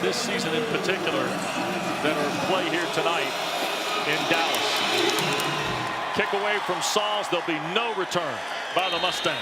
this season in particular that are at play here tonight in Dallas. Kick away from Sauls. There'll be no return by the Mustangs.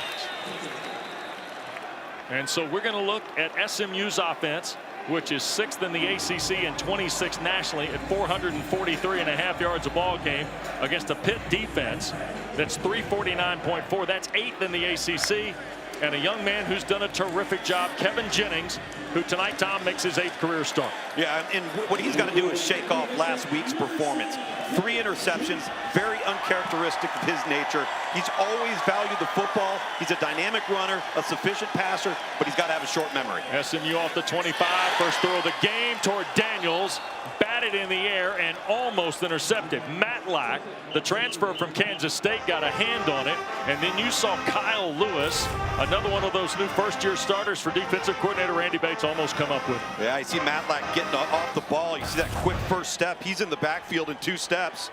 And so we're going to look at SMU's offense, which is 6th in the ACC and 26th nationally at 443.5 yards a ball game against a Pitt defense that's 349.4. That's 8th in the ACC. And a young man who's done a terrific job, Kevin Jennings, who tonight, Tom, makes his 8th career start. Yeah, and what he's got to do is shake off last week's performance. 3 interceptions, very uncharacteristic of his nature. He's always valued the football. He's a dynamic runner, a sufficient passer, but he's got to have a short memory. SMU off the 25, first throw of the game toward Daniels, batted in the air and almost intercepted. Matlack, the transfer from Kansas State, got a hand on it, and then you saw Kyle Lewis, another one of those new first-year starters for defensive coordinator Randy Bates, almost come up with. Yeah, I see Matlack getting off the ball. You see that quick first step. He's in the backfield in 2 steps,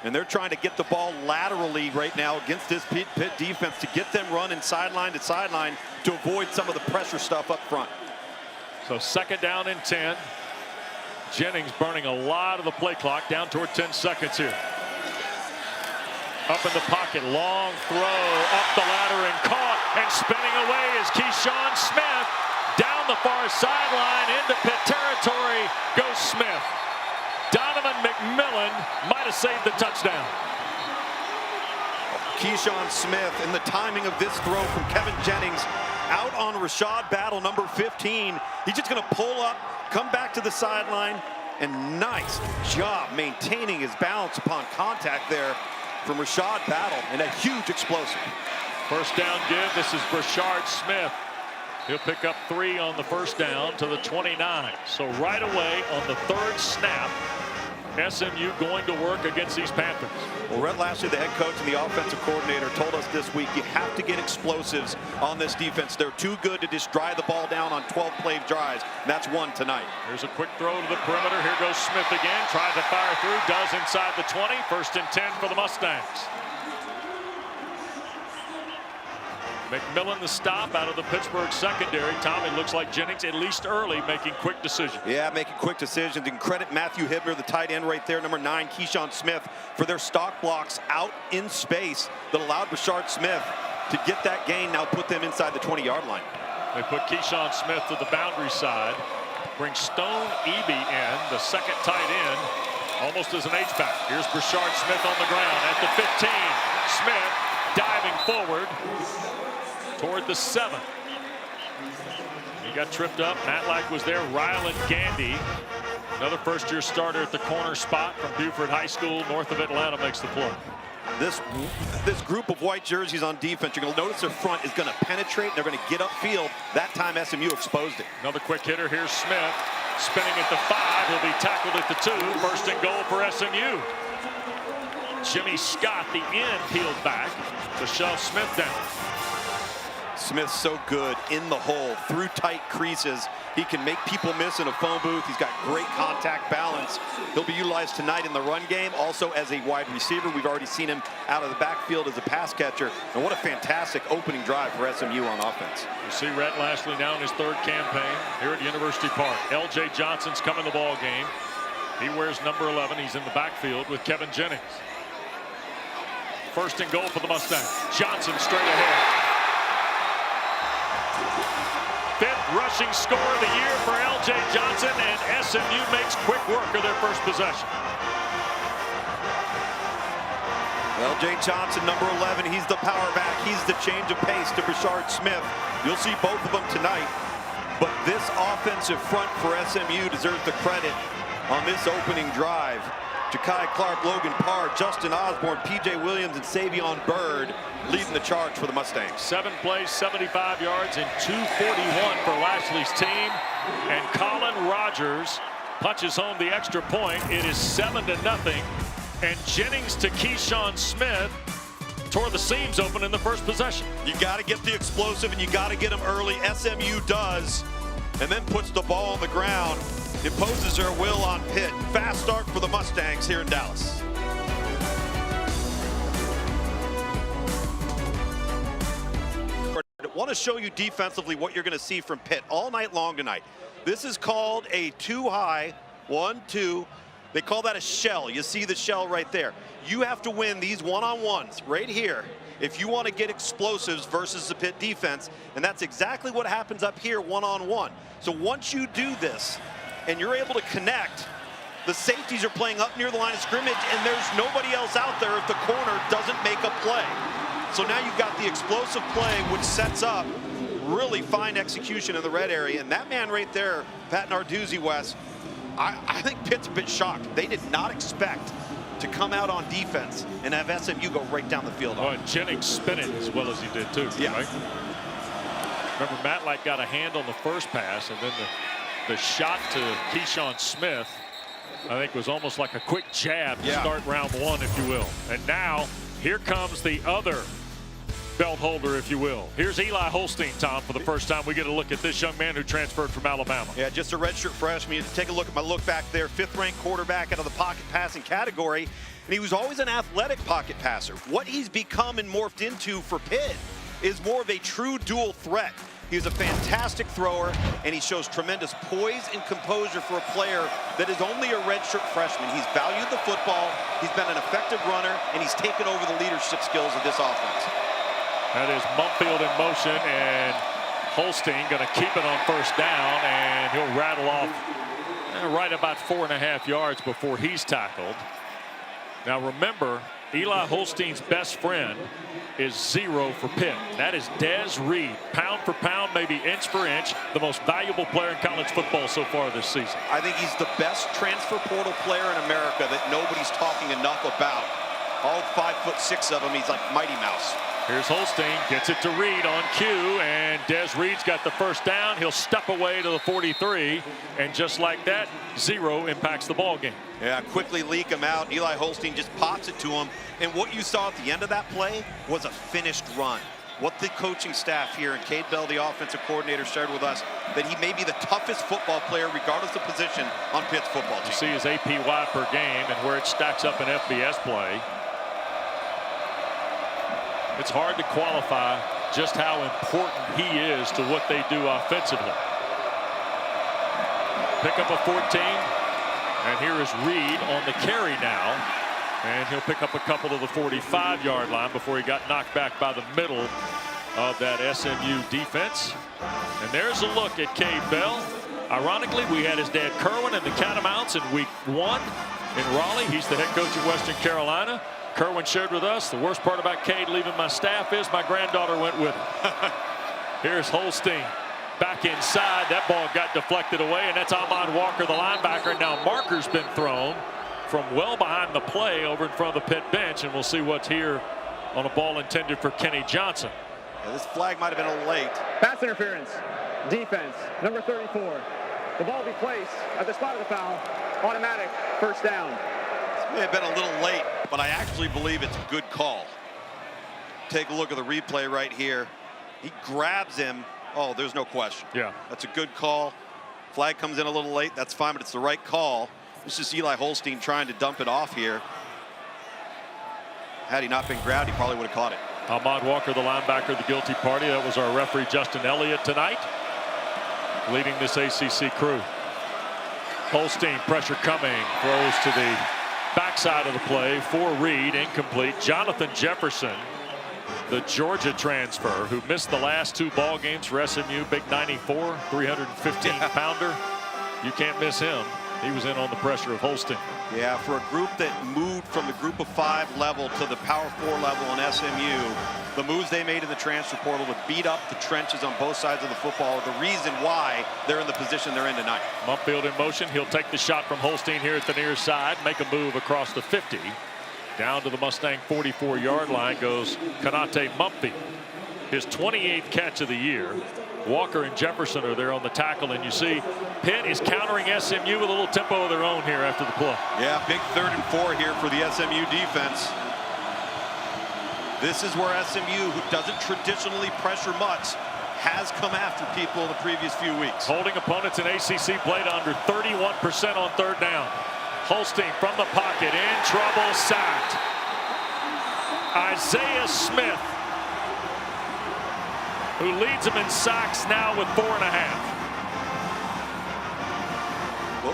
and they're trying to get the ball laterally right now against this Pitt defense to get them running sideline to sideline to avoid some of the pressure stuff up front. So 2nd down and 10. Jennings burning a lot of the play clock, down toward 10 seconds here. Up in the pocket, long throw, up the ladder and caught, and spinning away is Keyshawn Smith. Down the far sideline into Pitt territory goes Smith. Donovan McMillan might have saved the touchdown. Keyshawn Smith, and the timing of this throw from Kevin Jennings out on Rashad Battle, number 15. He's just going to pull up, come back to the sideline, and nice job maintaining his balance upon contact there from Rashad Battle, and a huge explosive. First down give. This is Brashard Smith. He'll pick up 3 on the first down to the 29. So right away on the 3rd snap, SMU going to work against these Panthers. Well, Rhett Lashley, the head coach and the offensive coordinator, told us this week you have to get explosives on this defense. They're too good to just drive the ball down on 12-play drives, and that's one tonight. Here's a quick throw to the perimeter. Here goes Smith again. Tries to fire through. Does inside the 20. 1st and 10 for the Mustangs. McMillan the stop out of the Pittsburgh secondary. Tom, it looks like Jennings, at least early, making quick decisions. Yeah, making quick decisions. And credit Matthew Hibner, the tight end right there, number 9, Keyshawn Smith, for their stock blocks out in space that allowed Brashard Smith to get that gain, now put them inside the 20-yard line. They put Keyshawn Smith to the boundary side, bring Stone Eby in, the 2nd tight end, almost as an H-back. Here's Brashard Smith on the ground at the 15. Smith diving forward toward the 7. He got tripped up. Matlack was there. Ryland Gandy, another first-year starter at the corner spot from Buford High School, north of Atlanta, makes the play. This group of white jerseys on defense, you're going to notice their front is going to penetrate. They're going to get upfield. That time SMU exposed it. Another quick hitter. Here's Smith spinning at the 5. He'll be tackled at the 2. 1st and goal for SMU. Jimmy Scott, the end, peeled back to shove Smith down. Smith's so good in the hole, through tight creases. He can make people miss in a phone booth. He's got great contact balance. He'll be utilized tonight in the run game, also as a wide receiver. We've already seen him out of the backfield as a pass catcher. And what a fantastic opening drive for SMU on offense. You see Rhett Lashley now in his 3rd campaign here at University Park. L.J. Johnson's come in the ball game. He wears number 11. He's in the backfield with Kevin Jennings. 1st and goal for the Mustangs. Johnson straight ahead. 5th rushing score of the year for L.J. Johnson, and SMU makes quick work of their first possession. L.J. Johnson, number 11, he's the power back. He's the change of pace to Brashard Smith. You'll see both of them tonight. But this offensive front for SMU deserves the credit on this opening drive. Ja'Kai Clark, Logan Parr, Justin Osborne, P.J. Williams, and Savion Byrd leading the charge for the Mustangs. 7 plays, 75 yards, and 241 for Lashley's team. And Colin Rogers punches home the extra point. It is 7-0. And Jennings to Keyshawn Smith tore the seams open in the first possession. You got to get the explosive, and you got to get them early. SMU does, and then puts the ball on the ground. Imposes their will on Pitt. Fast start for the Mustangs here in Dallas. I want to show you defensively what you're going to see from Pitt all night long tonight. This is called a two-high, 1-2. They call that a shell. You see the shell right there. You have to win these one-on-ones right here if you want to get explosives versus the Pitt defense, and that's exactly what happens up here one-on-one. So once you do this and you're able to connect, the safeties are playing up near the line of scrimmage, and there's nobody else out there if the corner doesn't make a play. So now you've got the explosive play, which sets up really fine execution in the red area. And that man right there, Pat Narduzzi, Wes, I think Pitt's a bit shocked. They did not expect to come out on defense and have SMU go right down the field. Oh, and Jennings spinning as well as he did too. Yeah. Right? Remember, Matlack got a hand on the first pass, and then the shot to Keyshawn Smith, I think, was almost like a quick jab to start round one, if you will. And now here comes the other belt holder, if you will. Here's Eli Holstein, Tom, for the first time. We get a look at this young man who transferred from Alabama. Yeah, just a redshirt freshman. Take a look at my look back there. 5th-ranked quarterback out of the pocket passing category. And he was always an athletic pocket passer. What he's become and morphed into for Pitt is more of a true dual threat. He's a fantastic thrower, and he shows tremendous poise and composure for a player that is only a redshirt freshman. He's valued the football, he's been an effective runner, and he's taken over the leadership skills of this offense. That is Mumpfield in motion, and Holstein going to keep it on first down, and he'll rattle off right about 4.5 yards before he's tackled. Now remember, Eli Holstein's best friend is 0 for Pitt. That is Des Reed, pound for pound, maybe inch for inch, the most valuable player in college football so far this season. I think he's the best transfer portal player in America that nobody's talking enough about. All 5'6" of him, he's like Mighty Mouse. Here's Holstein, gets it to Reed on cue, and Des Reed's got the first down. He'll step away to the 43, and just like that, 0 impacts the ball game. Yeah, quickly leak him out. Eli Holstein just pops it to him, and what you saw at the end of that play was a finished run. What the coaching staff here, and Cade Bell, the offensive coordinator, shared with us, that he may be the toughest football player, regardless of position, on Pitt's football team. You see his APY per game and where it stacks up in FBS play. It's hard to qualify just how important he is to what they do offensively. Pick up a 14, and here is Reed on the carry now, and he'll pick up a couple to the 45-yard line before he got knocked back by the middle of that SMU defense. And there's a look at Cade Bell. Ironically, we had his dad Kerwin in the Catamounts in week 1 in Raleigh. He's the head coach of Western Carolina. Kerwin shared with us, the worst part about Cade leaving my staff is my granddaughter went with him. Here's Holstein back inside. That ball got deflected away, and that's Ahmad Walker, the linebacker. And now marker's been thrown from well behind the play over in front of the Pitt bench, and we'll see what's here on a ball intended for Kenny Johnson. Yeah, this flag might have been a little late. Pass interference, defense, number 34. The ball will be placed at the spot of the foul, automatic first down. May have been a little late, but I actually believe it's a good call. Take a look at the replay right here. He grabs him. Oh, there's no question. Yeah. That's a good call. Flag comes in a little late. That's fine, but it's the right call. It's just Eli Holstein trying to dump it off here. Had he not been grabbed, he probably would have caught it. Ahmad Walker, the linebacker, the guilty party. That was our referee, Justin Elliott, tonight, leading this ACC crew. Holstein, pressure coming, throws to the backside of the play for Reed, incomplete. Jonathan Jefferson, the Georgia transfer, who missed the last 2 ball games for SMU, big 94, 315-pounder. You can't miss him. He was in on the pressure of Holstein. Yeah, for a group that moved from the group of 5 level to the power 4 level in SMU, the moves they made in the transfer portal to beat up the trenches on both sides of the football are the reason why they're in the position they're in tonight. Mumpfield in motion. He'll take the shot from Holstein here at the near side, make a move across the 50. Down to the Mustang 44-yard line goes Konate Mumpfield. His 28th catch of the year. Walker and Jefferson are there on the tackle, and you see Pitt is countering SMU with a little tempo of their own here after the play. Yeah, big 3rd and 4 here for the SMU defense. This is where SMU, who doesn't traditionally pressure much, has come after people in the previous few weeks. Holding opponents in ACC play to under 31% on 3rd down. Holstein from the pocket, in trouble, sacked. Isaiah Smith, who leads them in sacks now with 4.5.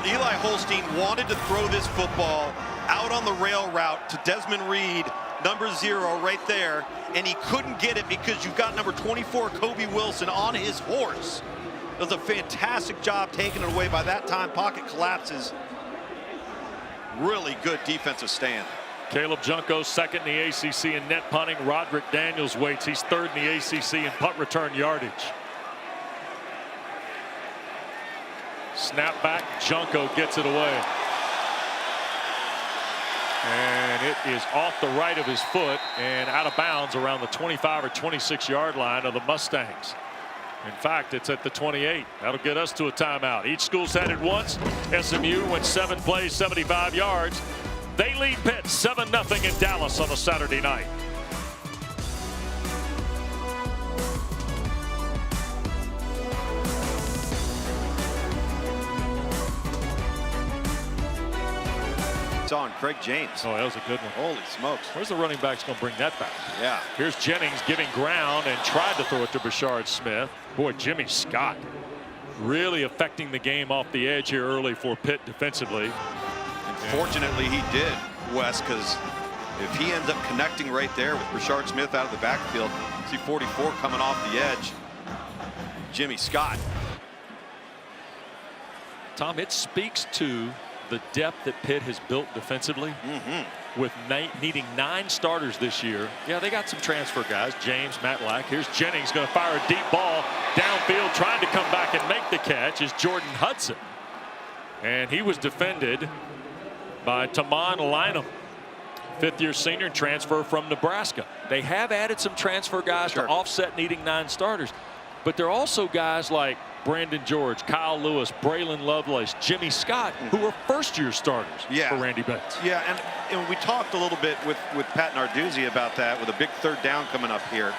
Eli Holstein wanted to throw this football out on the rail route to Desmond Reed, number 0 right there, and he couldn't get it because you've got number 24, Kobe Wilson, on his horse. Does a fantastic job taking it away. By that time, pocket collapses. Really good defensive stand. Caleb Junko second in the ACC in net punting. Roderick Daniels waits. He's third in the ACC in punt return yardage. Snap back. Junko gets it away. And it is off the right of his foot and out of bounds around the 25 or 26 yard line of the Mustangs. In fact, it's at the 28. That'll get us to a timeout. Each school's had it once. SMU went 7 plays, 75 yards. They lead Pitt 7-0 in Dallas on a Saturday night. It's on Craig James. Oh, that was a good one. Holy smokes. Where's the running backs going to bring that back? Yeah. Here's Jennings giving ground and tried to throw it to Bashard Smith. Boy, Jimmy Scott really affecting the game off the edge here early for Pitt defensively. Fortunately, he did, Wes, because if he ends up connecting right there with Bashard Smith out of the backfield, see 44 coming off the edge. Jimmy Scott. Tom, it speaks to the depth that Pitt has built defensively. With needing 9 starters this year. Yeah, they got some transfer guys. James, Matlack. Here's Jennings going to fire a deep ball downfield, trying to come back and make the catch is Jordan Hudson. And he was defended by Taman Lynham, 5th-year senior transfer from Nebraska. They have added some transfer guys to offset needing 9 starters, but they're also guys like Brandon George, Kyle Lewis, Braylon Lovelace, Jimmy Scott, who are first-year starters for Randy Bates. Yeah, and we talked a little bit with Pat Narduzzi about that, with a big 3rd down coming up here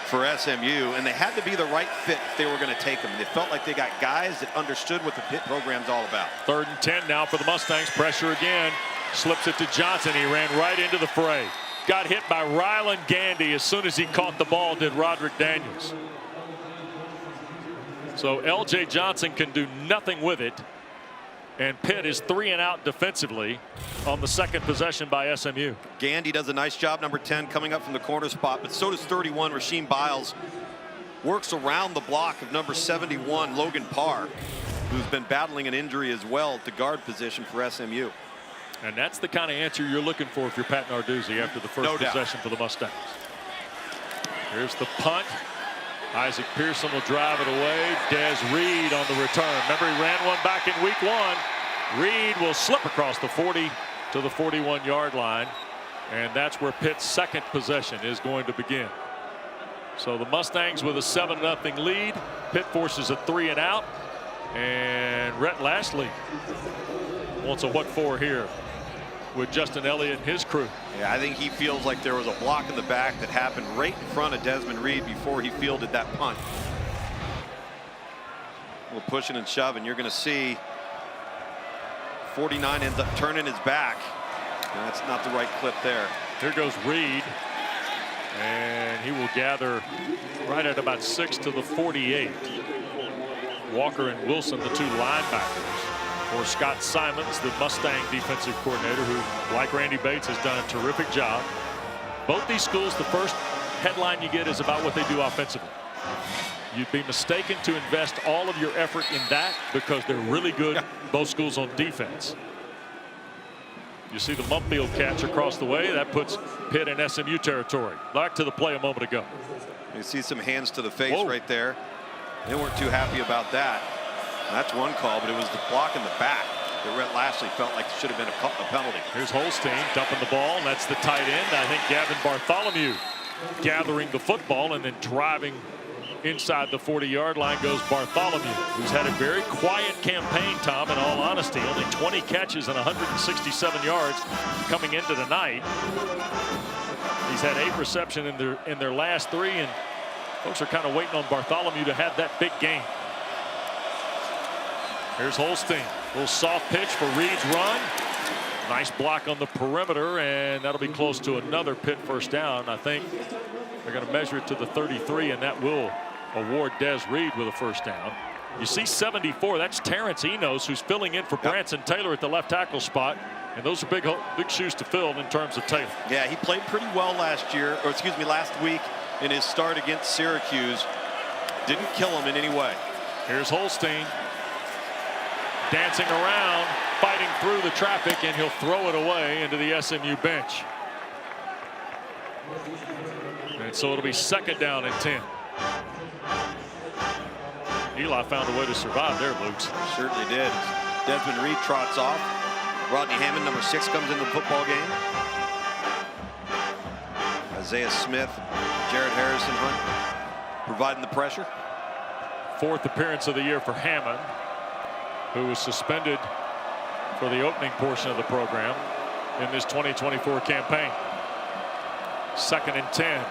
for SMU, and they had to be the right fit if they were going to take them. They felt like they got guys that understood what the Pitt program's all about. 3rd and 10 now for the Mustangs. Pressure again. Slips it to Johnson. He ran right into the fray. Got hit by Ryland Gandy as soon as he caught the ball, did Roderick Daniels. So L.J. Johnson can do nothing with it. And Pitt is 3 and out defensively on the 2nd possession by SMU. Gandy does a nice job, number 10, coming up from the corner spot, but so does 31, Rasheem Biles. Works around the block of number 71, Logan Parr, who's been battling an injury as well at the guard position for SMU. And that's the kind of answer you're looking for if you're Pat Narduzzi after the first possession for the Mustangs. Here's the punt. Isaac Pearson will drive it away. Des Reed on the return. Remember, he ran one back in week 1. Reed will slip across the 40 to the 41-yard line. And that's where Pitt's 2nd possession is going to begin. So the Mustangs with a 7-0 lead. Pitt forces a 3 and out. And Rhett Lashley wants a what for here with Justin Elliott and his crew. Yeah, I think he feels like there was a block in the back that happened right in front of Desmond Reed before he fielded that punt. We're pushing and shoving. You're going to see 49 ends up turning his back. And that's not the right clip there. Here goes Reed. And he will gather right at about 6 to the 48. Walker and Wilson, the 2 linebackers. For Scott Simons, the Mustang defensive coordinator, who, like Randy Bates, has done a terrific job. Both these schools, the first headline you get is about what they do offensively. You'd be mistaken to invest all of your effort in that because they're really good, both schools, on defense. You see the Mumfield catch across the way. That puts Pitt in SMU territory. Back to the play a moment ago. You see some hands to the face right there. They weren't too happy about that. That's one call, but it was the block in the back that Rhett Lashley felt like should have been a penalty. Here's Holstein dumping the ball, and that's the tight end. I think Gavin Bartholomew gathering the football and then driving inside the 40-yard line goes Bartholomew, who's had a very quiet campaign, Tom, in all honesty. Only 20 catches and 167 yards coming into tonight. He's had 8 receptions in their last 3, and folks are kind of waiting on Bartholomew to have that big game. Here's Holstein. A little soft pitch for Reed's run. Nice block on the perimeter, and that'll be close to another Pitt first down. I think they're going to measure it to the 33, and that will award Des Reed with a first down. You see 74, that's Terrence Enos, who's filling in for Branson Taylor at the left tackle spot. And those are big shoes to fill in terms of Taylor. Yeah, he played pretty well last week in his start against Syracuse. Didn't kill him in any way. Here's Holstein dancing around, fighting through the traffic, and he'll throw it away into the SMU bench. And so it'll be 2nd down and 10. Eli found a way to survive there, Lukes. Certainly did. Desmond Reed trots off. Rodney Hammond, number 6, comes into the football game. Isaiah Smith, Jared Harrison Hunt providing the pressure. 4th appearance of the year for Hammond, who was suspended for the opening portion of the program in this 2024 campaign. 2nd and 10.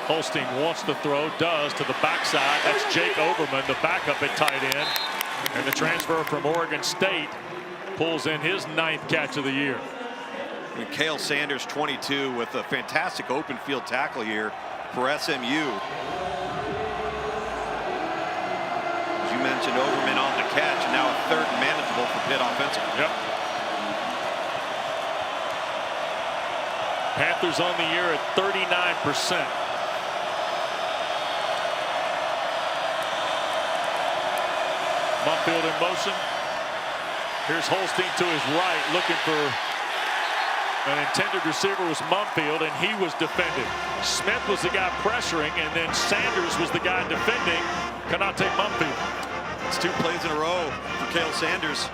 Holstein wants to throw, does, to the backside. That's Jake Overman, the backup at tight end. And the transfer from Oregon State pulls in his 9th catch of the year. And Cale Sanders, 22, with a fantastic open field tackle here for SMU. As you mentioned, Overman on the catch, and now a 3rd and manageable for Pitt offensively. Yep. Panthers on the year at 39%. Mumfield in motion. Here's Holstein to his right, looking for an intended receiver was Mumfield, and he was defended. Smith was the guy pressuring, and then Sanders was the guy defending. Cannot take Mumfield. It's 2 plays in a row for Cale Sanders.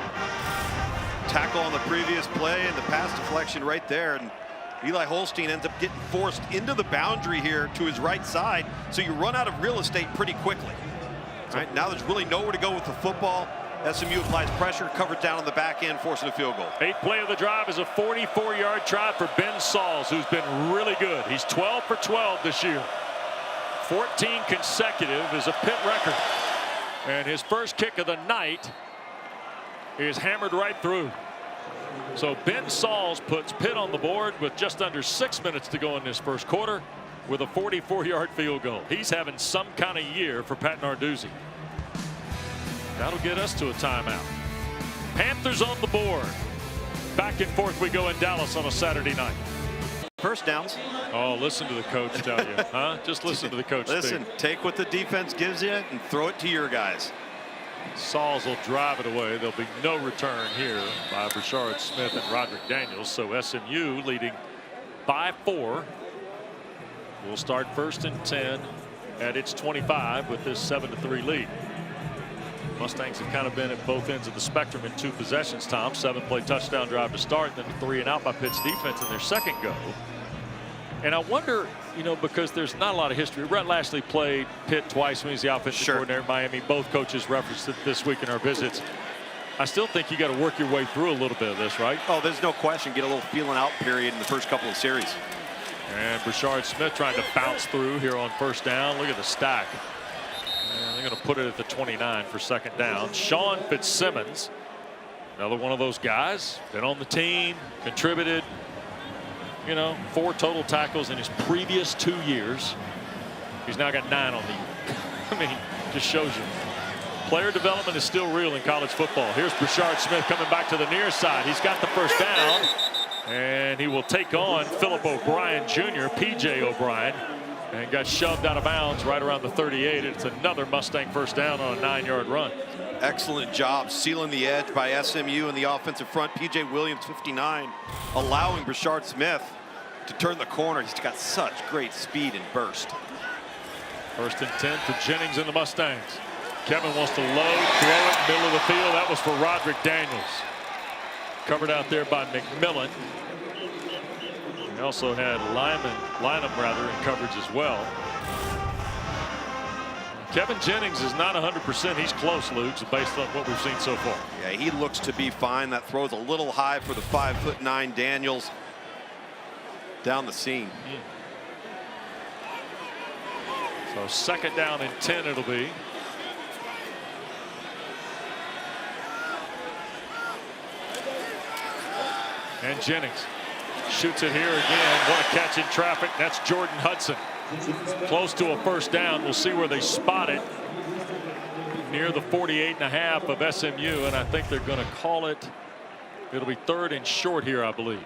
Tackle on the previous play and the pass deflection right there. And Eli Holstein ends up getting forced into the boundary here to his right side. So you run out of real estate pretty quickly. All right, now there's really nowhere to go with the football. SMU applies pressure, covered down on the back end, forcing a field goal. 8th play of the drive is a 44-yard try for Ben Sauls, who's been really good. He's 12 for 12 this year. 14 consecutive is a Pitt record. And his first kick of the night is hammered right through. So Ben Sauls puts Pitt on the board with just under 6 minutes to go in this first quarter with a 44-yard field goal. He's having some kind of year for Pat Narduzzi. That'll get us to a timeout. Panthers on the board. Back and forth we go in Dallas on a Saturday night. First downs. Oh, listen to the coach tell you, huh? Just listen to the coach. Listen, take what the defense gives you and throw it to your guys. Sauls will drive it away. There'll be no return here by Brashard Smith and Roderick Daniels. So SMU leading by 4. We'll start 1st and 10 at its 25 with this 7-3 lead. Mustangs have kind of been at both ends of the spectrum in 2 possessions, Tom. 7-play touchdown drive to start, then a 3 and out by Pitt's defense in their second go. And I wonder, you know, because there's not a lot of history. Rhett Lashley played Pitt twice when he was the offensive coordinator in Miami. Both coaches referenced it this week in our visits. I still think you got to work your way through a little bit of this, right? Oh, there's no question. Get a little feeling out period in the first couple of series. And Brashard Smith trying to bounce through here on 1st down. Look at the stack. And they're going to put it at the 29 for 2nd down. Sean Fitzsimmons, another one of those guys, been on the team, contributed, you know, 4 total tackles in his previous 2 years. He's now got 9 on the year. I mean, just shows you. Player development is still real in college football. Here's Brashard Smith coming back to the near side. He's got the 1st down, and he will take on Philip O'Brien Jr., P.J. O'Brien, and got shoved out of bounds right around the 38. It's another Mustang 1st down on a 9-yard run. Excellent job sealing the edge by SMU in the offensive front. P.J. Williams, 59, allowing Brashard Smith to turn the corner. He's got such great speed and burst. 1st and 10 for Jennings and the Mustangs. Kevin wants to load, throw it, middle of the field. That was for Roderick Daniels. Covered out there by McMillan. He also had Lynham rather in coverage as well. Kevin Jennings is not 100%. He's close, Luke, based on what we've seen so far. Yeah, he looks to be fine. That throw's a little high for the 5'9" Daniels down the seam. So 2nd down and 10 it'll be. And Jennings shoots it here again. What a catch in traffic. That's Jordan Hudson. Close to a 1st down. We'll see where they spot it. near the 48.5 of SMU, and I think they're going to call it. It'll be 3rd and short here, I believe.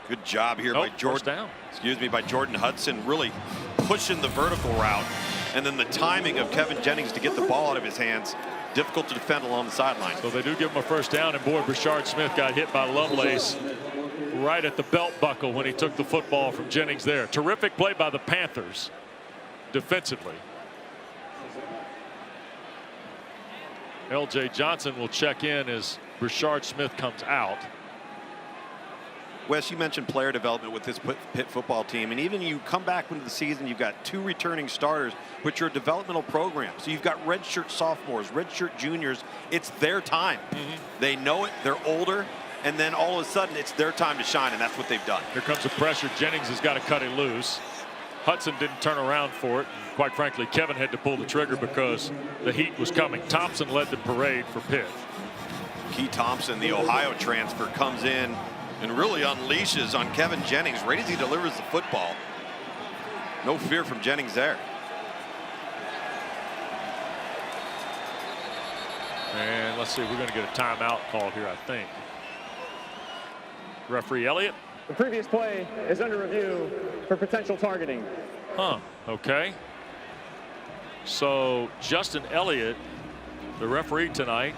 Good job here by Jordan. Excuse me, by Jordan Hudson, really pushing the vertical route, and then the timing of Kevin Jennings to get the ball out of his hands. Difficult to defend along the sideline. So they do give him a 1st down, and boy, Brashard Smith got hit by Lovelace right at the belt buckle when he took the football from Jennings there. Terrific play by the Panthers defensively. L.J. Johnson will check in as Brashard Smith comes out. Wes, you mentioned player development with this Pitt football team, and even you come back into the season, you've got 2 returning starters, which are a developmental program. So you've got redshirt sophomores, redshirt juniors. It's their time. They know it. They're older, and then all of a sudden, it's their time to shine, and that's what they've done. Here comes the pressure. Jennings has got to cut it loose. Hudson didn't turn around for it. And quite frankly, Kevin had to pull the trigger because the heat was coming. Thompson led the parade for Pitt. Key Thompson, the Ohio transfer, comes in and really unleashes on Kevin Jennings right as he delivers the football. No fear from Jennings there. And let's see, we're going to get a timeout called here, I think. Referee Elliott. The previous play is under review for potential targeting. Okay. So Justin Elliott, the referee tonight,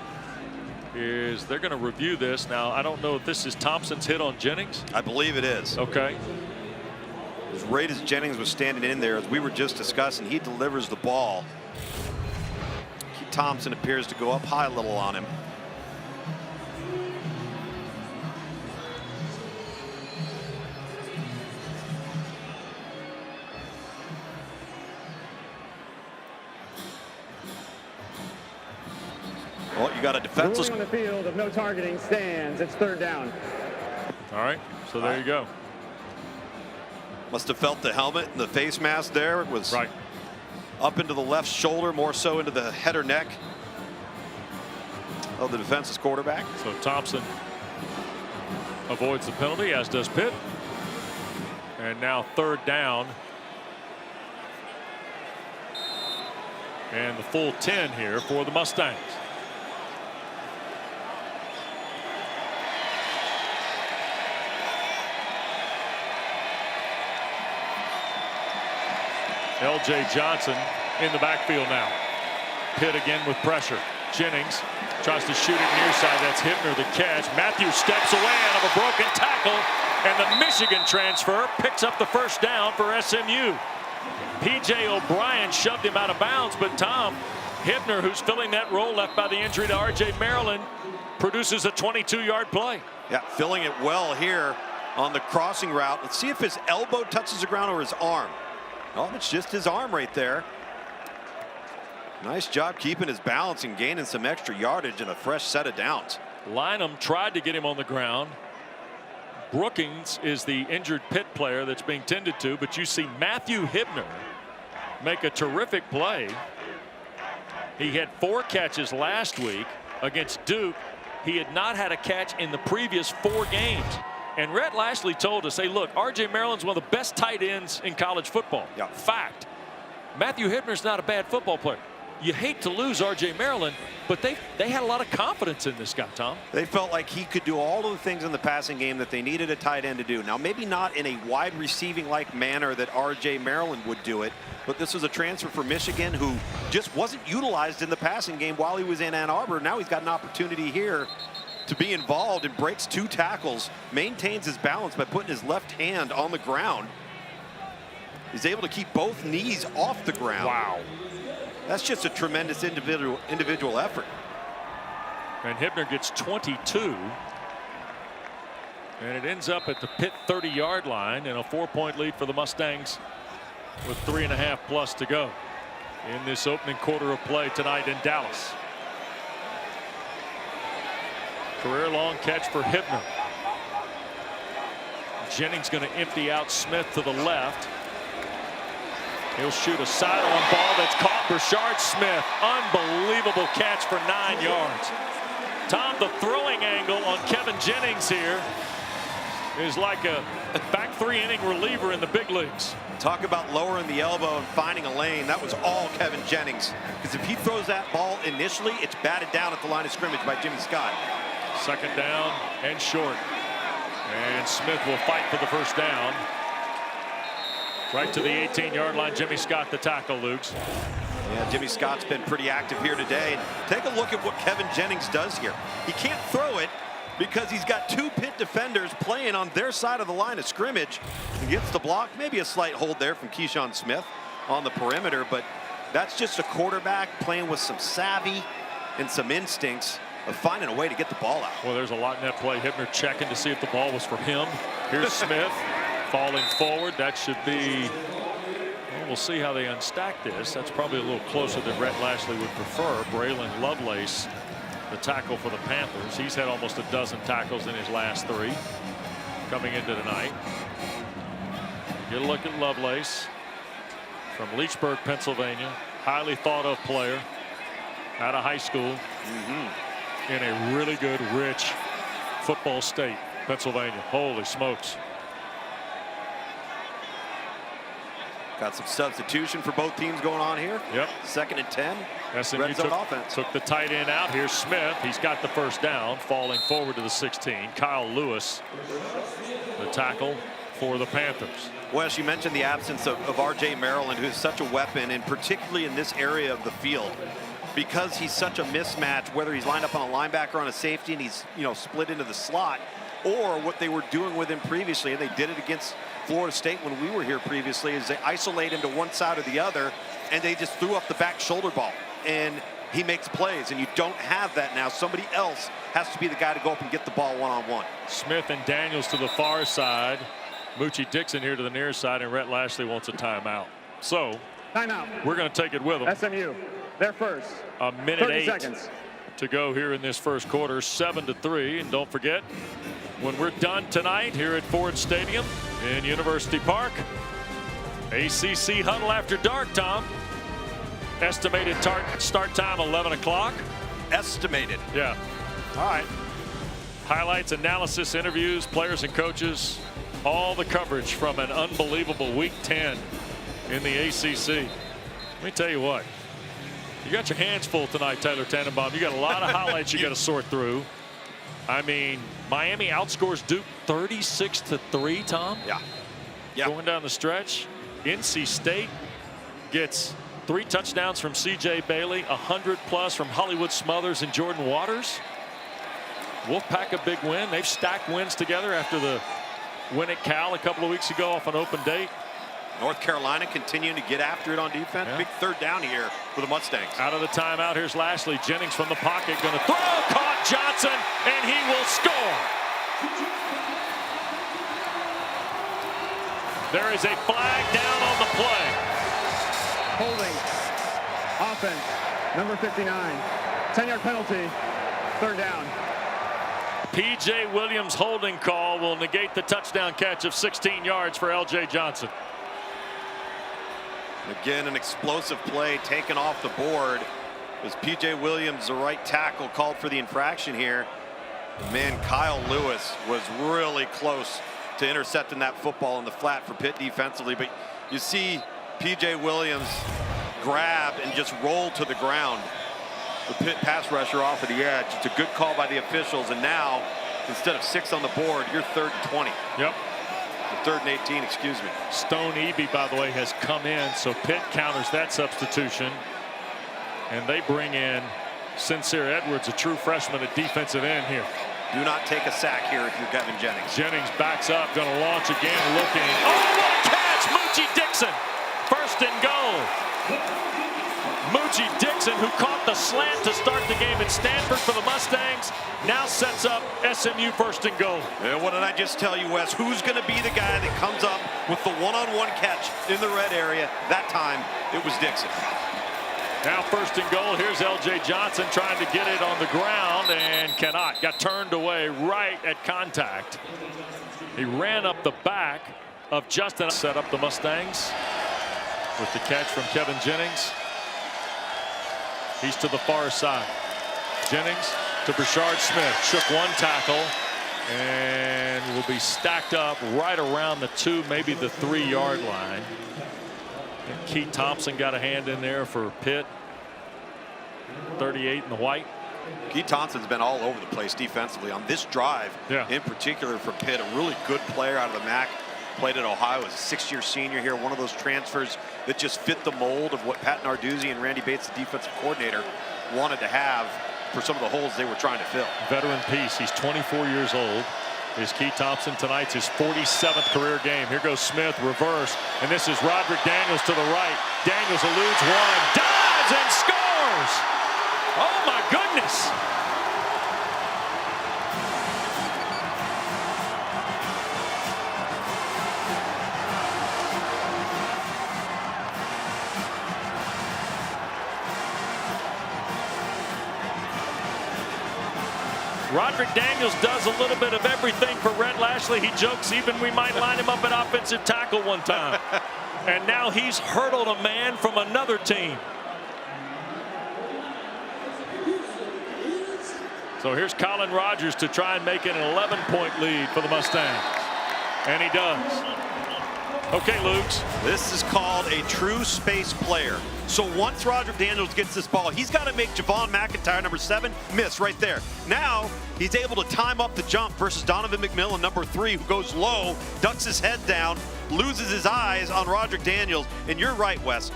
they're going to review this. Now, I don't know if this is Thompson's hit on Jennings. I believe it is. Okay. As right as Jennings was standing in there, as we were just discussing, he delivers the ball. Key Thompson appears to go up high a little on him. Well, you got a defenseless. The ruling on the field of no targeting stands. It's 3rd down. All right, so there you go. Must have felt the helmet and the face mask there. It was right up into the left shoulder, more so into the head or neck of the defense's quarterback. So Thompson avoids the penalty, as does Pitt. And now 3rd down. And the full 10 here for the Mustangs. L.J. Johnson in the backfield now. Pitt again with pressure. Jennings tries to shoot it near side. That's Hibner the catch. Matthew steps away out of a broken tackle, and the Michigan transfer picks up the 1st down for SMU. P.J. O'Brien shoved him out of bounds, but Tom Hibner, who's filling that role left by the injury to R.J. Maryland, produces a 22-yard play. Yeah, filling it well here on the crossing route. Let's see if his elbow touches the ground or his arm. Oh, it's just his arm right there. Nice job keeping his balance and gaining some extra yardage and a fresh set of downs. Lynham tried to get him on the ground. Brookings is the injured Pitt player that's being tended to, but you see Matthew Hibner make a terrific play. He had 4 catches last week against Duke. He had not had a catch in the previous 4 games. And Rhett Lashley told us, hey, look, R.J. Maryland's one of the best tight ends in college football. Yeah. Fact. Matthew Hibner's not a bad football player. You hate to lose R.J. Maryland, but they had a lot of confidence in this guy, Tom. They felt like he could do all of the things in the passing game that they needed a tight end to do. Now, maybe not in a wide receiving-like manner that R.J. Maryland would do it, but this was a transfer for Michigan who just wasn't utilized in the passing game while he was in Ann Arbor. Now he's got an opportunity here to be involved and breaks 2 tackles, maintains his balance by putting his left hand on the ground. He's able to keep both knees off the ground. Wow. That's just a tremendous individual effort. And Hibner gets 22. And it ends up at the Pitt 30-yard line and a 4-point lead for the Mustangs with 3.5 plus to go in this opening quarter of play tonight in Dallas. Career-long catch for Hibner. Jennings going to empty out Smith to the left. He'll shoot a sidearm ball that's caught. Brashard Smith, unbelievable catch for 9 yards. Tom, the throwing angle on Kevin Jennings here is like a back 3-inning reliever in the big leagues. Talk about lowering the elbow and finding a lane. That was all Kevin Jennings. Because if he throws that ball initially, it's batted down at the line of scrimmage by Jimmy Scott. Second down and short. And Smith will fight for the first down. Right to the 18-yard line. Jimmy Scott, the tackle, Lukes. Yeah, Jimmy Scott's been pretty active here today. And take a look at what Kevin Jennings does here. He can't throw it because he's got two Pitt defenders playing on their side of the line of scrimmage. He gets the block, maybe a slight hold there from Keyshawn Smith on the perimeter, but that's just a quarterback playing with some savvy and some instincts of finding a way to get the ball out. Well, there's a lot in that play. Hibner checking to see if the ball was for him. Here's Smith falling forward. That should be, well, we'll see how they unstack this. That's probably a little closer than Rhett Lashley would prefer. Braylon Lovelace, the tackle for the Panthers. He's had almost a dozen tackles in his last 3 coming into tonight. Get a look at Lovelace from Leechburg, Pennsylvania. Highly thought of player out of high school in a really good, rich football state, Pennsylvania. Holy smokes. Got some substitution for both teams going on here. Yep. 2nd and 10. SMU Red zone offense. Took the tight end out. Here's Smith. He's got the first down, falling forward to the 16. Kyle Lewis, the tackle for the Panthers. Wes, you mentioned the absence of R.J. Maryland, who's such a weapon, and particularly in this area of the field, because he's such a mismatch, whether he's lined up on a linebacker or on a safety and he's, you know, split into the slot, or what they were doing with him previously, and they did it against Florida State when we were here previously, is they isolate him to one side or the other, and they just threw up the back shoulder ball, and he makes plays, and you don't have that now. Somebody else has to be the guy to go up and get the ball one-on-one. Smith and Daniels to the far side. Moochie Dixon here to the near side, and Rhett Lashley wants a timeout. So timeout. We're going to take it with them. SMU, they're first. A minute 8 seconds to go here in this first quarter. 7-3, and don't forget, when we're done tonight here at Ford Stadium in University Park, ACC Huddle After Dark, Tom. Estimated start time 11 o'clock. Estimated. Yeah. All right. Highlights, analysis, interviews, players and coaches. All the coverage from an unbelievable Week 10 in the ACC. Let me tell you what. You got your hands full tonight, Tyler Tannenbaum. You got a lot of highlights you got to sort through. I mean, Miami outscores Duke 36-3, Tom. Yeah. Going down the stretch. NC State gets 3 touchdowns from C.J. Bailey, 100+ from Hollywood Smothers and Jordan Waters. Wolfpack a big win. They've stacked wins together after the win at Cal a couple of weeks ago off an open date. North Carolina continuing to get after it on defense. Yeah. Big third down here for the Mustangs. Out of the timeout, here's Lashley. Jennings from the pocket, going to throw. Caught Johnson, and he will score. There is a flag down on the play. Holding. Offense. Number 59. 10-yard penalty. Third down. P.J. Williams' holding call will negate the touchdown catch of 16 yards for L.J. Johnson. Again, an explosive play taken off the board. Was P.J. Williams the right tackle called for the infraction here? Man, Kyle Lewis was really close to intercepting that football in the flat for Pitt defensively. But you see P.J. Williams grab and just roll to the ground. The Pitt pass rusher off of the edge. It's a good call by the officials. And now, instead of 6 on the board, you're 3rd and 20. Yep. 3rd and 18, excuse me. Stone Eby, by the way, has come in, so Pitt counters that substitution. And they bring in Sincere Edwards, a true freshman at defensive end here. Do not take a sack here if you're Kevin Jennings. Jennings backs up, going to launch again, looking. Oh, what a catch! Moochie Dixon, 1st and goal. Moochie Dixon, who caught the slant to start the game at Stanford for the Mustangs, now sets up SMU 1st and goal. And what did I just tell you, Wes? Who's going to be the guy that comes up with the one-on-one catch in the red area? That time, it was Dixon. Now 1st and goal. Here's L.J. Johnson trying to get it on the ground and cannot. Got turned away right at contact. He ran up the back of Justin. Set up the Mustangs with the catch from Kevin Jennings. He's to the far side. Jennings to Brashard Smith. Shook one tackle. And will be stacked up right around the 2, maybe the 3-yard line. And Keith Thompson got a hand in there for Pitt. 38 in the white. Keith Thompson's been all over the place defensively on this drive, in particular for Pitt. A really good player out of the MAC. Played at Ohio as a 6-year senior here. One of those transfers that just fit the mold of what Pat Narduzzi and Randy Bates, the defensive coordinator, wanted to have for some of the holes they were trying to fill. Veteran piece. He's 24 years old. Is Keith Thompson tonight's his 47th career game. Here goes Smith, reverse, and this is Roderick Daniels to the right. Daniels eludes one, dives and scores. Oh my goodness. Roderick Daniels does a little bit of everything for Rhett Lashley. He jokes even we might line him up at offensive tackle one time. And now he's hurdled a man from another team. So here's Colin Rogers to try and make it an 11-point lead for the Mustangs. And he does. Okay, Lukes. This is called a true space player. So once Roderick Daniels gets this ball, he's got to make Javon McIntyre, number 7, miss right there. Now he's able to time up the jump versus Donovan McMillan, number 3, who goes low, ducks his head down, loses his eyes on Roderick Daniels. And you're right, Wes.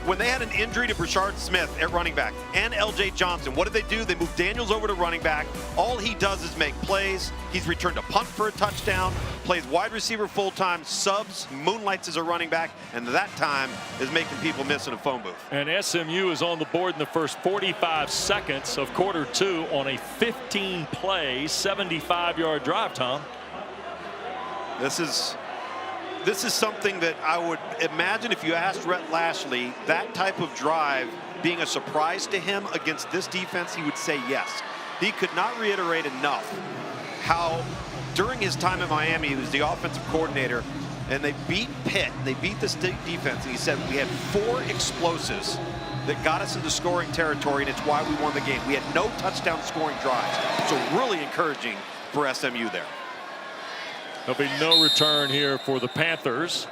When they had an injury to Brashard Smith at running back and L.J. Johnson, what did they do? They moved Daniels over to running back. All he does is make plays. He's returned a punt for a touchdown, plays wide receiver full-time, subs, moonlights as a running back, and that time is making people miss in a phone booth. And SMU is on the board in the first 45 seconds of quarter 2 on a 15-play, 75-yard drive, Tom. This is something that I would imagine if you asked Rhett Lashley that type of drive being a surprise to him against this defense, he would say yes. He could not reiterate enough how during his time in Miami, he was the offensive coordinator, and they beat Pitt. They beat this defense, and he said we had 4 explosives that got us into scoring territory, and it's why we won the game. We had no touchdown scoring drives. So really encouraging for SMU there. There'll be no return here for the Panthers.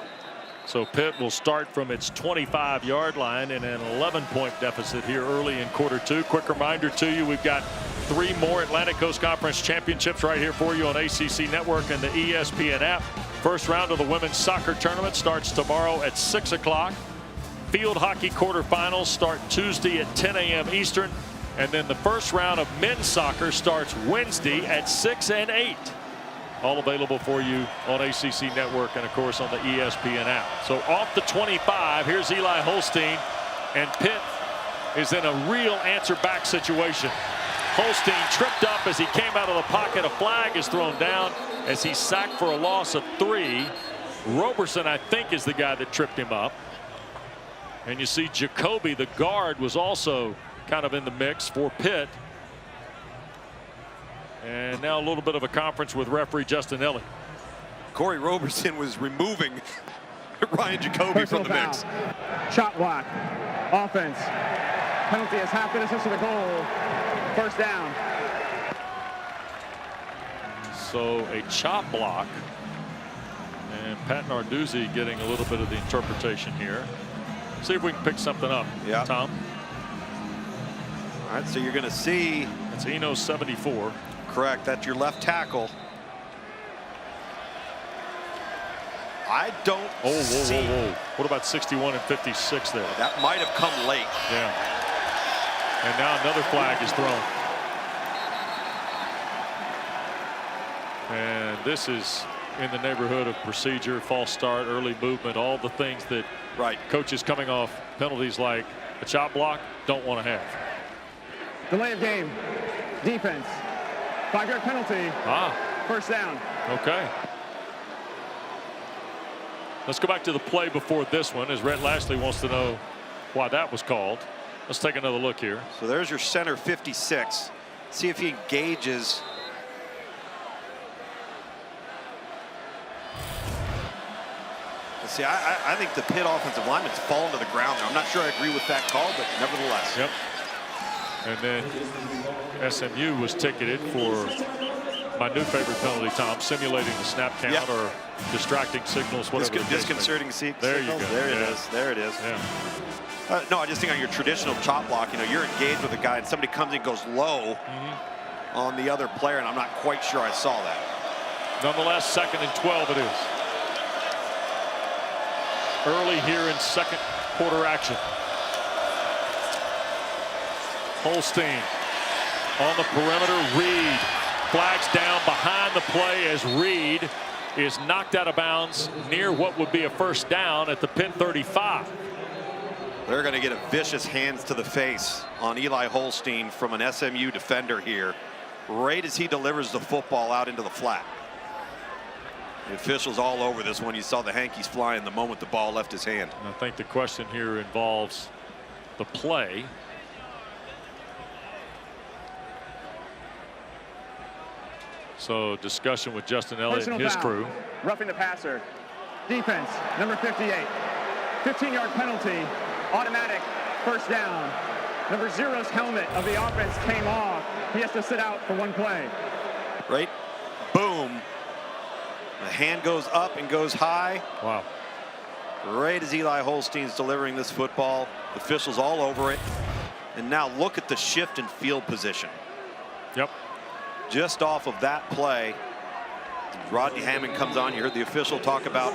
So Pitt will start from its 25-yard line in an 11-point deficit here early in quarter 2. Quick reminder to you, we've got 3 more Atlantic Coast Conference championships right here for you on ACC Network and the ESPN app. First round of the women's soccer tournament starts tomorrow at 6 o'clock. Field hockey quarterfinals start Tuesday at 10 a.m. Eastern. And then the first round of men's soccer starts Wednesday at 6 and 8. All available for you on ACC Network and, of course, on the ESPN app. So off the 25, here's Eli Holstein, and Pitt is in a real answer-back situation. Holstein tripped up as he came out of the pocket. A flag is thrown down as he's sacked for a loss of 3. Roberson, I think, is the guy that tripped him up. And you see Jacoby, the guard, was also kind of in the mix for Pitt. And now a little bit of a conference with referee Justin Elliott. Corey Roberson was removing Ryan Jacoby from the mix. Shot block. Offense. Penalty is half the distance to the goal. First down. So a chop block. And Pat Narduzzi getting a little bit of the interpretation here. See if we can pick something up. Yeah. Tom. All right, so you're going to see. It's Eno 74. Correct. That's your left tackle. I don't see. Whoa. What about 61 and 56 there? That might have come late. Yeah. And now another flag is thrown. And this is in the neighborhood of procedure, false start, early movement, all the things that coaches coming off penalties like a chop block don't want to have. Delay of game. Defense. 5-yard penalty. First down. Okay. Let's go back to the play before this one, as Rhett Lashley wants to know why that was called. Let's take another look here. So there's your center 56. See if he engages. See, I think the Pitt offensive lineman's fallen to the ground there. I'm not sure I agree with that call, but nevertheless. Yep. And then SMU was ticketed for my new favorite penalty, Tom, simulating the snap count or distracting signals, whatever. Disconcerting signals. There you go. There it is. There it is. Yeah. No, I just think on your traditional chop block, you're engaged with a guy and somebody comes and goes low on the other player, and I'm not quite sure I saw that. Nonetheless, 2nd and 12 it is. Early here in second quarter action. Holstein on the perimeter. Reed flags down behind the play as Reed is knocked out of bounds near what would be a first down at the Pitt 35. They're going to get a vicious hands to the face on Eli Holstein from an SMU defender here, right as he delivers the football out into the flat. The officials all over this one. You saw the hankies flying the moment the ball left his hand. I think the question here involves the play. So discussion with Justin Elliott and his crew. Roughing the passer. Defense, number 58. 15-yard penalty. Automatic first down. Number 0's helmet of the offense came off. He has to sit out for one play. Right. Boom. The hand goes up and goes high. Wow. Right as Eli Holstein's delivering this football. Officials all over it. And now look at the shift in field position. Yep. Just off of that play, Rodney Hammond comes on. You heard the official talk about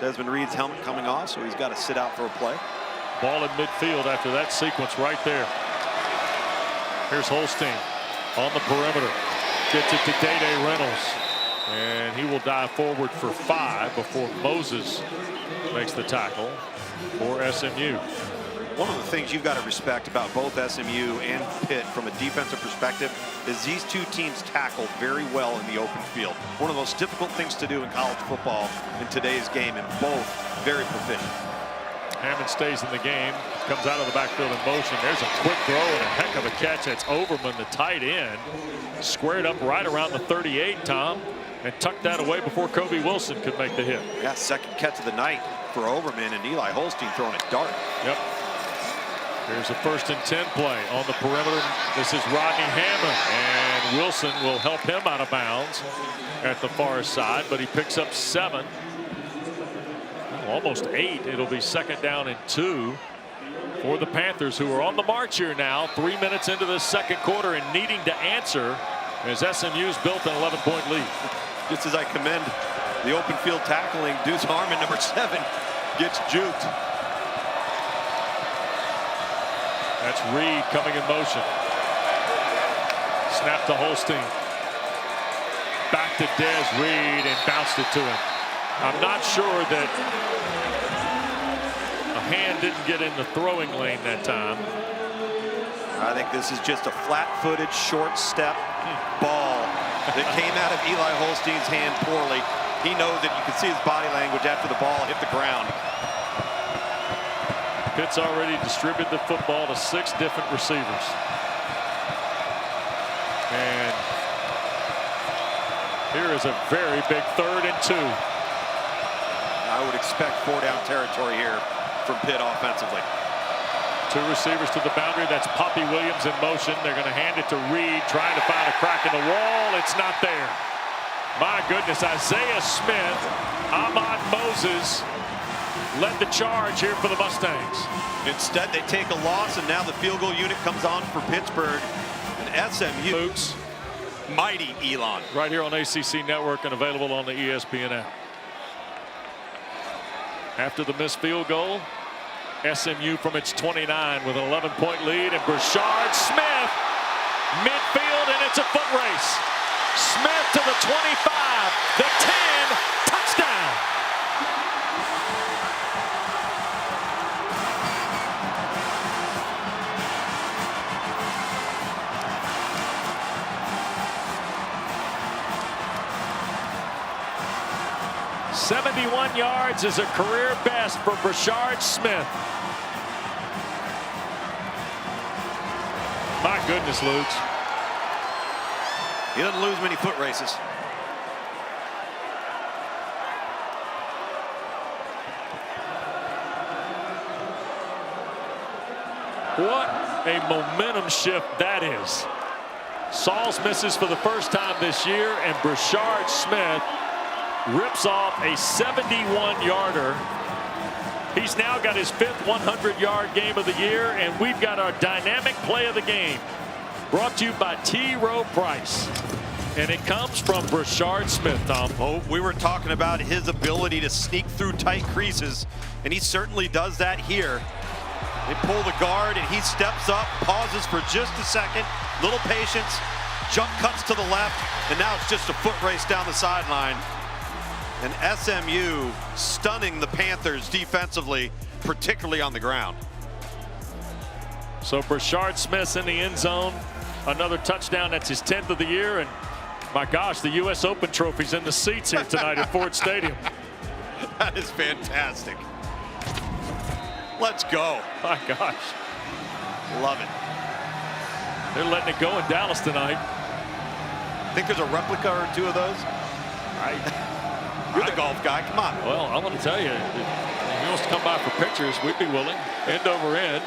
Desmond Reed's helmet coming off, so he's got to sit out for a play. Ball in midfield after that sequence right there. Here's Holstein on the perimeter. Gets it to Day Reynolds. And he will dive forward for 5 before Moses makes the tackle for SMU. One of the things you've got to respect about both SMU and Pitt from a defensive perspective is these two teams tackle very well in the open field. One of the most difficult things to do in college football in today's game, and both very proficient. Hammond stays in the game, comes out of the backfield in motion. There's a quick throw and a heck of a catch. That's Overman, the tight end, squared up right around the 38, Tom, and tucked that away before Kobe Wilson could make the hit. Yeah, second catch of the night for Overman, and Eli Holstein throwing a dart. Yep. Here's a 1st and 10 play on the perimeter. This is Rodney Hammond, and Wilson will help him out of bounds at the far side, but he picks up 7. Almost 8. It'll be 2nd down and 2 for the Panthers, who are on the march here now, 3 minutes into the second quarter and needing to answer as SMU's built an 11-point lead. Just as I commend the open field tackling, Deuce Harmon, number 7, gets juked. That's Reed coming in motion. Snap to Holstein. Back to Des Reed and bounced it to him. I'm not sure that a hand didn't get in the throwing lane that time. I think this is just a flat-footed, short step ball that came out of Eli Holstein's hand poorly. He knows it. You can see his body language after the ball hit the ground. Pitt's already distributed the football to 6 different receivers. And here is a very big 3rd and 2. I would expect 4-down territory here from Pitt offensively. 2 receivers to the boundary. That's Poppy Williams in motion. They're going to hand it to Reed, trying to find a crack in the wall. It's not there. My goodness, Isaiah Smith, Ahmad Moses led the charge here for the Mustangs. Instead, they take a loss, and now the field goal unit comes on for Pittsburgh. And SMU. Boots. Mighty Elon. Right here on ACC Network and available on the ESPN app. After the missed field goal, SMU from its 29 with an 11-point lead, and Brashard Smith midfield, and it's a foot race. Smith to the 25, the 10, touchdown. .71 yards is a career best for Brashard Smith. My goodness, Luke. He doesn't lose many foot races. What a momentum shift that is. Sauls misses for the first time this year, and Brashard Smith rips off a 71-yarder. He's now got his 5th 100-yard game of the year, and we've got our dynamic play of the game brought to you by T. Rowe Price. And it comes from Brashard Smith, Tom. Oh, we were talking about his ability to sneak through tight creases, and he certainly does that here. They pull the guard, and he steps up, pauses for just a second, little patience, jump cuts to the left, and now it's just a foot race down the sideline. And SMU stunning the Panthers defensively, particularly on the ground. So Brashard Smith's in the end zone. Another touchdown. That's his 10th of the year. And my gosh, the U.S. Open trophy's in the seats here tonight at Ford Stadium. That is fantastic. Let's go. My gosh. Love it. They're letting it go in Dallas tonight. Think there's a replica or two of those? You're the golf guy. Come on. Well, I'm going to tell you, if he wants to come by for pictures, we'd be willing. End over end.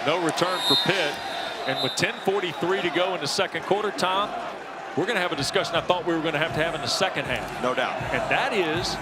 No return for Pitt. And with 10:43 to go in the second quarter, Tom, we're going to have a discussion I thought we were going to have in the second half. No doubt. And that is,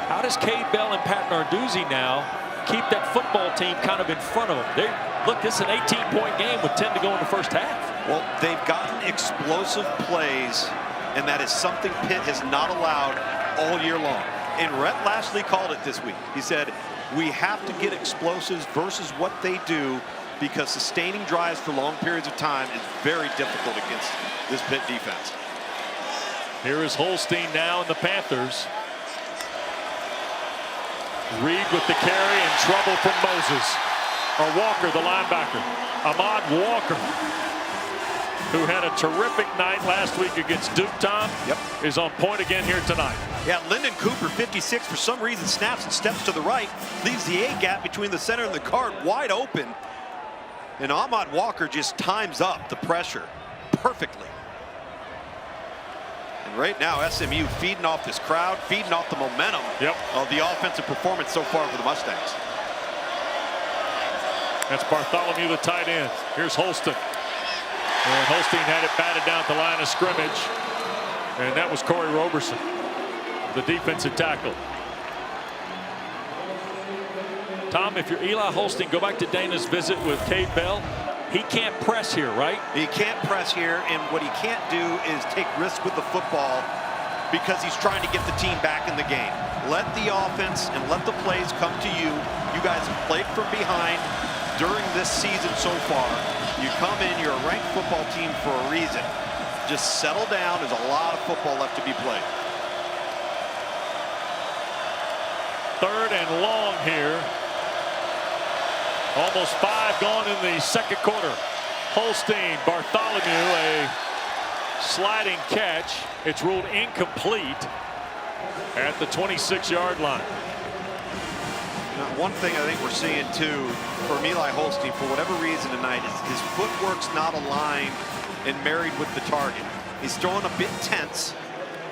how does Cade Bell and Pat Narduzzi now keep that football team kind of in front of them? Look, this is an 18-point game with 10 to go in the first half. Well, they've gotten explosive plays, and that is something Pitt has not allowed all year long. And Rhett Lashley called it this week. He said, we have to get explosives versus what they do, because sustaining drives for long periods of time is very difficult against this Pitt defense. Here is Holstein now in the Panthers. Reed with the carry, and trouble from Moses. Or Walker, the linebacker. Ahmad Walker, who had a terrific night last week against Duke, Tom, is on point again here tonight. Yeah, Lyndon Cooper, 56, for some reason snaps and steps to the right, leaves the A gap between the center and the guard wide open. And Ahmad Walker just times up the pressure perfectly. And right now, SMU feeding off this crowd, feeding off the momentum of the offensive performance so far for the Mustangs. That's Bartholomew, the tight end. Here's Holston. And Holstein had it batted down at the line of scrimmage. And that was Corey Roberson, the defensive tackle. Tom, if you're Eli Holstein, go back to Dana's visit with Cade Bell. He can't press here, right? He can't press here, and what he can't do is take risks with the football, because he's trying to get the team back in the game. Let the offense and let the plays come to you. You guys have played from behind during this season so far. You come in, you're a ranked football team for a reason. Just settle down. There's a lot of football left to be played. 3rd and long here. Almost 5 gone in the second quarter. Holstein, Bartholomew, a sliding catch. It's ruled incomplete at the 26-yard line. Now, one thing I think we're seeing too from Eli Holstein, for whatever reason tonight, is his footwork's not aligned and married with the target. He's throwing a bit tense,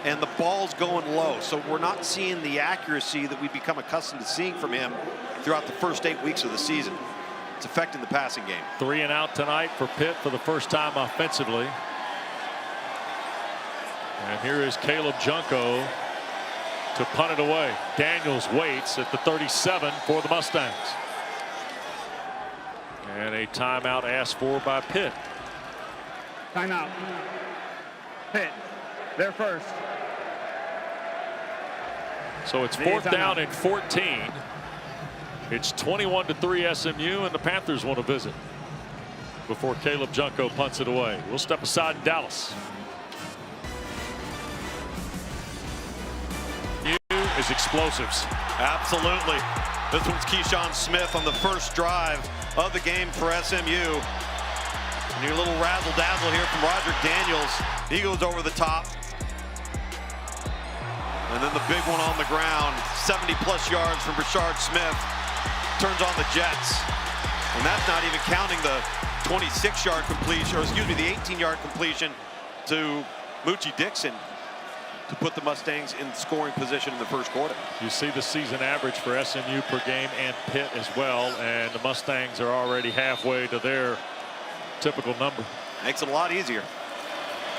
and the ball's going low. So we're not seeing the accuracy that we've become accustomed to seeing from him throughout the first 8 weeks of the season. It's affecting the passing game. 3 and out tonight for Pitt for the first time offensively. And here is Caleb Junko to punt it away. Daniels waits at the 37 for the Mustangs. And a timeout asked for by Pitt. Timeout. Pitt, they're first. So it's 4th down and 14. It's 21-3 SMU, and the Panthers want to visit before Caleb Junko punts it away. We'll step aside in Dallas. Is explosives. Absolutely. This one's Keyshawn Smith on the first drive of the game for SMU. A new little razzle-dazzle here from Roderick Daniels. He goes over the top. And then the big one on the ground. 70-plus yards from Brashard Smith. Turns on the Jets. And that's not even counting the 26-yard completion, or excuse me, the 18-yard completion to Moochie Dixon to put the Mustangs in scoring position in the first quarter. You see the season average for SMU per game and Pitt as well, and the Mustangs are already halfway to their typical number. Makes it a lot easier.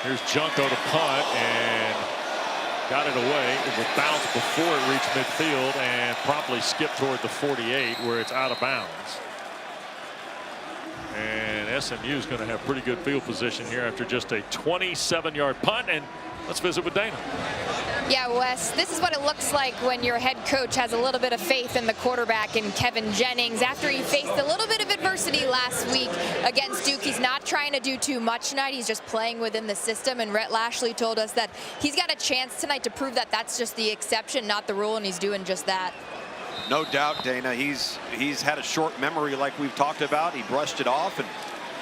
Here's Junko to punt and got it away. It was bounced before it reached midfield and promptly skipped toward the 48 where it's out of bounds. And SMU is going to have pretty good field position here after just a 27-yard punt. And let's visit with Dana. Yeah, Wes, this is what it looks like when your head coach has a little bit of faith in the quarterback in Kevin Jennings. After he faced a little bit of adversity last week against Duke, he's not trying to do too much tonight. He's just playing within the system. And Rhett Lashley told us that he's got a chance tonight to prove that that's just the exception, not the rule, and he's doing just that. No doubt, Dana. He's had a short memory like we've talked about. He brushed it off and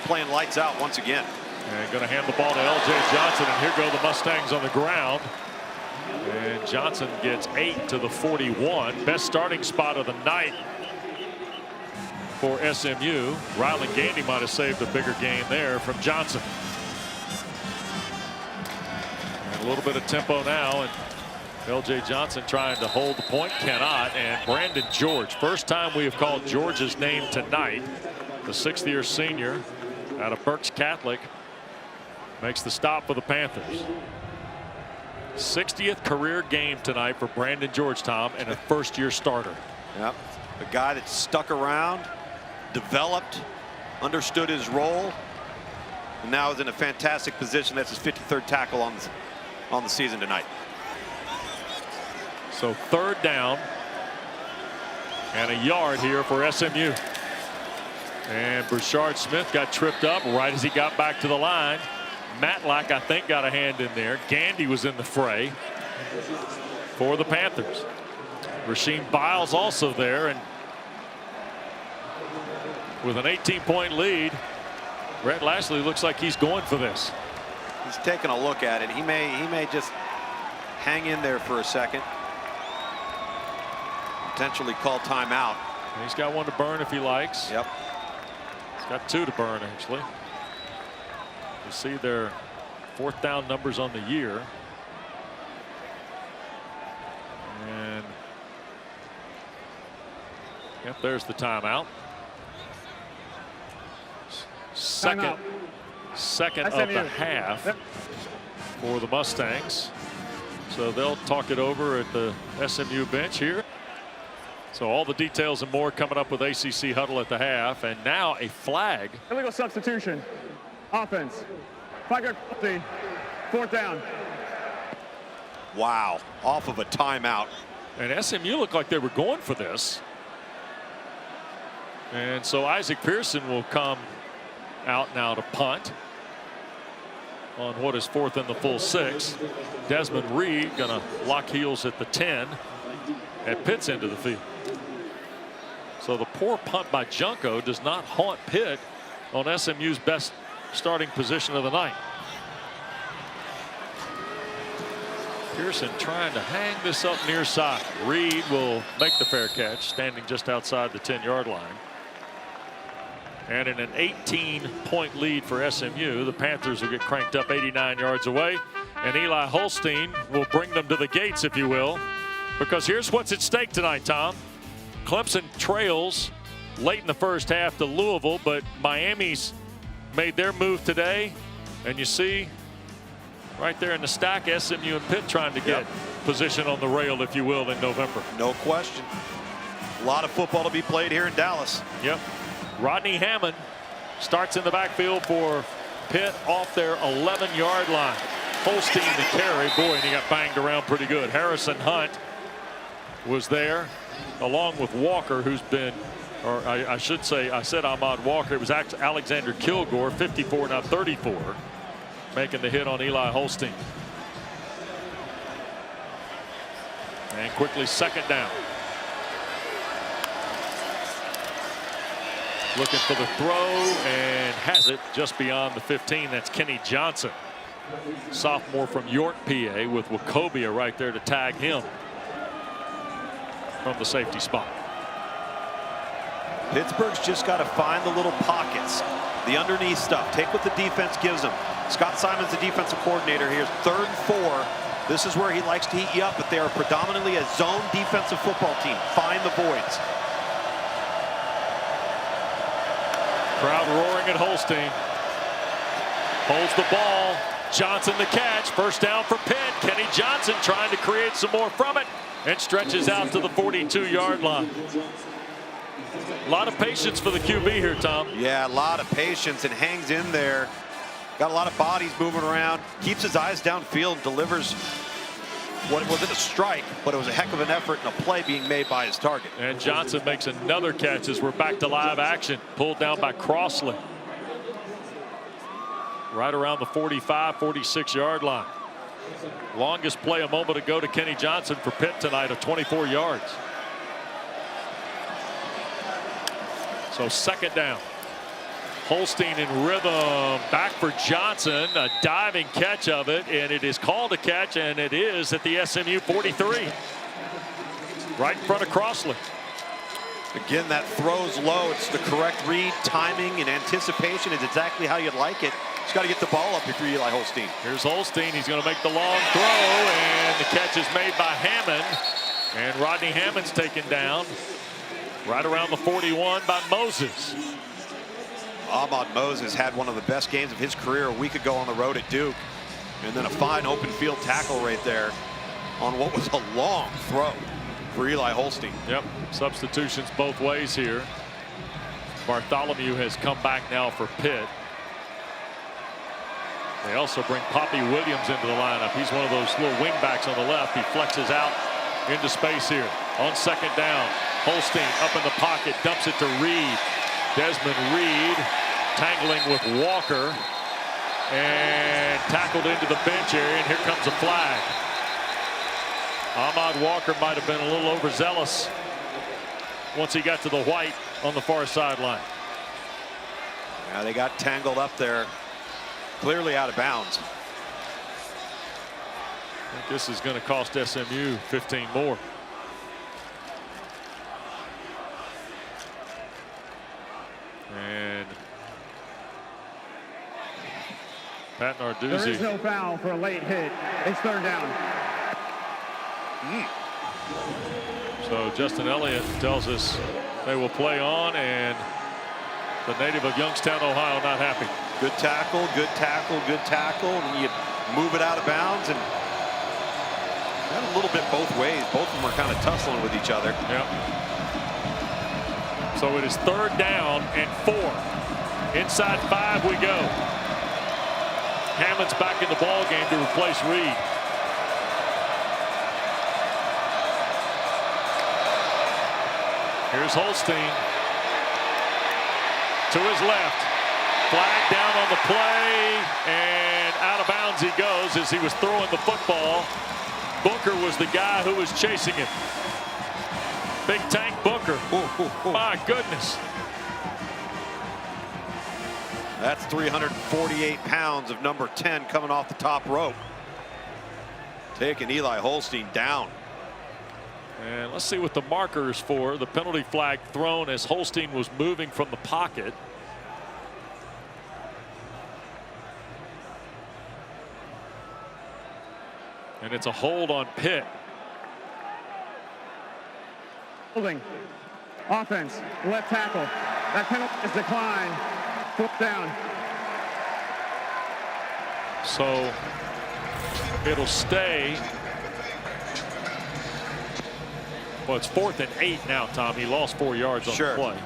playing lights out once again. And going to hand the ball to L.J. Johnson, and here go the Mustangs on the ground. And Johnson gets 8 to the 41. Best starting spot of the night for SMU. Ryland Gandy might have saved a bigger gain there from Johnson. And a little bit of tempo now, and L.J. Johnson trying to hold the point, cannot. And Brandon George, first time we have called George's name tonight. The 6th-year senior out of Berks Catholic makes the stop for the Panthers. 60th career game tonight for Brandon George, Tom, and a first-year starter. Yep, a guy that stuck around, developed, understood his role, and now is in a fantastic position. That's his 53rd tackle on the season tonight. So 3rd down and a yard here for SMU. And Brashard Smith got tripped up right as he got back to the line. Matlack, I think, got a hand in there. Gandy was in the fray for the Panthers. Rasheem Biles also there, and with an 18-point lead, Rhett Lashley looks like he's going for this. He's taking a look at it. He may just hang in there for a second. Potentially call timeout. He's got one to burn if he likes. Yep. He's got 2 to burn, actually. You see their 4th down numbers on the year. And yep, there's the timeout. Second of the half for the Mustangs. So they'll talk it over at the SMU bench here. So all the details and more coming up with ACC Huddle at the half. And now a flag. Illegal substitution. Offense. 5-yard penalty. 4th down. Wow. Off of a timeout. And SMU looked like they were going for this. And so Isaac Pearson will come out now to punt on what is 4th and the full 6. Desmond Reed going to lock heels at the 10 at Pitt's end of the field. So the poor punt by Junko does not haunt Pitt on SMU's best starting position of the night. Pearson trying to hang this up near side. Reed will make the fair catch, standing just outside the 10-yard line. And in an 18-point lead for SMU, the Panthers will get cranked up 89 yards away, and Eli Holstein will bring them to the gates, if you will, because here's what's at stake tonight, Tom. Clemson trails late in the first half to Louisville, but Miami's made their move today, and you see right there in the stack, SMU and Pitt trying to get position on the rail, if you will, in November. No question. A lot of football to be played here in Dallas. Yep. Rodney Hammond starts in the backfield for Pitt off their 11-yard line. Holstein the carry. Boy, and he got banged around pretty good. Harrison Hunt was there along with Walker, who's been, or I should say, I said Ahmad Walker. It was Alexander Kilgore, 54, now 34, making the hit on Eli Holstein. And quickly 2nd down. Looking for the throw and has it just beyond the 15. That's Kenny Johnson, sophomore from York, PA, with Wachovia right there to tag him from the safety spot. Pittsburgh's just got to find the little pockets, the underneath stuff, take what the defense gives them. Scott Simon's the defensive coordinator here. 3rd and 4. This is where he likes to heat you up, but they are predominantly a zone defensive football team. Find the voids. Crowd roaring at Holstein. Holds the ball. Johnson the catch. First down for Pitt. Kenny Johnson trying to create some more from it and stretches out to the 42-yard line. A lot of patience for the QB here, Tom. Yeah, a lot of patience, and hangs in there. Got a lot of bodies moving around. Keeps his eyes downfield. Delivers what wasn't a strike, but it was a heck of an effort and a play being made by his target. And Johnson makes another catch as we're back to live action. Pulled down by Crossley. Right around the 45, 46-yard line. Longest play a moment ago to Kenny Johnson for Pitt tonight of 24 yards. So second down. Holstein in rhythm. Back for Johnson. A diving catch of it, and it is called a catch, and it is at the SMU 43. Right in front of Crossley. Again, that throws low. It's the correct read. Timing and anticipation is exactly how you'd like it. Just got to get the ball up if you're Eli Holstein. Here's Holstein. He's going to make the long throw, and the catch is made by Hammond. And Rodney Hammond's taken down right around the 41 by Moses. Ahmad Moses had one of the best games of his career a week ago on the road at Duke. And then a fine open field tackle right there on what was a long throw for Eli Holstein. Yep, substitutions both ways here. Bartholomew has come back now for Pitt. They also bring Poppy Williams into the lineup. He's one of those little wing backs on the left. He flexes out into space here. On second down, Holstein up in the pocket, dumps it to Reed. Desmond Reed tangling with Walker and tackled into the bench area, and here comes a flag. Ahmad Walker might have been a little overzealous once he got to the white on the far sideline. Yeah, they got tangled up there. Clearly out of bounds. I think this is going to cost SMU 15 more. And Pat Narduzzi. There is no foul for a late hit. It's third down. So Justin Elliott tells us they will play on, and the native of Youngstown, Ohio, not happy. Good tackle, good tackle, good tackle, and you move it out of bounds, and got a little bit both ways. Both of them are kind of tussling with each other. Yep. So it is third down and 4. Inside 5 we go. Hammond's back in the ball game to replace Reed. Here's Holstein to his left. Flag down on the play, and out of bounds he goes as he was throwing the football. Booker was the guy who was chasing him. Big Tank Booker. My goodness. That's 348 pounds of number 10 coming off the top rope. Taking Eli Holstein down. And let's see what the marker is for. The penalty flag thrown as Holstein was moving from the pocket. And it's a hold on Pitt. Holding. Offense. Left tackle. That penalty is declined. Fourth down. So it'll stay. Well, it's 4th and 8 now, Tom. He lost 4 yards on the play.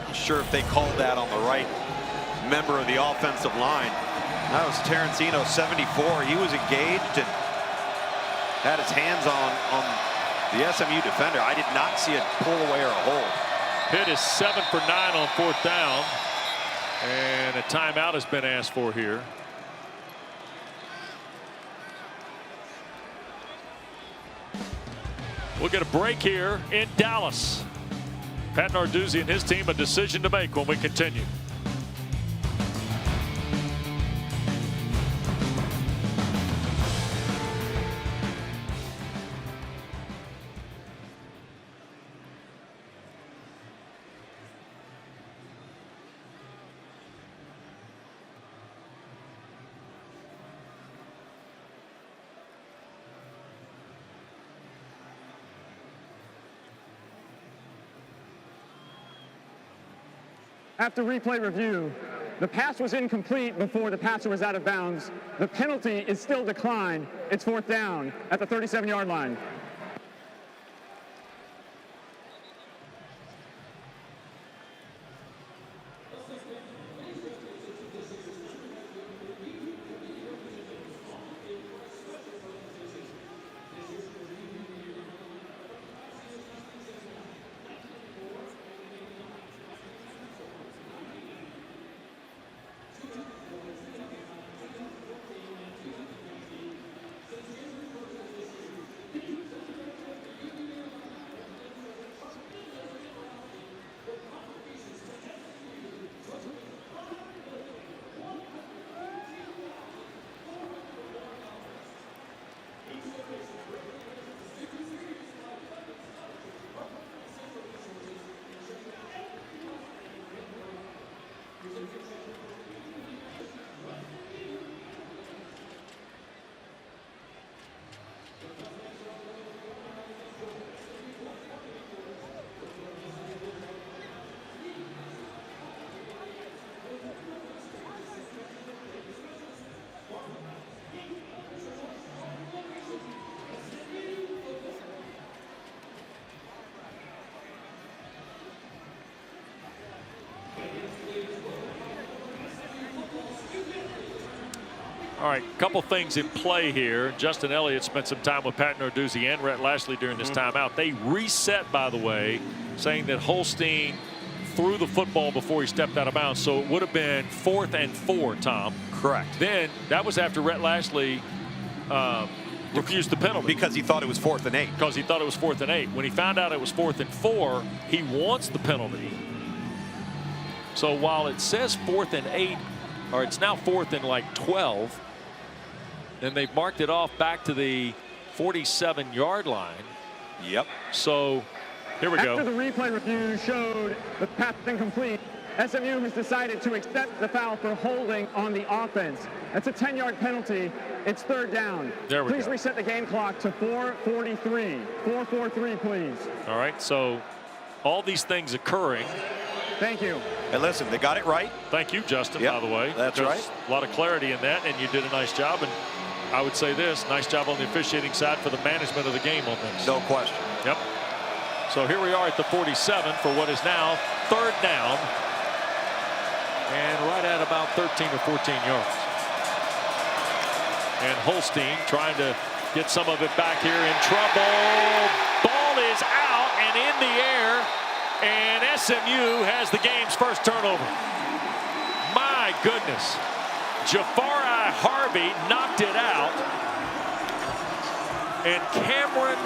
Not sure if they called that on the right member of the offensive line. That was Terrancino, 74. He was engaged and had his hands on the SMU defender. I did not see a pull away or a hold. Pitt is 7 for 9 on 4th down. And a timeout has been asked for here. We'll get a break here in Dallas. Pat Narduzzi and his team a decision to make when we continue. After replay review, The pass was incomplete before the passer was out of bounds. The penalty is still declined. It's 4th down at the 37-yard line. All right, couple things in play here. Justin Elliott spent some time with Pat Narduzzi and Rhett Lashley during this timeout. They reset, by the way, saying that Holstein threw the football before he stepped out of bounds. So it would have been 4th and 4, Tom. Correct. Then that was after Rhett Lashley refused the penalty. Because he thought it was 4th and 8. Because he thought it was 4th and 8. When he found out it was 4th and 4, he wants the penalty. So while it says 4th and 8, or it's now 4th and like 12, then they've marked it off back to the 47-yard line. Yep. So here we go. After the replay review showed the pass incomplete, SMU has decided to accept the foul for holding on the offense. That's a 10-yard penalty. It's 3rd down. There we go. Please reset the game clock to 4:43. 4:43, please. All right. So all these things occurring. Thank you. And listen, they got it right. Thank you, Justin, yep, by the way. That's right. A lot of clarity in that, and you did a nice job. And I would say this, nice job on the officiating side for the management of the game on this. No question. Yep. So here we are at the 47 for what is now 3rd down. And right at about 13 or 14 yards. And Holstein trying to get some of it back here in trouble. Ball is out and in the air. And SMU has the game's first turnover. My goodness. Jafari Harvey knocked it out. And Cameron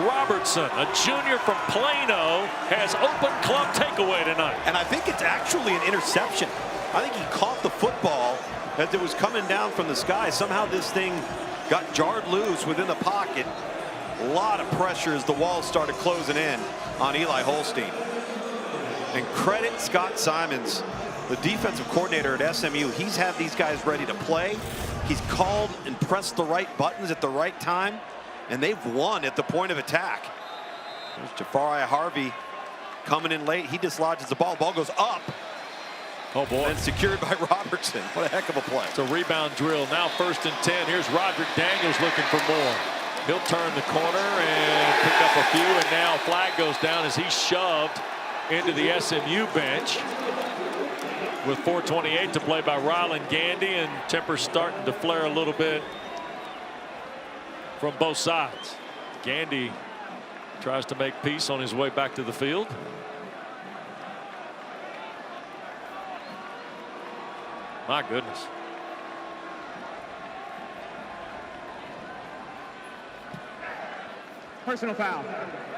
Robertson, a junior from Plano, has open club takeaway tonight. And I think it's actually an interception. I think he caught the football as it was coming down from the sky. Somehow this thing got jarred loose within the pocket. A lot of pressure as the walls started closing in on Eli Holstein. And credit Scott Simons, the defensive coordinator at SMU. He's had these guys ready to play. He's called and pressed the right buttons at the right time, and they've won at the point of attack. There's Jafari Harvey coming in late. He dislodges the ball. Ball goes up. Oh, boy. And secured by Robertson. What a heck of a play. It's a rebound drill. Now 1st and 10. Here's Roderick Daniels looking for more. He'll turn the corner and pick up a few, and now a flag goes down as he's shoved into the SMU bench with 4:28 to play by Ryland Gandy, and tempers starting to flare a little bit from both sides. Gandy tries to make peace on his way back to the field. My goodness. Personal foul.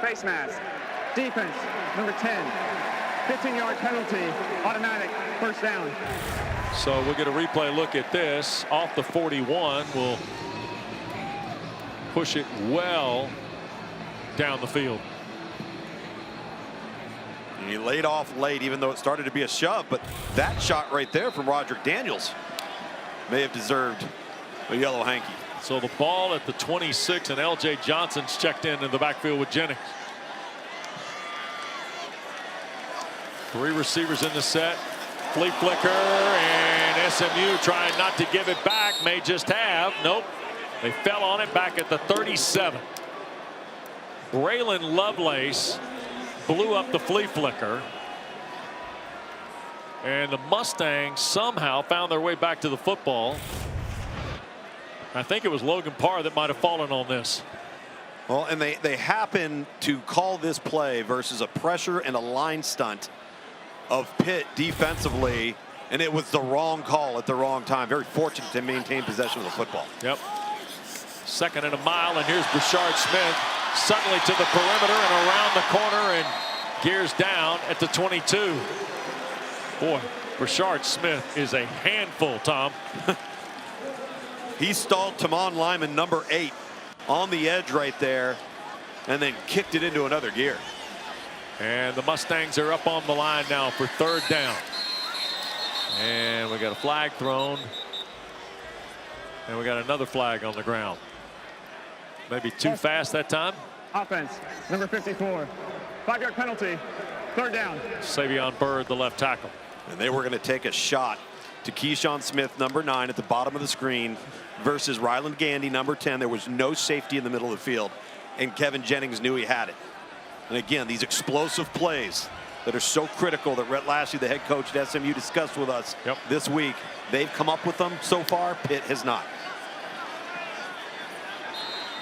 Face mask. Defense, number 10. 15-yard penalty. Automatic. 1st down. So we'll get a replay look at this. Off the 41. We'll push it well down the field. He laid off late, even though it started to be a shove. But that shot right there from Roderick Daniels may have deserved a yellow hanky. So the ball at the 26, and L.J. Johnson's checked in the backfield with Jennings. 3 receivers in the set. flea flicker, and SMU trying not to give it back. May just have. Nope. They fell on it back at the 37. Braylon Lovelace blew up the flea flicker. And the Mustangs somehow found their way back to the football. I think it was Logan Parr that might have fallen on this. Well, and they happen to call this play versus a pressure and a line stunt of Pitt defensively, and it was the wrong call at the wrong time. Very fortunate to maintain possession of the football. Yep. 2nd and a mile, and here's Brashard Smith suddenly to the perimeter and around the corner and gears down at the 22. Boy, Brashard Smith is a handful, Tom. He stalled Tamon Lyman, number 8, on the edge right there, and then kicked it into another gear. And the Mustangs are up on the line now for 3rd down. And we got a flag thrown. And we got another flag on the ground. Maybe too fast that time. Offense, number 54. 5-yard penalty, 3rd down. Savion Byrd, the left tackle. And they were going to take a shot to Keyshawn Smith, number 9, at the bottom of the screen versus Ryland Gandy, number 10. There was no safety in the middle of the field, and Kevin Jennings knew he had it. And again, these explosive plays that are so critical that Rhett Lashley, the head coach at SMU, discussed with us this week. They've come up with them so far. Pitt has not.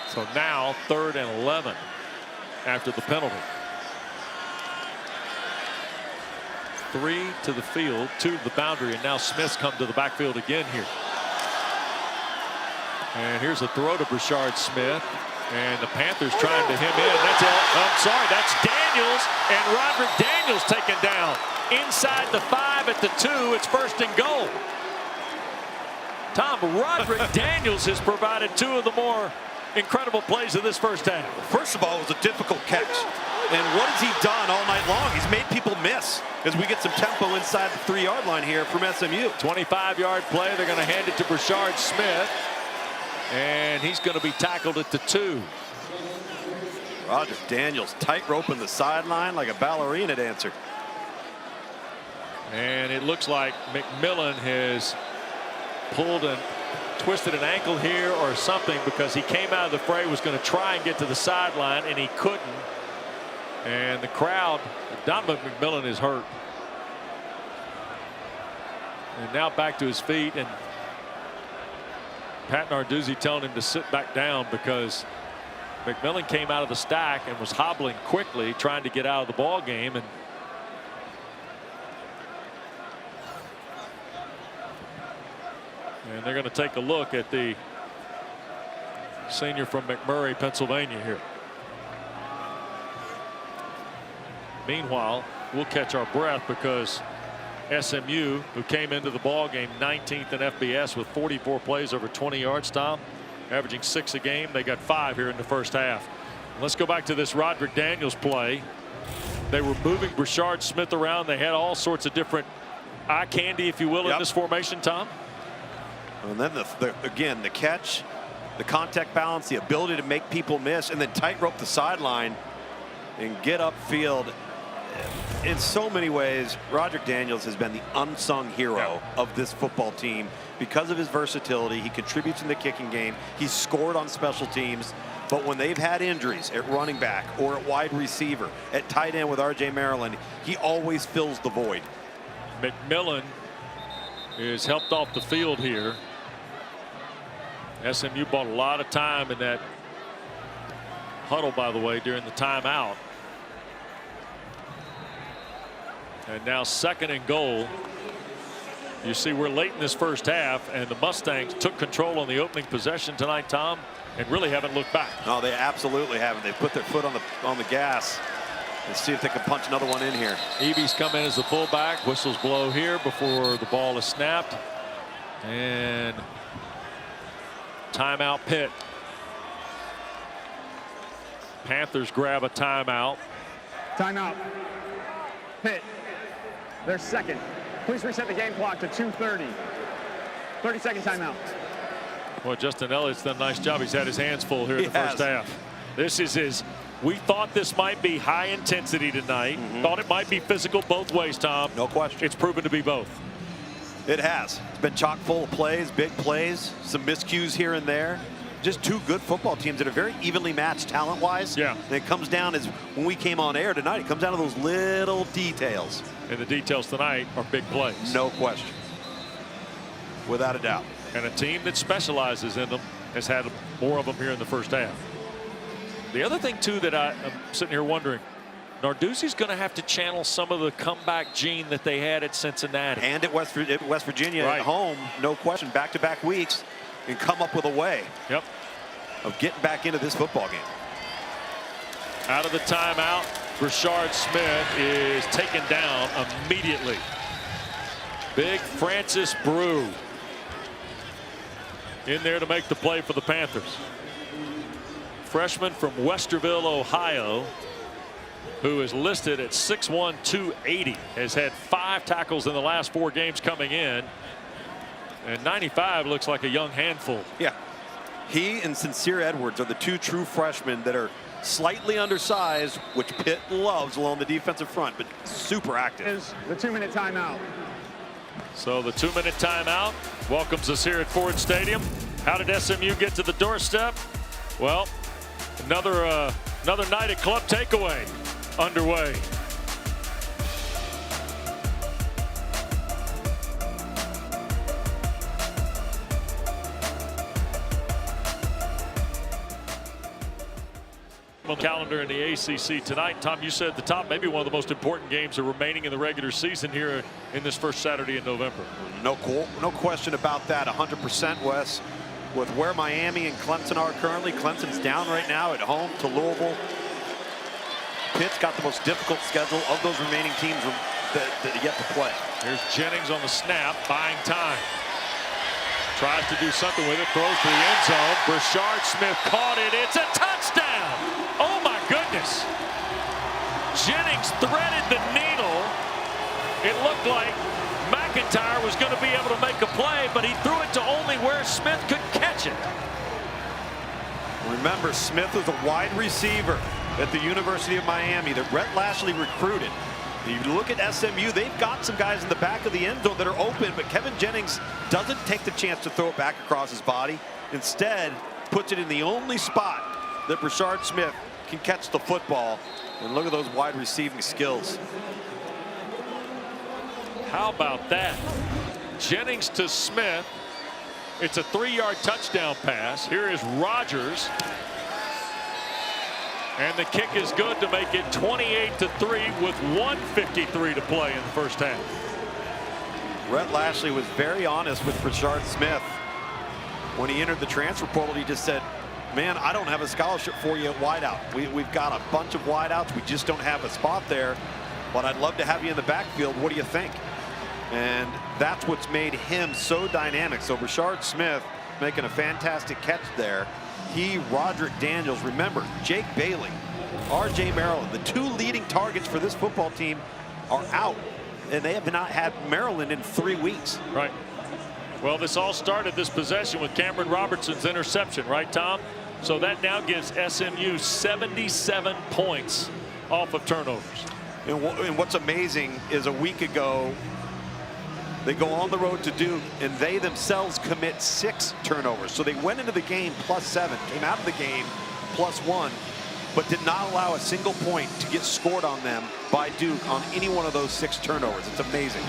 So now 3rd and 11 after the penalty. 3 to the field, 2 to the boundary, and now Smith's come to the backfield again here. And here's a throw to Brashard Smith, and the Panthers trying to hem in. That's I'm sorry, that's Daniels, and Roderick Daniels taken down inside the 5 at the 2. It's 1st and goal. Tom, Roderick Daniels has provided 2 of the more incredible plays of this first half. First of all, it was a difficult catch. And what has he done all night long? He's made people miss as we get some tempo inside the 3-yard line here from SMU. 25-yard play. They're going to hand it to Brashard Smith. And he's going to be tackled at the 2. Roger Daniels tight roping the sideline like a ballerina dancer. And it looks like McMillan has pulled and twisted an ankle here or something, because he came out of the fray, was going to try and get to the sideline, and he couldn't. And the crowd, Donovan McMillan is hurt. And now back to his feet, and Pat Narduzzi telling him to sit back down because McMillan came out of the stack and was hobbling quickly, trying to get out of the ball game. And they're going to take a look at the senior from McMurray, Pennsylvania here. Meanwhile, we'll catch our breath because SMU, who came into the ball game 19th in FBS with 44 plays over 20 yards, Tom, averaging 6 a game. They got 5 here in the first half. Let's go back to this Roderick Daniels play. They were moving Brashard Smith around. They had all sorts of different eye candy, if you will, in this formation, Tom. And then again, the catch, the contact balance, the ability to make people miss, and then tightrope the sideline and get upfield. In so many ways, Roderick Daniels has been the unsung hero of this football team because of his versatility. He contributes in the kicking game. He's scored on special teams. But when they've had injuries at running back or at wide receiver, at tight end with R.J. Maryland, he always fills the void. McMillan is helped off the field here. SMU bought a lot of time in that huddle, by the way, during the timeout. And now 2nd and goal. You see, we're late in this first half, and the Mustangs took control on the opening possession tonight, Tom, and really haven't looked back. No, they absolutely haven't. They put their foot on the gas. Let's see if they can punch another one in here. Eby's come in as the fullback. Whistles blow here before the ball is snapped. And timeout Pitt. Panthers grab a timeout. Timeout. Pitt. Their 2nd. Please reset the game clock to 2:30. 30-second timeout. Well, Justin Elliott's done a nice job. He's had his hands full here in the first half. This is his We thought this might be high intensity tonight. Thought it might be physical both ways, Tom. No question. It's proven to be both. It has. It's been chock full of plays, big plays, some miscues here and there. Just two good football teams that are very evenly matched talent-wise. Yeah. And it comes down, as when we came on air tonight, it comes down to those little details. And the details tonight are big plays. No question. Without a doubt. And a team that specializes in them has had more of them here in the first half. The other thing, too, that I'm sitting here wondering, Narduzzi's going to have to channel some of the comeback gene that they had at Cincinnati. And at West Virginia at home, no question, back-to-back weeks, and come up with a way of getting back into this football game. Out of the timeout, Brashard Smith is taken down immediately. Big Francis Brew in there to make the play for the Panthers. Freshman from Westerville, Ohio, who is listed at 6'1", 280, has had 5 tackles in the last 4 games coming in. And 95 looks like a young handful. Yeah. He and Sincere Edwards are the 2 true freshmen that are slightly undersized, which Pitt loves along the defensive front, but super active. Is the 2-minute timeout. So the 2-minute timeout welcomes us here at Ford Stadium. How did SMU get to the doorstep? Well, another night at Club Takeaway underway. On the calendar in the ACC tonight. Tom, you said at the top, maybe one of the most important games are remaining in the regular season here in this first Saturday in November. No question about that. 100%, Wes. With where Miami and Clemson are currently, Clemson's down right now at home to Louisville. Pitt's got the most difficult schedule of those remaining teams that yet to play. Here's Jennings on the snap, buying time. Tries to do something with it, throws to the end zone. Brashard Smith caught it. It's a touchdown. Oh my goodness. Jennings threaded the needle. It looked like McIntyre was going to be able to make a play, but he threw it to only where Smith could catch it. Remember, Smith was a wide receiver at the University of Miami that Rhett Lashley recruited. You look at SMU, they've got some guys in the back of the end zone that are open, but Kevin Jennings doesn't take the chance to throw it back across his body. Instead, puts it in the only spot that Brashard Smith can catch the football. And look at those wide receiving skills. How about that? Jennings to Smith. It's a 3-yard touchdown pass. Here is Rogers. And the kick is good to make it 28-3 with 1:53 to play in the first half. Rhett Lashley was very honest with Brashard Smith. When he entered the transfer portal, he just said, man, I don't have a scholarship for you at wideout. We've got a bunch of wideouts. We just don't have a spot there. But I'd love to have you in the backfield. What do you think? And that's what's made him so dynamic. So Brashard Smith making a fantastic catch there. He, Roderick Daniels, remember, Jake Bailey, R.J. Maryland, the 2 leading targets for this football team are out. And they have not had Maryland in 3 weeks. Right. Well, this all started, this possession, with Cameron Robertson's interception, right, Tom? So that now gives SMU 77 points off of turnovers. And what's amazing is a week ago, they go on the road to Duke, and they themselves commit 6 turnovers. So they went into the game +7, came out of the game +1, but did not allow a single point to get scored on them by Duke on any one of those 6 turnovers. It's amazing.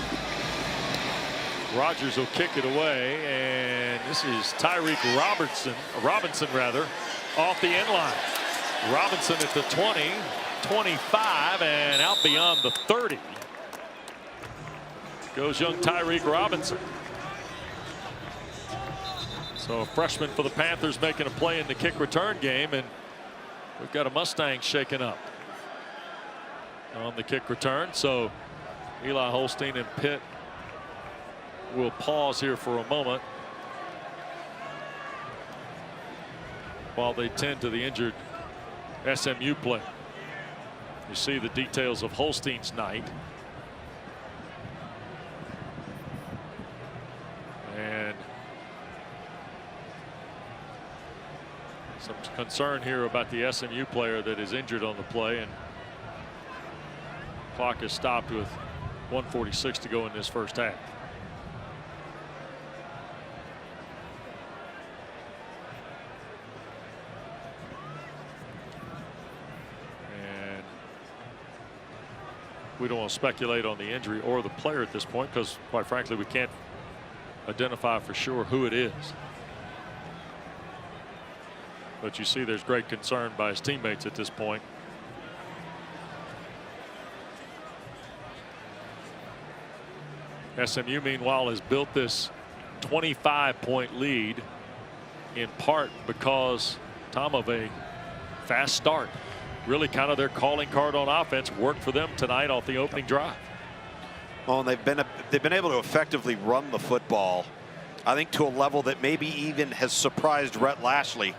Rogers will kick it away, and this is Tyreek Robinson rather, off the end line. Robinson at the 20, 25, and out beyond the 30. Goes young Tyreek Robinson. So a freshman for the Panthers making a play in the kick return game, and we've got a Mustang shaken up on the kick return. So Eli Holstein and Pitt will pause here for a moment while they tend to the injured SMU play. You see the details of Holstein's night. And Some concern here about the SMU player that is injured on the play, and clock is stopped with 1:46 to go in this first half. And we don't want to speculate on the injury or the player at this point, because quite frankly we can't identify for sure who it is. But you see there's great concern by his teammates at this point. SMU meanwhile has built this 25-point lead in part because, Tom, of a fast start. Really kind of their calling card on offense worked for them tonight off the opening drive. Well, and they've been able to effectively run the football, I think, to a level that maybe even has surprised Rhett Lashley,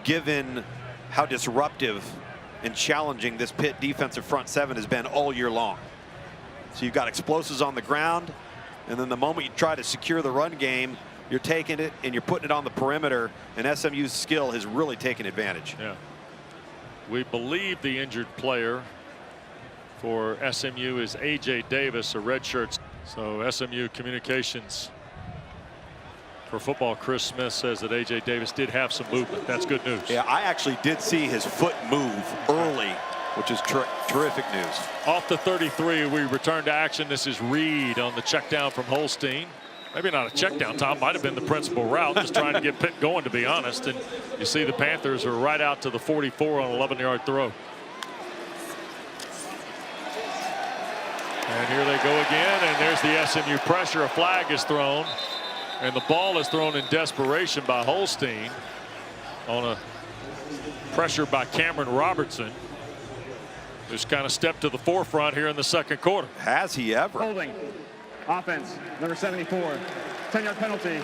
given how disruptive and challenging this Pitt defensive front seven has been all year long. So you've got explosives on the ground, and then the moment you try to secure the run game, you're taking it and you're putting it on the perimeter, and SMU's skill has really taken advantage. Yeah. We believe the injured player for SMU is A.J. Davis, a redshirt. So SMU Communications for football, Chris Smith, says that A.J. Davis did have some movement. That's good news. Yeah, I actually did see his foot move early, which is terrific news. Off the 33, we return to action. This is Reed on the check down from Holstein. Maybe not a check down, Tom. Might have been the principal route, just trying to get Pitt going, to be honest. And you see the Panthers are right out to the 44 on an 11-yard throw. And here they go again, and there's the SMU pressure. A flag is thrown, and the ball is thrown in desperation by Holstein on a pressure by Cameron Robertson, who's kind of stepped to the forefront here in the second quarter. Has he ever? Holding. Offense, number 74. 10-yard penalty.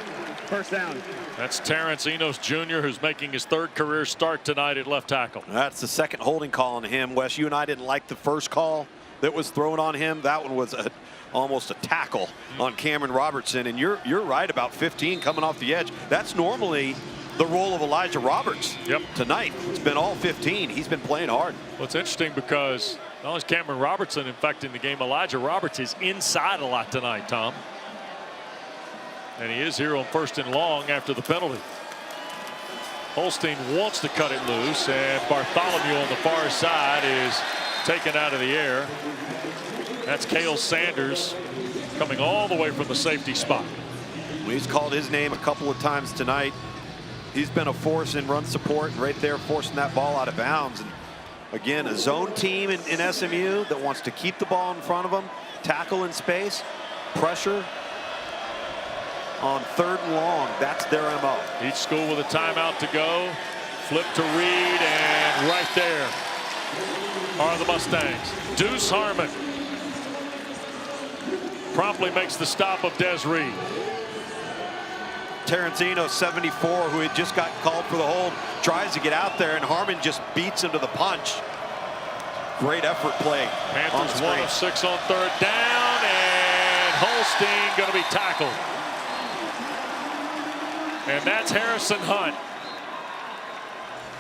First down. That's Terrence Enos Jr., who's making his third career start tonight at left tackle. That's the second holding call on him. Wes, you and I didn't like the first call that was thrown on him. That one was almost a tackle on Cameron Robertson. And you're right about 15 coming off the edge. That's normally the role of Elijah Roberts. Yep. Tonight, it's been all 15. He's been playing hard. Well, it's interesting because not only is Cameron Robertson infecting the game, Elijah Roberts is inside a lot tonight, Tom. And he is here on 1st and long after the penalty. Holstein wants to cut it loose, and Bartholomew on the far side is taken out of the air. That's Cale Sanders coming all the way from the safety spot. He's called his name a couple of times tonight. He's been a force in run support, and right there forcing that ball out of bounds. And again, a zone team in SMU that wants to keep the ball in front of them, tackle in space, pressure on 3rd and long. That's their MO. Each school with a timeout to go. Flip to Reed, and right there are the Mustangs. Deuce Harmon promptly makes the stop of Des Reed. Terrence Enos, 74, who had just got called for the hold, tries to get out there, and Harmon just beats him to the punch. Great effort play. Panthers 1 of 6 on 3rd down, and Holstein going to be tackled. And that's Harrison Hunt.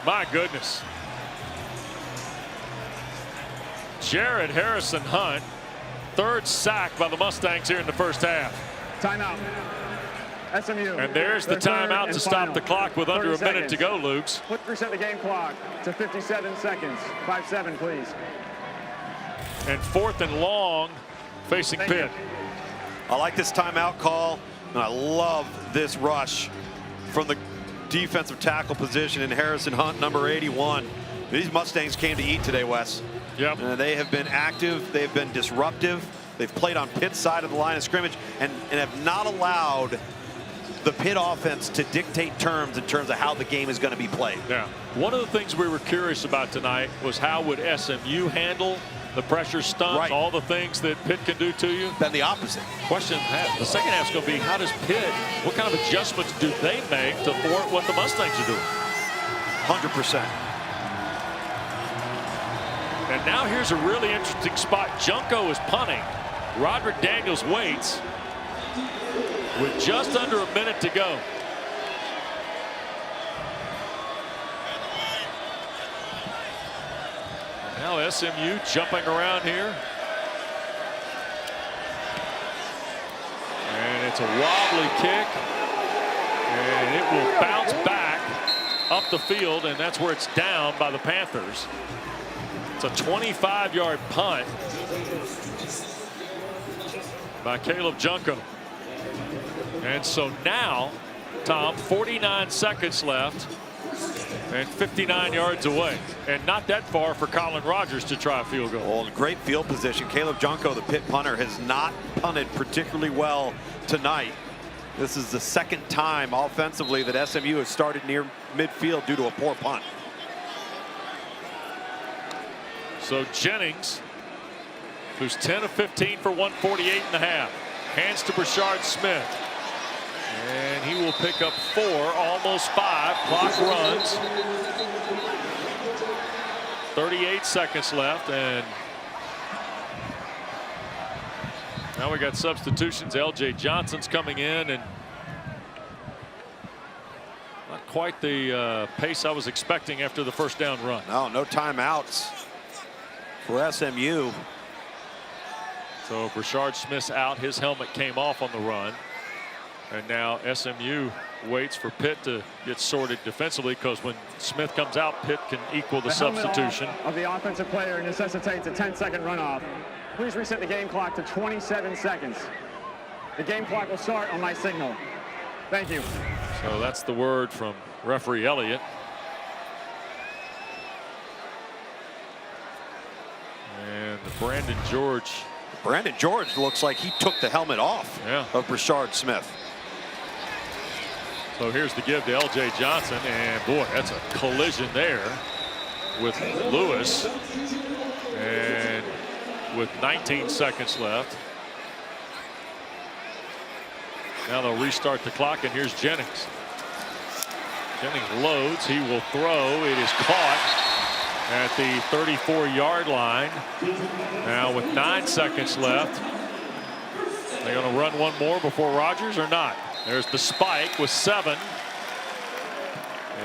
My goodness. Jared Harrison Hunt, 3rd sack by the Mustangs here in the first half. Timeout. SMU. And there's the timeout to stop the clock with under a minute to go, Lukes. Let's reset the game clock to 57 seconds. 5-7, please. And 4th and long facing Pitt. I like this timeout call, and I love this rush from the defensive tackle position in Harrison Hunt, number 81. These Mustangs came to eat today, Wes. Yep. They have been active. They've been disruptive. They've played on Pitt's side of the line of scrimmage and have not allowed the Pitt offense to dictate terms in terms of how the game is going to be played. Yeah. One of the things we were curious about tonight was how would SMU handle the pressure stunts, right, all the things that Pitt can do to you. Then the opposite. Question, the second half is going to be, how does Pitt, what kind of adjustments do they make to thwart what the Mustangs are doing? 100%. And now here's a really interesting spot. Junko is punting. Roderick Daniels waits with just under a minute to go. Now SMU jumping around here. And it's a wobbly kick. And it will bounce back up the field, and that's where it's down by the Panthers. It's a 25-yard punt by Caleb Junko. And so now, Tom, 49 seconds left and 59 yards away, and not that far for Colin Rogers to try a field goal. Well, great field position. Caleb Junko, the Pitt punter, has not punted particularly well tonight. This is the second time offensively that SMU has started near midfield due to a poor punt. So Jennings, who's 10 of 15 for 148 and a half, hands to Brashard Smith. And he will pick up 4, almost 5. Clock runs. 38 seconds left, and now we got substitutions. LJ Johnson's coming in, and not quite the pace I was expecting after the first down run. No timeouts for SMU. So Brashard Smith's out. His helmet came off on the run. And now SMU waits for Pitt to get sorted defensively, because when Smith comes out, Pitt can equal the substitution. Of the offensive player necessitates a 10-second runoff. Please reset the game clock to 27 seconds. The game clock will start on my signal. Thank you. So that's the word from referee Elliott. And Brandon George looks like he took the helmet off of Brashard Smith. So here's the give to LJ Johnson, and boy, that's a collision there with Lewis. And with 19 seconds left, now they'll restart the clock, and here's Jennings. Jennings loads, he will throw. It is caught at the 34-yard line. Now with 9 seconds left, they're going to run one more before Rogers or not? There's the spike with 7.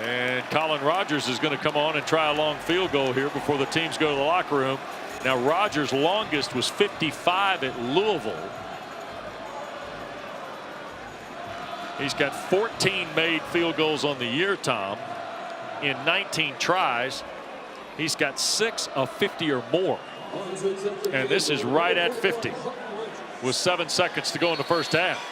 And Colin Rogers is going to come on and try a long field goal here before the teams go to the locker room. Now Rogers' longest was 55 at Louisville. He's got 14 made field goals on the year, Tom, in 19 tries. He's got 6 of 50 or more. And this is right at 50 with 7 seconds to go in the first half.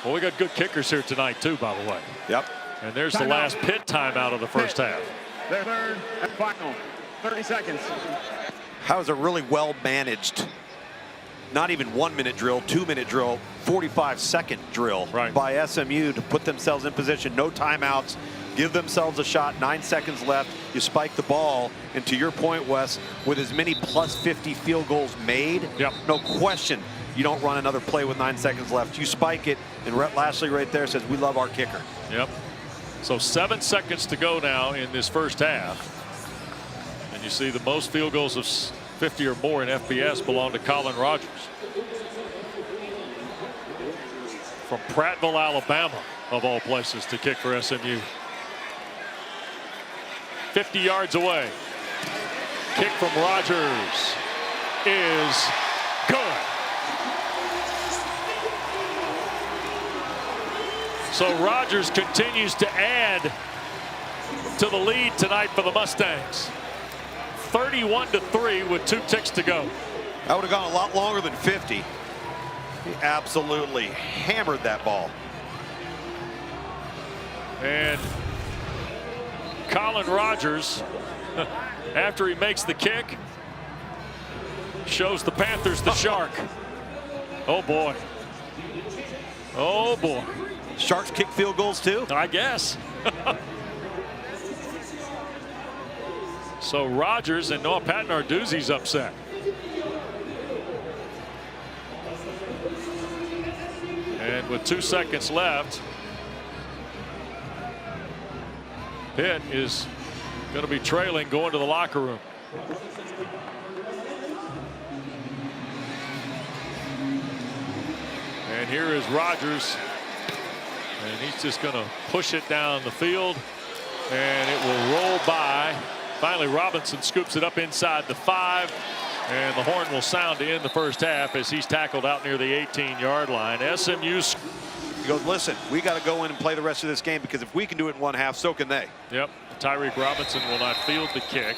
Well, we got good kickers here tonight, too, by the way. Yep. And there's the last Pitt timeout of the first half. Their third and final. 30 seconds. How is a really well managed, not even 1-minute drill, 2-minute drill, 45-second drill by SMU to put themselves in position. No timeouts. Give themselves a shot. 9 seconds left. You spike the ball. And to your point, Wes, with as many plus 50 field goals made, no question, you don't run another play with 9 seconds left. You spike it, and Rhett Lashley right there says, we love our kicker. Yep. So 7 seconds to go now in this first half. And you see the most field goals of 50 or more in FBS belong to Colin Rogers. From Prattville, Alabama, of all places, to kick for SMU. 50 yards away. Kick from Rogers is good. So Rogers continues to add to the lead tonight for the Mustangs. 31-3 with 2 ticks to go. That would have gone a lot longer than 50. He absolutely hammered that ball. And Colin Rogers, after he makes the kick, shows the Panthers the shark. Oh boy. Oh boy. Sharks kick field goals too? I guess. So Rogers and Noah Patton-Arduzzi's upset. And with 2 seconds left, Pitt is going to be trailing, going to the locker room. And here is Rogers. And he's just going to push it down the field. And it will roll by Finally, Robinson scoops it up inside the 5. And the horn will sound to end the first half as he's tackled out near the 18-yard line. SMU. He goes, listen, we got to go in and play the rest of this game, because if we can do it in one half, so can they. Yep. Tyreek Robinson will not field the kick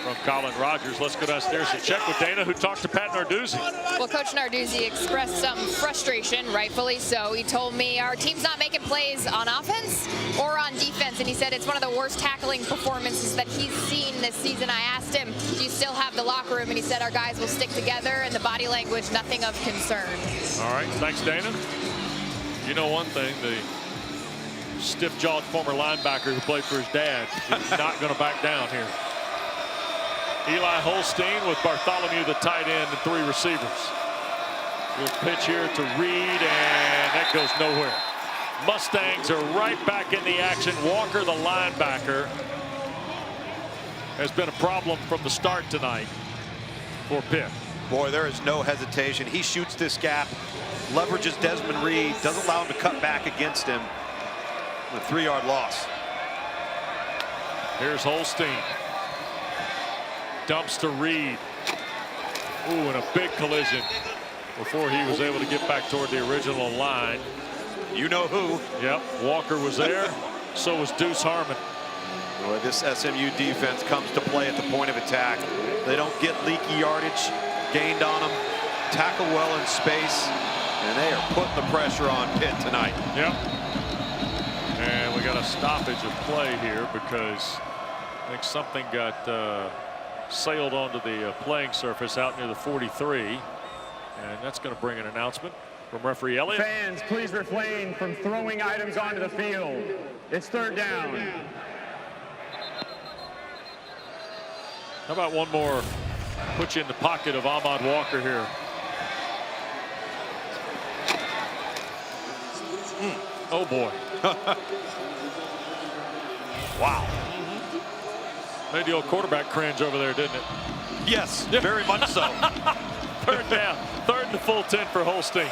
from Colin Rogers. Let's go downstairs and check with Dana, who talked to Pat Narduzzi. Well, Coach Narduzzi expressed some frustration, rightfully so. He told me our team's not making plays on offense or on defense, and he said it's one of the worst tackling performances that he's seen this season. I asked him, do you still have the locker room? And he said our guys will stick together, and the body language, nothing of concern. All right, thanks, Dana. You know one thing, the stiff-jawed former linebacker who played for his dad is not going to back down here. Eli Holstein with Bartholomew, the tight end, and 3 receivers. Good pitch here to Reed, and that goes nowhere. Mustangs are right back in the action. Walker, the linebacker, has been a problem from the start tonight for Pitt. Boy, there is no hesitation. He shoots this gap, leverages Desmond Reed, doesn't allow him to cut back against him. A 3-yard loss. Here's Holstein. Dumps to Reed. Ooh, and a big collision before he was able to get back toward the original line. You know who. Yep, Walker was there. So was Deuce Harmon. Boy, this SMU defense comes to play at the point of attack. They don't get leaky yardage gained on them. Tackle well in space. And they are putting the pressure on Pitt tonight. Yep. And we got a stoppage of play here because I think something got sailed onto the playing surface out near the 43. And that's going to bring an announcement from referee Elliott. Fans, please refrain from throwing items onto the field. It's 3rd down. How about one more? Put you in the pocket of Ahmad Walker here. Oh boy. Wow. Made the old quarterback cringe over there, didn't it? Yes, very much so. 3rd down. 3rd and the full 10 for Holstein.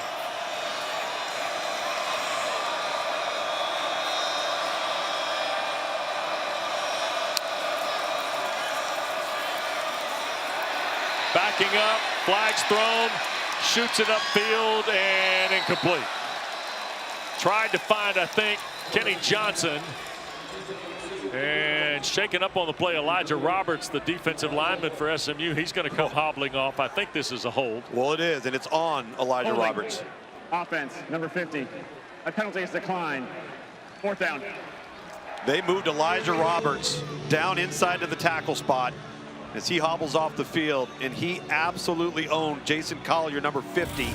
Backing up, flags thrown, shoots it upfield, and incomplete. Tried to find, I think, Kenny Johnson. And shaken up on the play, Elijah Roberts, the defensive lineman for SMU. He's going to come hobbling off. I think this is a hold. Well, it is, and it's on Elijah Roberts. Offense, number 50. A penalty is declined. 4th down. They moved Elijah Roberts down inside to the tackle spot as he hobbles off the field, and he absolutely owned Jason Collier, number 50.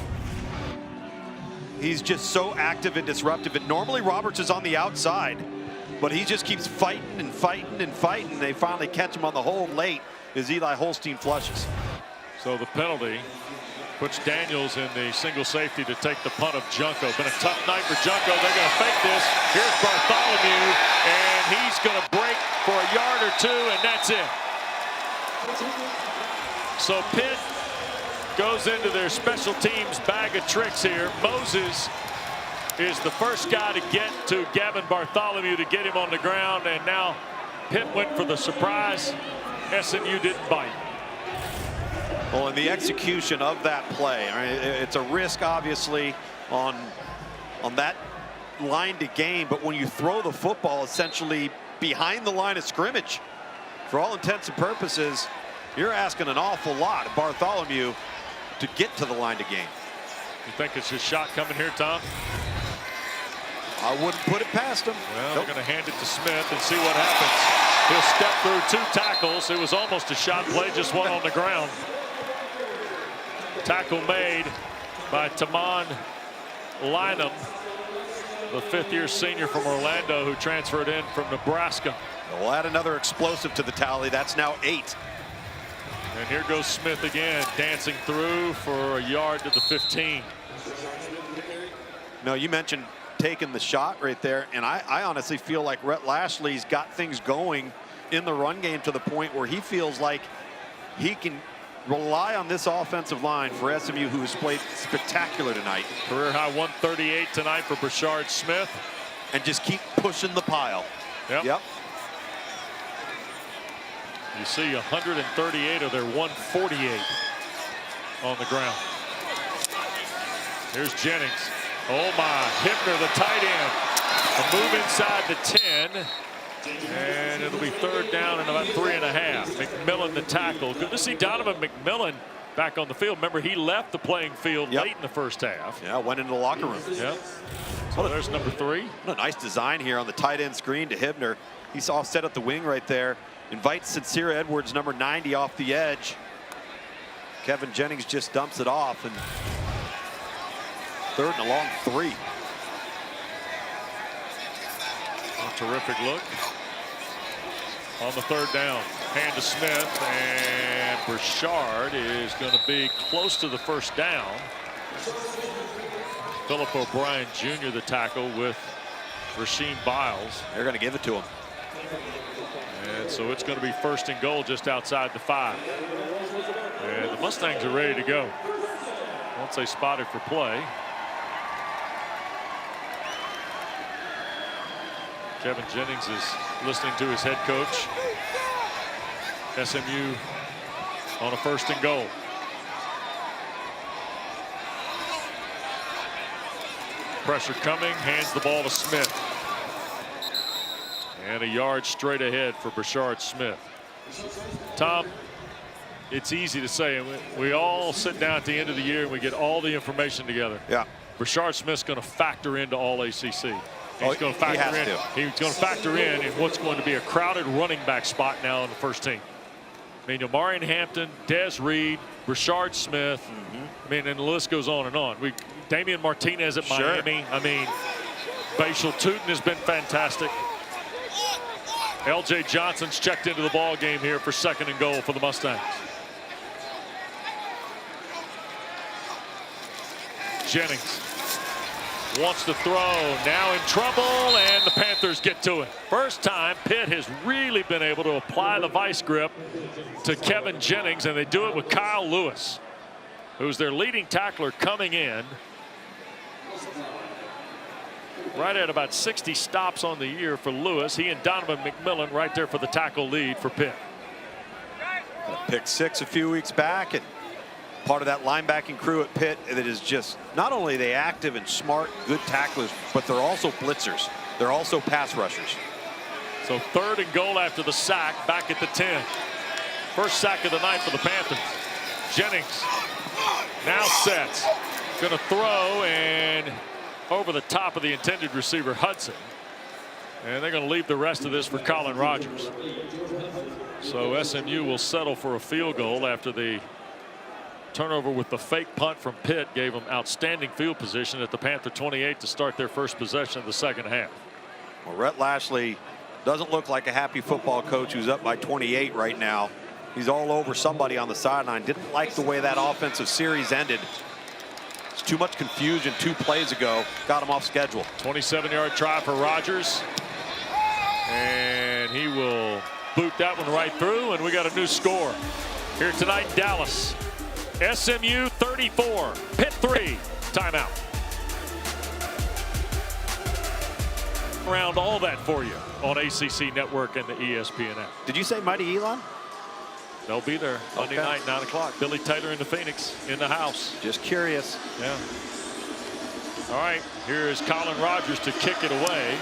He's just so active and disruptive, and normally Roberts is on the outside, but he just keeps fighting and fighting and fighting. They finally catch him on the hold late as Eli Holstein flushes. So the penalty puts Daniels in the single safety to take the punt of Junko. Been a tough night for Junko. They're going to fake this. Here's Bartholomew, and he's going to break for a yard or 2, and that's it. So Pitt goes into their special teams bag of tricks here. Moses is the first guy to get to Gavin Bartholomew to get him on the ground, and now Pitt went for the surprise. SMU didn't bite. Well, in the execution of that play, I mean, it's a risk, obviously, on that line to gain, but when you throw the football essentially behind the line of scrimmage, for all intents and purposes, you're asking an awful lot of Bartholomew to get to the line to gain. You think it's his shot coming here, Tom? I wouldn't put it past him. Well, they're going to hand it to Smith and see what happens. He'll step through 2 tackles. It was almost a shot play, just one on the ground. Tackle made by Taman Lynham, the 5th-year senior from Orlando who transferred in from Nebraska. We'll add another explosive to the tally. That's now 8. And here goes Smith again, dancing through for a yard to the 15. No, you mentioned taking the shot right there, and I honestly feel like Rhett Lashley's got things going in the run game to the point where he feels like he can rely on this offensive line for SMU, who has played spectacular tonight. Career high 138 tonight for Brashard Smith. And just keep pushing the pile. Yep. You see 138 of their 148 on the ground. Here's Jennings. Oh my, Hibner, the tight end. A move inside the 10. And it'll be 3rd down and about 3.5. McMillan the tackle. Good to see Donovan McMillan back on the field. Remember, he left the playing field late in the first half. Yeah, went into the locker room. Yep. So there's number 3. What a nice design here on the tight end screen to Hibner. He's all set at the wing right there. Invites Sincere Edwards, number 90, off the edge. Kevin Jennings just dumps it off, and 3rd and a long 3. A terrific look on the 3rd down. Hand to Smith, and Burchard is going to be close to the 1st down. Philip O'Brien Jr. the tackle with Rasheem Biles. They're going to give it to him. And so it's going to be 1st and goal just outside the 5. And the Mustangs are ready to go once they spot it for play. Kevin Jennings is listening to his head coach. SMU on a 1st and goal. Pressure coming, hands the ball to Smith. And a yard straight ahead for Burchard Smith. Tom, it's easy to say, we all sit down at the end of the year and we get all the information together. Yeah. Burchard Smith's going to factor into all ACC. He's going to factor in. He's going to factor in what's going to be a crowded running back spot now on the first team. I mean, Omarion Hampton, Des Reed, Burchard Smith. I mean, and the list goes on and on. Damian Martinez at Miami. I mean, Bashal Tootin has been fantastic. L.J. Johnson's checked into the ball game here for 2nd and goal for the Mustangs. Jennings wants to throw, now in trouble, and the Panthers get to it. First time Pitt has really been able to apply the vice grip to Kevin Jennings, and they do it with Kyle Lewis, who's their leading tackler coming in. Right at about 60 stops on the year for Lewis. He and Donovan McMillan right there for the tackle lead for Pitt. Pick 6 a few weeks back, and part of that linebacking crew at Pitt that is just not only they active and smart, good tacklers, but they're also blitzers. They're also pass rushers. So 3rd and goal after the sack, back at the 10. First sack of the night for the Panthers. Jennings now sets. Going to throw and over the top of the intended receiver Hudson. And they're going to leave the rest of this for Colin Rogers. So SMU will settle for a field goal after the turnover with the fake punt from Pitt gave them outstanding field position at the Panther 28 to start their first possession of the 2nd half. Well, Rhett Lashley doesn't look like a happy football coach who's up by 28 right now. He's all over somebody on the sideline. Didn't like the way that offensive series ended. It's too much confusion 2 plays ago. Got him off schedule. 27-yard try for Rogers. And he will boot that one right through, and we got a new score here tonight in Dallas. SMU 34, Pitt 3, timeout. Around all that for you on ACC Network and the ESPN app. Did you say Mighty Elon? They'll be there Monday night, 9 o'clock. Billy Taylor in the Phoenix in the house. Just curious. Yeah. All right, here is Colin Rogers to kick it away.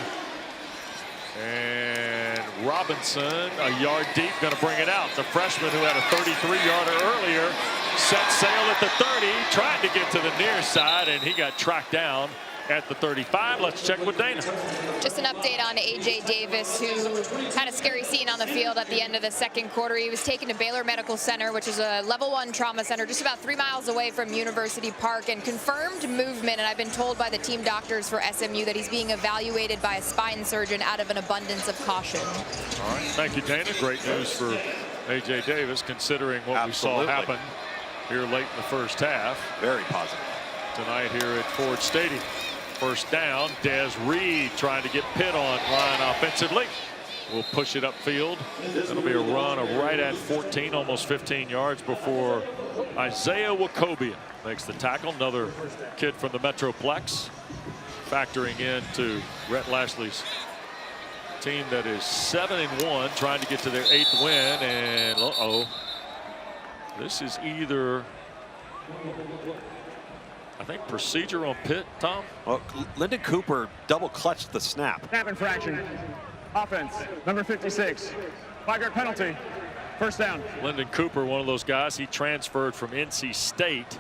And Robinson, a yard deep, going to bring it out. The freshman who had a 33-yarder earlier set sail at the 30, tried to get to the near side, and he got tracked down at the 35. Let's check with Dana. Just an update on A.J. Davis, who had a scary scene on the field at the end of the 2nd quarter. He was taken to Baylor Medical Center, which is a level 1 trauma center just about 3 miles away from University Park, and confirmed movement. And I've been told by the team doctors for SMU that he's being evaluated by a spine surgeon out of an abundance of caution. All right, thank you, Dana. Great news for A.J. Davis, considering what we saw happen here late in the first half. Very positive. Tonight here at Ford Stadium. First down, Des Reed trying to get Pitt on line offensively. We'll push it upfield. That'll be a run of right at 14, almost 15 yards before Isaiah Wacobia makes the tackle. Another kid from the Metroplex, factoring into Rhett Lashley's team that is 7-1, trying to get to their 8th win, and this is either, I think, procedure on Pitt, Tom. Well, Lyndon Cooper double clutched the snap. Snap infraction. Offense, number 56. 5-yard penalty. First down. Lyndon Cooper, one of those guys. He transferred from NC State.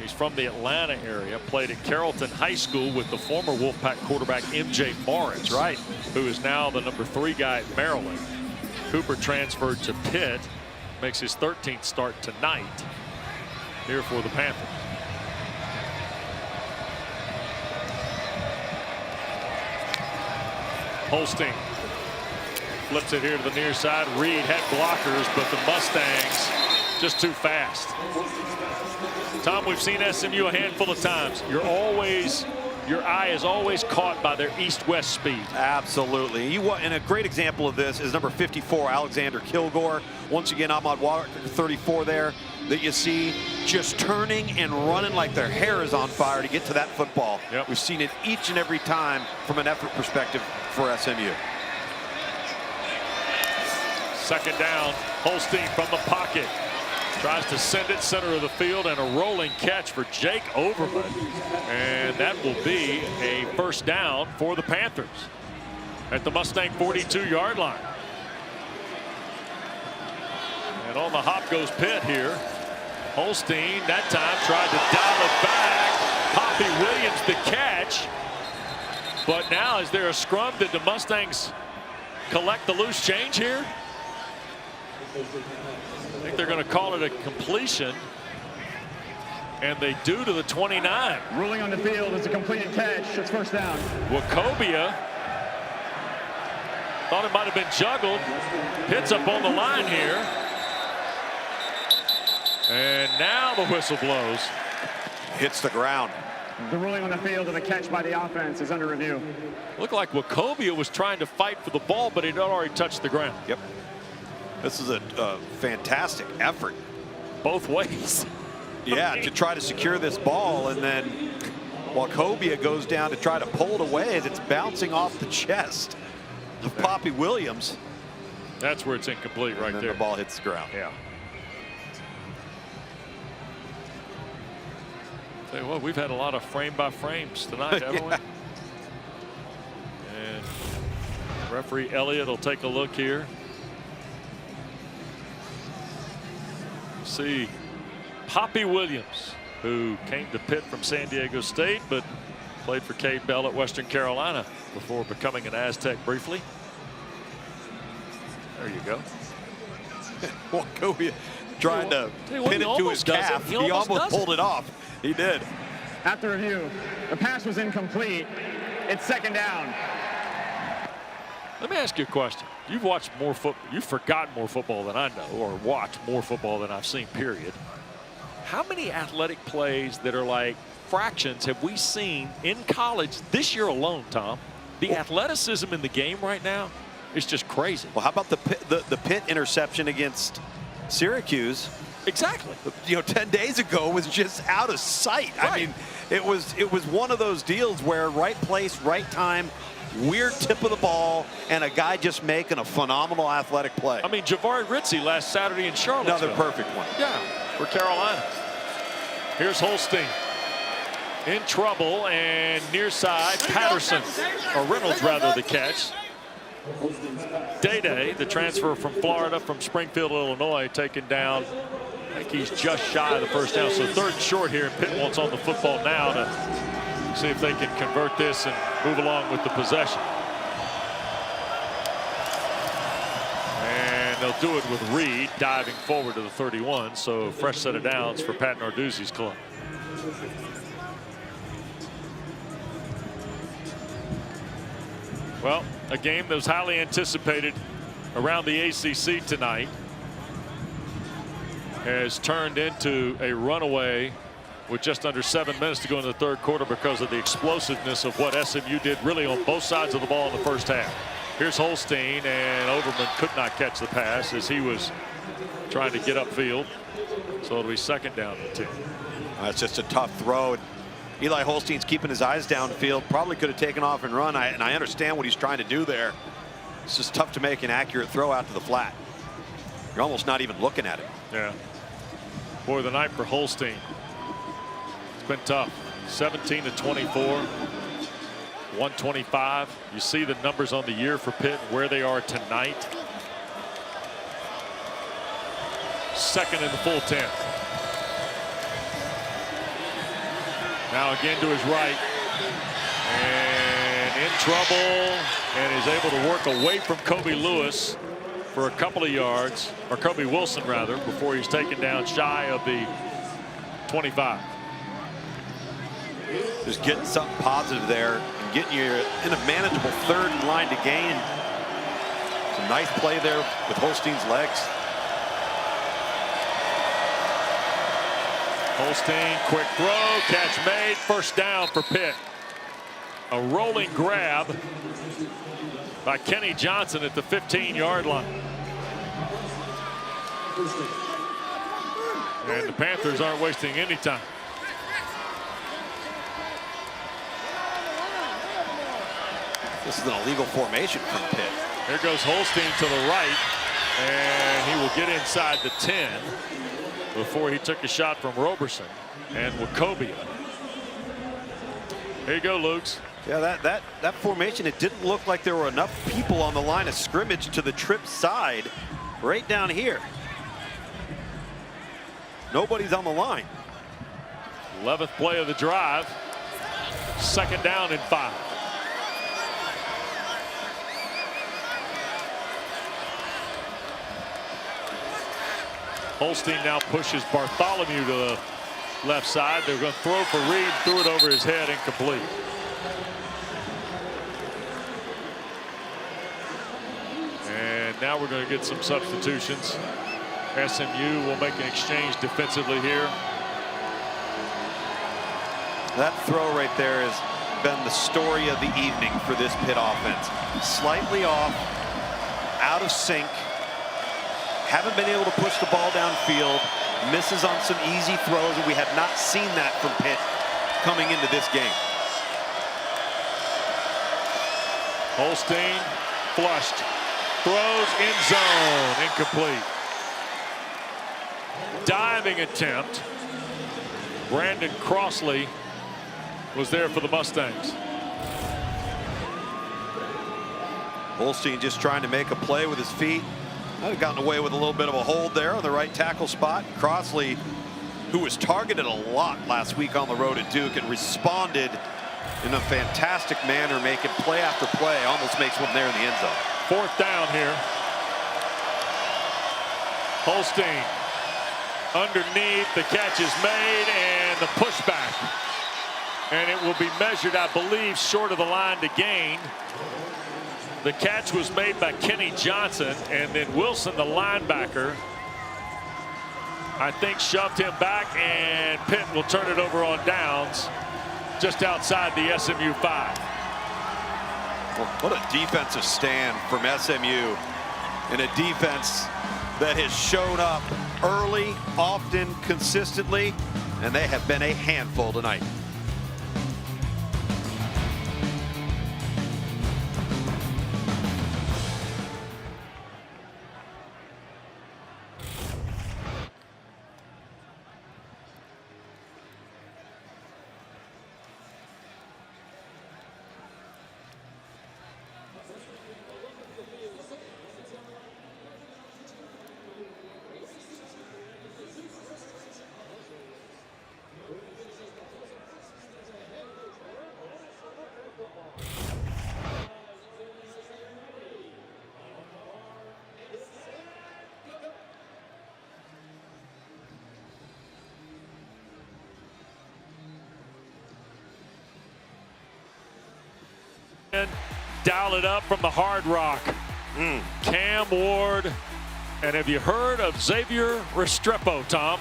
He's from the Atlanta area, played at Carrollton High School with the former Wolfpack quarterback M.J. Morris, right, who is now the number 3 guy at Maryland. Cooper transferred to Pitt, makes his 13th start tonight here for the Panthers. Holstein flips it here to the near side. Reed had blockers, but the Mustangs just too fast. Tom, we've seen SMU a handful of times. Your eye is always caught by their east-west speed. Absolutely. And a great example of this is number 54, Alexander Kilgore. Once again, Ahmad Walker, 34 there, that you see just turning and running like their hair is on fire to get to that football. Yep. We've seen it each and every time from an effort perspective for SMU. Second down, Holstein from the pocket. Tries to send it center of the field, and a rolling catch for Jake Overman. And that will be a first down for the Panthers at the Mustang 42-yard line. And on the hop goes Pitt here. Holstein that time tried to dial it back. Poppy Williams the catch. But now is there a scrum? Did the Mustangs collect the loose change here? I think they're going to call it a completion, and they do to the 29. Ruling on the field is a completed catch. It's first down. Wachovia thought it might have been juggled. Hits up on the line here. And now the whistle blows. Hits the ground. The ruling on the field of the catch by the offense is under review. Looked like Wachovia was trying to fight for the ball, but he'd already touched the ground. Yep. This is a fantastic effort. Both ways. Yeah, to try to secure this ball, and then Wachovia goes down to try to pull it away as it's bouncing off the chest of Poppy Williams. That's where it's incomplete right and then there. The ball hits the ground. Yeah. Tell you what, we've had a lot of frame by frames tonight, haven't we? And referee Elliott will take a look here. See Poppy Williams, who came to Pitt from San Diego State, but played for Cade Bell at Western Carolina before becoming an Aztec briefly. There you go. Wachovia trying to pin it to his calf. He almost pulled it off. He did. After review, the pass was incomplete. It's second down. Let me ask you a question. You've watched more football. You've forgotten more football than I know, or watched more football than I've seen, period. How many athletic plays that are like fractions have we seen in college this year alone, Tom? The athleticism in the game right now is just crazy. Well, how about the Pitt interception against Syracuse? Exactly. You know, 10 days ago was just out of sight. Right. I mean, it was one of those deals where right place, right time, weird tip of the ball, and a guy just making a phenomenal athletic play. I mean, Javari Ritzie last Saturday in Charlottesville. Another perfect one. Yeah, for Carolina. Here's Holstein in trouble, and near side Patterson, or Reynolds rather, the catch. Day-Day, the transfer from Florida, from Springfield, Illinois, taken down. I think he's just shy of the first down. So third and short here. Pitt wants on the football now to see if they can convert this and move along with the possession. And they'll do it with Reed diving forward to the 31. So fresh set of downs for Pat Narduzzi's club. Well, a game that was highly anticipated around the ACC tonight has turned into a runaway with just under 7 minutes to go in the third quarter because of the explosiveness of what SMU did really on both sides of the ball in the first half. Here's Holstein, and Overman could not catch the pass as he was trying to get upfield. So it'll be second down and 10. That's just a tough throw. Eli Holstein's keeping his eyes downfield. Probably could have taken off and run. And I understand what he's trying to do there. It's just tough to make an accurate throw out to the flat. You're almost not even looking at it. Yeah. Boy, the night for Holstein. It's been tough. 17 to 24. 125. You see the numbers on the year for Pitt, where they are tonight. Second in the full 10. Now again to his right. And in trouble. And is able to work away from Kobe Lewis for a couple of yards, or Kobe Wilson rather, before he's taken down shy of the 25. Just getting something positive there and getting you in a manageable third and line to gain. Some nice play there with Holstein's legs. Holstein, quick throw, catch made, first down for Pitt. A rolling grab by Kenny Johnson at the 15-yard line. And the Panthers aren't wasting any time. This is an illegal formation from Pitt. Here goes Holstein to the right, and he will get inside the 10 before he took a shot from Roberson and Wachovia. Here you go, Lukes. Yeah, that formation, it didn't look like there were enough people on the line of scrimmage to the trip side right down here. Nobody's on the line. 11th play of the drive. Second down and 5. Holstein now pushes Bartholomew to the left side. They're going to throw for Reed, threw it over his head, incomplete. And now we're going to get some substitutions. SMU will make an exchange defensively here. That throw right there has been the story of the evening for this Pitt offense. Slightly off, out of sync. Haven't been able to push the ball downfield. Misses on some easy throws, and we have not seen that from Pitt coming into this game. Holstein flushed. Throws in zone. Incomplete. Diving attempt. Brandon Crossley was there for the Mustangs. Holstein just trying to make a play with his feet. I'd have gotten away with a little bit of a hold there on the right tackle spot. Crossley, who was targeted a lot last week on the road at Duke and responded in a fantastic manner, making play after play, almost makes one there in the end zone. Fourth down here. Holstein underneath, the catch is made, and the pushback. And it will be measured, I believe, short of the line to gain. The catch was made by Kenny Johnson, and then Wilson, the linebacker, I think shoved him back, and Pitt will turn it over on downs just outside the SMU 5. Well, what a defensive stand from SMU, and a defense that has shown up early, often, consistently, and they have been a handful tonight. Dial it up from the Hard Rock. Cam Ward. And have you heard of Xavier Restrepo, Tom?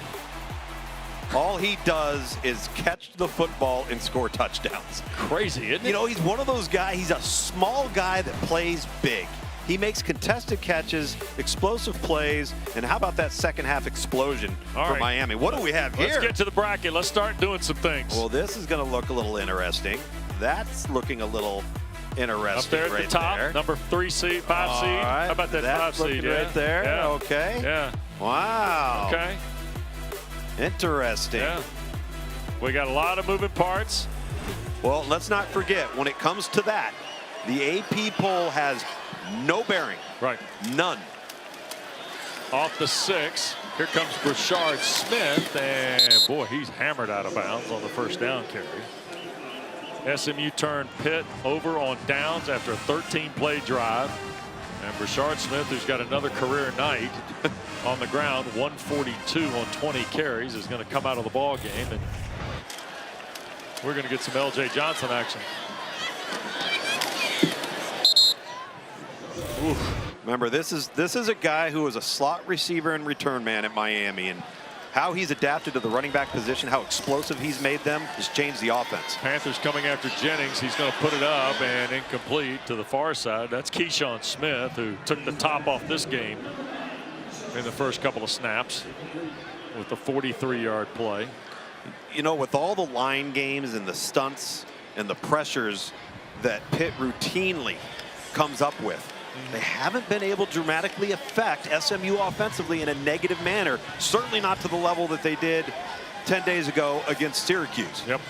All he does is catch the football and score touchdowns. Crazy, isn't it? You know, he's one of those guys, he's a small guy that plays big. He makes contested catches, explosive plays, and how about that second half explosion for Miami? What do we have here? Let's get to the bracket. Let's start doing some things. Well, this is going to look a little interesting. That's looking a little interesting. Up there at right the top, there. number 3 seed, 5 seed. Right. How about that 5 seed? Right there. Yeah. Okay. Yeah. Wow. Okay. Interesting. Yeah. We got a lot of moving parts. Well, let's not forget, when it comes to that, the AP poll has no bearing. Right. None. Off the 6. Here comes Brashard Smith, and boy, he's hammered out of bounds on the first down carry. SMU turned Pitt over on downs after a 13-play drive. And Brashard Smith, who's got another career night on the ground, 142 on 20 carries, is going to come out of the ball game, and we're going to get some L.J. Johnson action. Oof. Remember, this is a guy who was a slot receiver and return man at Miami, and how he's adapted to the running back position, how explosive he's made them, has changed the offense. Panthers coming after Jennings. He's going to put it up and incomplete to the far side. That's Keyshawn Smith, who took the top off this game in the first couple of snaps with the 43-yard play. You know, with all the line games and the stunts and the pressures that Pitt routinely comes up with, they haven't been able to dramatically affect SMU offensively in a negative manner, certainly not to the level that they did 10 days ago against Syracuse. Yep.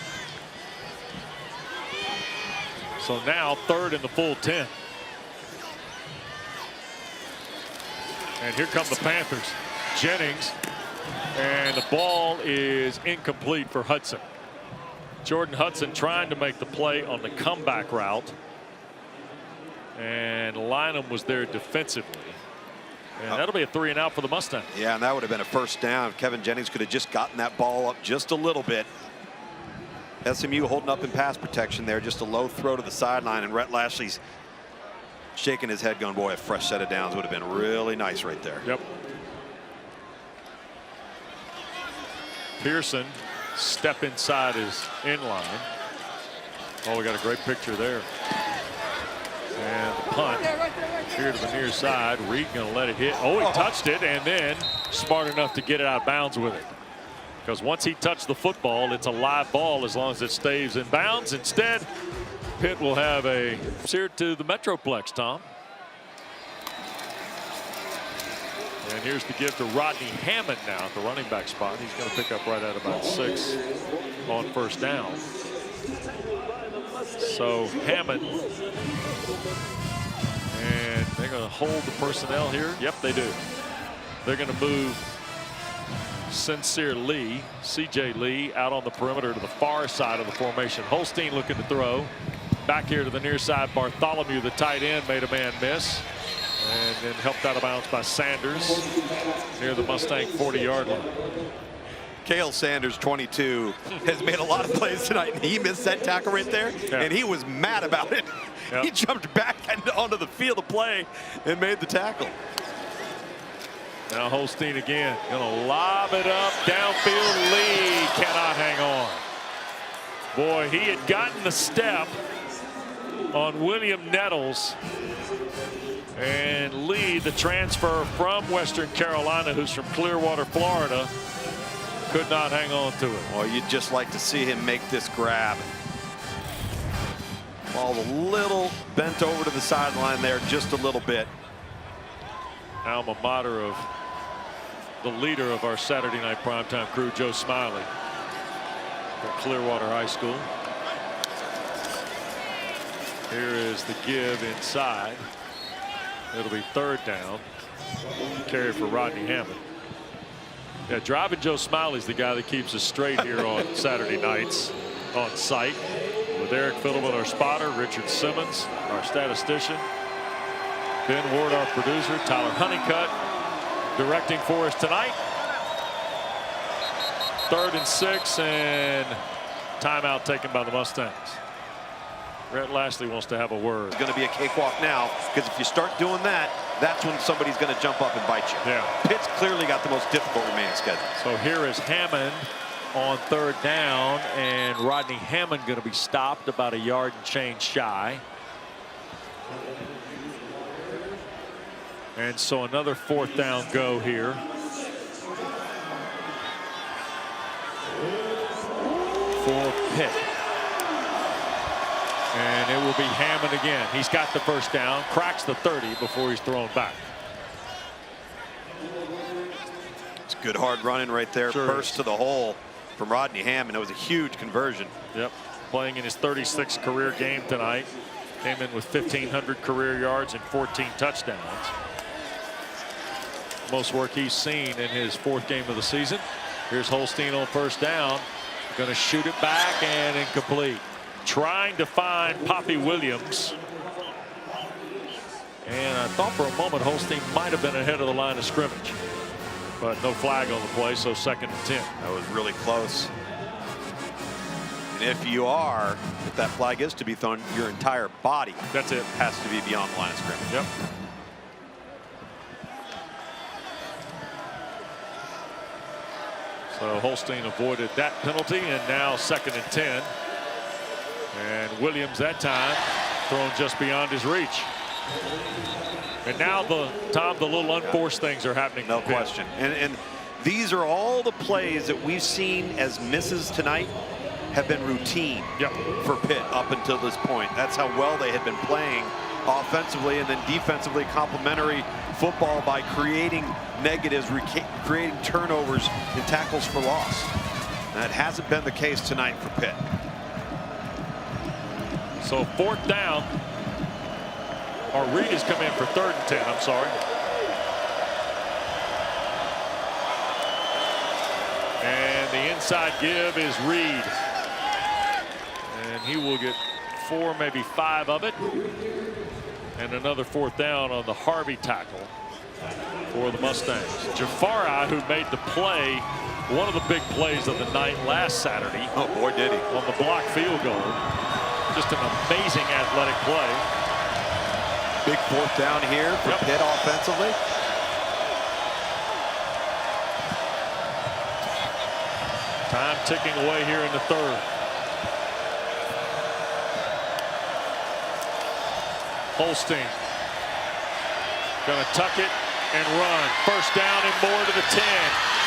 So now 3rd and the full 10. And here come the Panthers. Jennings, and the ball is incomplete for Hudson. Jordan Hudson trying to make the play on the comeback route. And Lynham was there defensively. And that'll be a 3 and out for the Mustangs. Yeah, and that would have been a first down. Kevin Jennings could have just gotten that ball up just a little bit. SMU holding up in pass protection there. Just a low throw to the sideline, and Rhett Lashley's shaking his head going, boy, a fresh set of downs would have been really nice right there. Yep. Pearson step inside his in line. Oh, we got a great picture there. And the punt here to the near side. Reed going to let it hit. Oh, he touched it, and then smart enough to get it out of bounds with it. Because once he touched the football, it's a live ball as long as it stays in bounds. Instead, Pitt will have a here to the Metroplex, Tom. And here's the give to Rodney Hammond now at the running back spot. He's going to pick up right at about 6 on first down. So Hammond, and they're going to hold the personnel here. Yep, they do. They're going to move Sincere Lee, C.J. Lee, out on the perimeter to the far side of the formation. Holstein looking to throw. Back here to the near side, Bartholomew, the tight end, made a man miss. And then helped out of bounds by Sanders near the Mustang 40-yard line. Cale Sanders, 22, has made a lot of plays tonight, and he missed that tackle right there, and he was mad about it. Yep. He jumped back onto the field of play and made the tackle. Now Holstein again, gonna lob it up downfield. Lee cannot hang on. Boy, he had gotten the step on William Nettles. And Lee, the transfer from Western Carolina, who's from Clearwater, Florida, could not hang on to it. Well, you'd just like to see him make this grab. Ball a little bent over to the sideline there, just a little bit. Alma mater of the leader of our Saturday night primetime crew, Joe Smiley, from Clearwater High School. Here is the give inside. It'll be 3rd down. Carry for Rodney Hammond. Yeah, driving Joe Smiley's the guy that keeps us straight here on Saturday nights on site. With Eric Fiddleman, our spotter, Richard Simmons, our statistician, Ben Ward, our producer, Tyler Honeycutt, directing for us tonight. 3rd and 6, and timeout taken by the Mustangs. Rhett Lashley wants to have a word. It's going to be a cakewalk now, because if you start doing that, that's when somebody's going to jump up and bite you. Yeah. Pitt's clearly got the most difficult remaining schedule. So here is Hammond on 3rd down, and Rodney Hammond going to be stopped about a yard and change shy. And so another 4th down go here. For Pitt. And it will be Hammond again. He's got the first down, cracks the 30 before he's thrown back. It's good hard running right there. Sure Burst is. to the hole from Rodney Hammond. It was a huge conversion. Yep. Playing in his 36th career game tonight. Came in with 1,500 career yards and 14 touchdowns. Most work he's seen in his 4th game of the season. Here's Holstein on first down. Going to shoot it back and incomplete. Trying to find Poppy Williams. And I thought for a moment Holstein might have been ahead of the line of scrimmage. But no flag on the play, so 2nd and 10. That was really close. And if you are, if that flag is to be thrown, your entire body, that's it, has to be beyond the line of scrimmage. Yep. So Holstein avoided that penalty, and now 2nd and 10. And Williams that time thrown just beyond his reach. And now the little unforced things are happening. No question. And these are all the plays that we've seen as misses tonight have been routine for Pitt up until this point. That's how well they had been playing offensively and then defensively, complementary football by creating negatives, creating turnovers and tackles for loss. That hasn't been the case tonight for Pitt. So 4th down. Or Reed has come in for 3rd and 10. I'm sorry. And the inside give is Reed. And he will get 4, maybe 5 of it. And another 4th down on the Harvey tackle for the Mustangs. Jafari, who made the play, one of the big plays of the night last Saturday. Oh boy, did he. On the block field goal. Just an amazing athletic play. Big 4th down here for Pitt offensively. Time ticking away here in the 3rd. Holstein gonna tuck it and run. First down and more to the 10.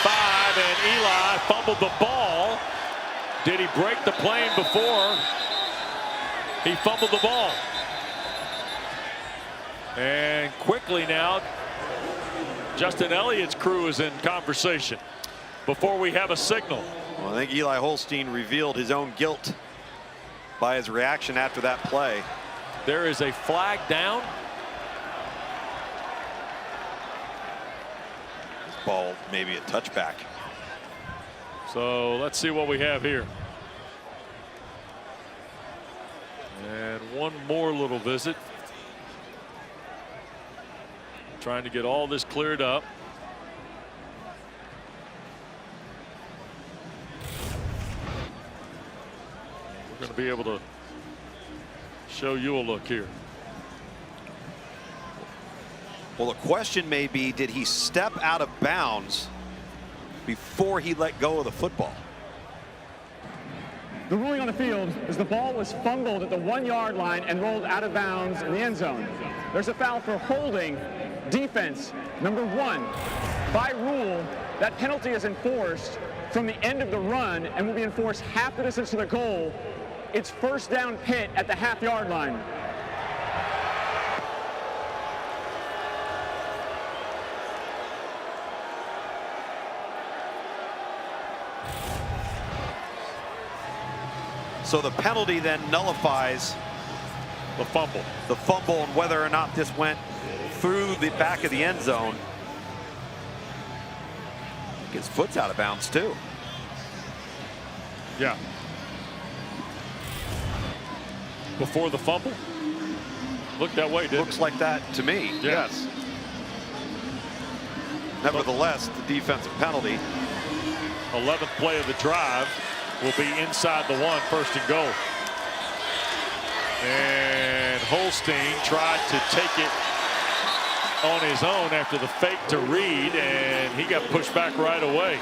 5, and Eli fumbled the ball. Did he break the plane before he fumbled the ball? And quickly now, Justin Elliott's crew is in conversation before we have a signal. Well, I think Eli Holstein revealed his own guilt by his reaction after that play. There is a flag down. This ball maybe a touchback. So let's see what we have here. And one more little visit. Trying to get all this cleared up. We're going to be able to show you a look here. Well, the question may be, did he step out of bounds before he let go of the football? The ruling on the field is the ball was fumbled at the 1-yard line and rolled out of bounds in the end zone. There's a foul for holding defense number 1. By rule, that penalty is enforced from the end of the run and will be enforced half the distance to the goal. It's first down Pitt at the half-yard line. So the penalty then nullifies the fumble. The fumble, and whether or not this went through the back of the end zone. His foot's out of bounds too. Yeah. Before the fumble? Looked that way, didn't Looks like that to me. Yeah. Yes. Nevertheless, the defensive penalty. 11th play of the drive will be inside the 1, 1st and goal. And Holstein tried to take it on his own after the fake to Reed, and he got pushed back right away.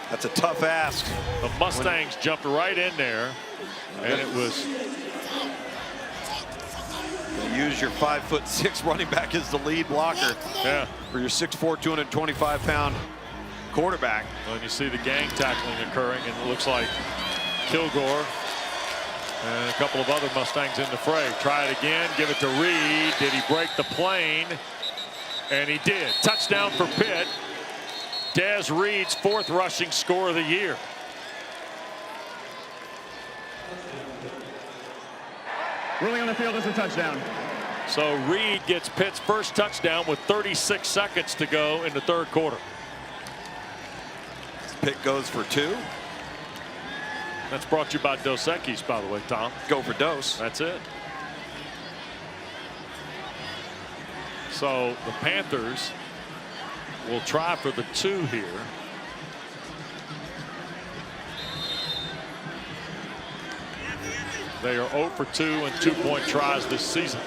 That's a tough ask. The Mustangs jumped right in there, and it was. Use your 5'6" running back as the lead blocker. Yeah. For your 6'4", 225-pound quarterback. Well, you see the gang tackling occurring, and it looks like Kilgore and a couple of other Mustangs in the fray. Try it again, give it to Reed. Did he break the plane? And he did. Touchdown for Pitt. Des Reed's 4th rushing score of the year. Ruling on the field is a touchdown. So Reed gets Pitt's first touchdown with 36 seconds to go in the 3rd quarter. Pitt goes for 2. That's brought to you by Dos Equis, by the way, Tom. Go for Dos. That's it. So the Panthers will try for the 2 here. They are 0 for 2 in 2-point tries this season.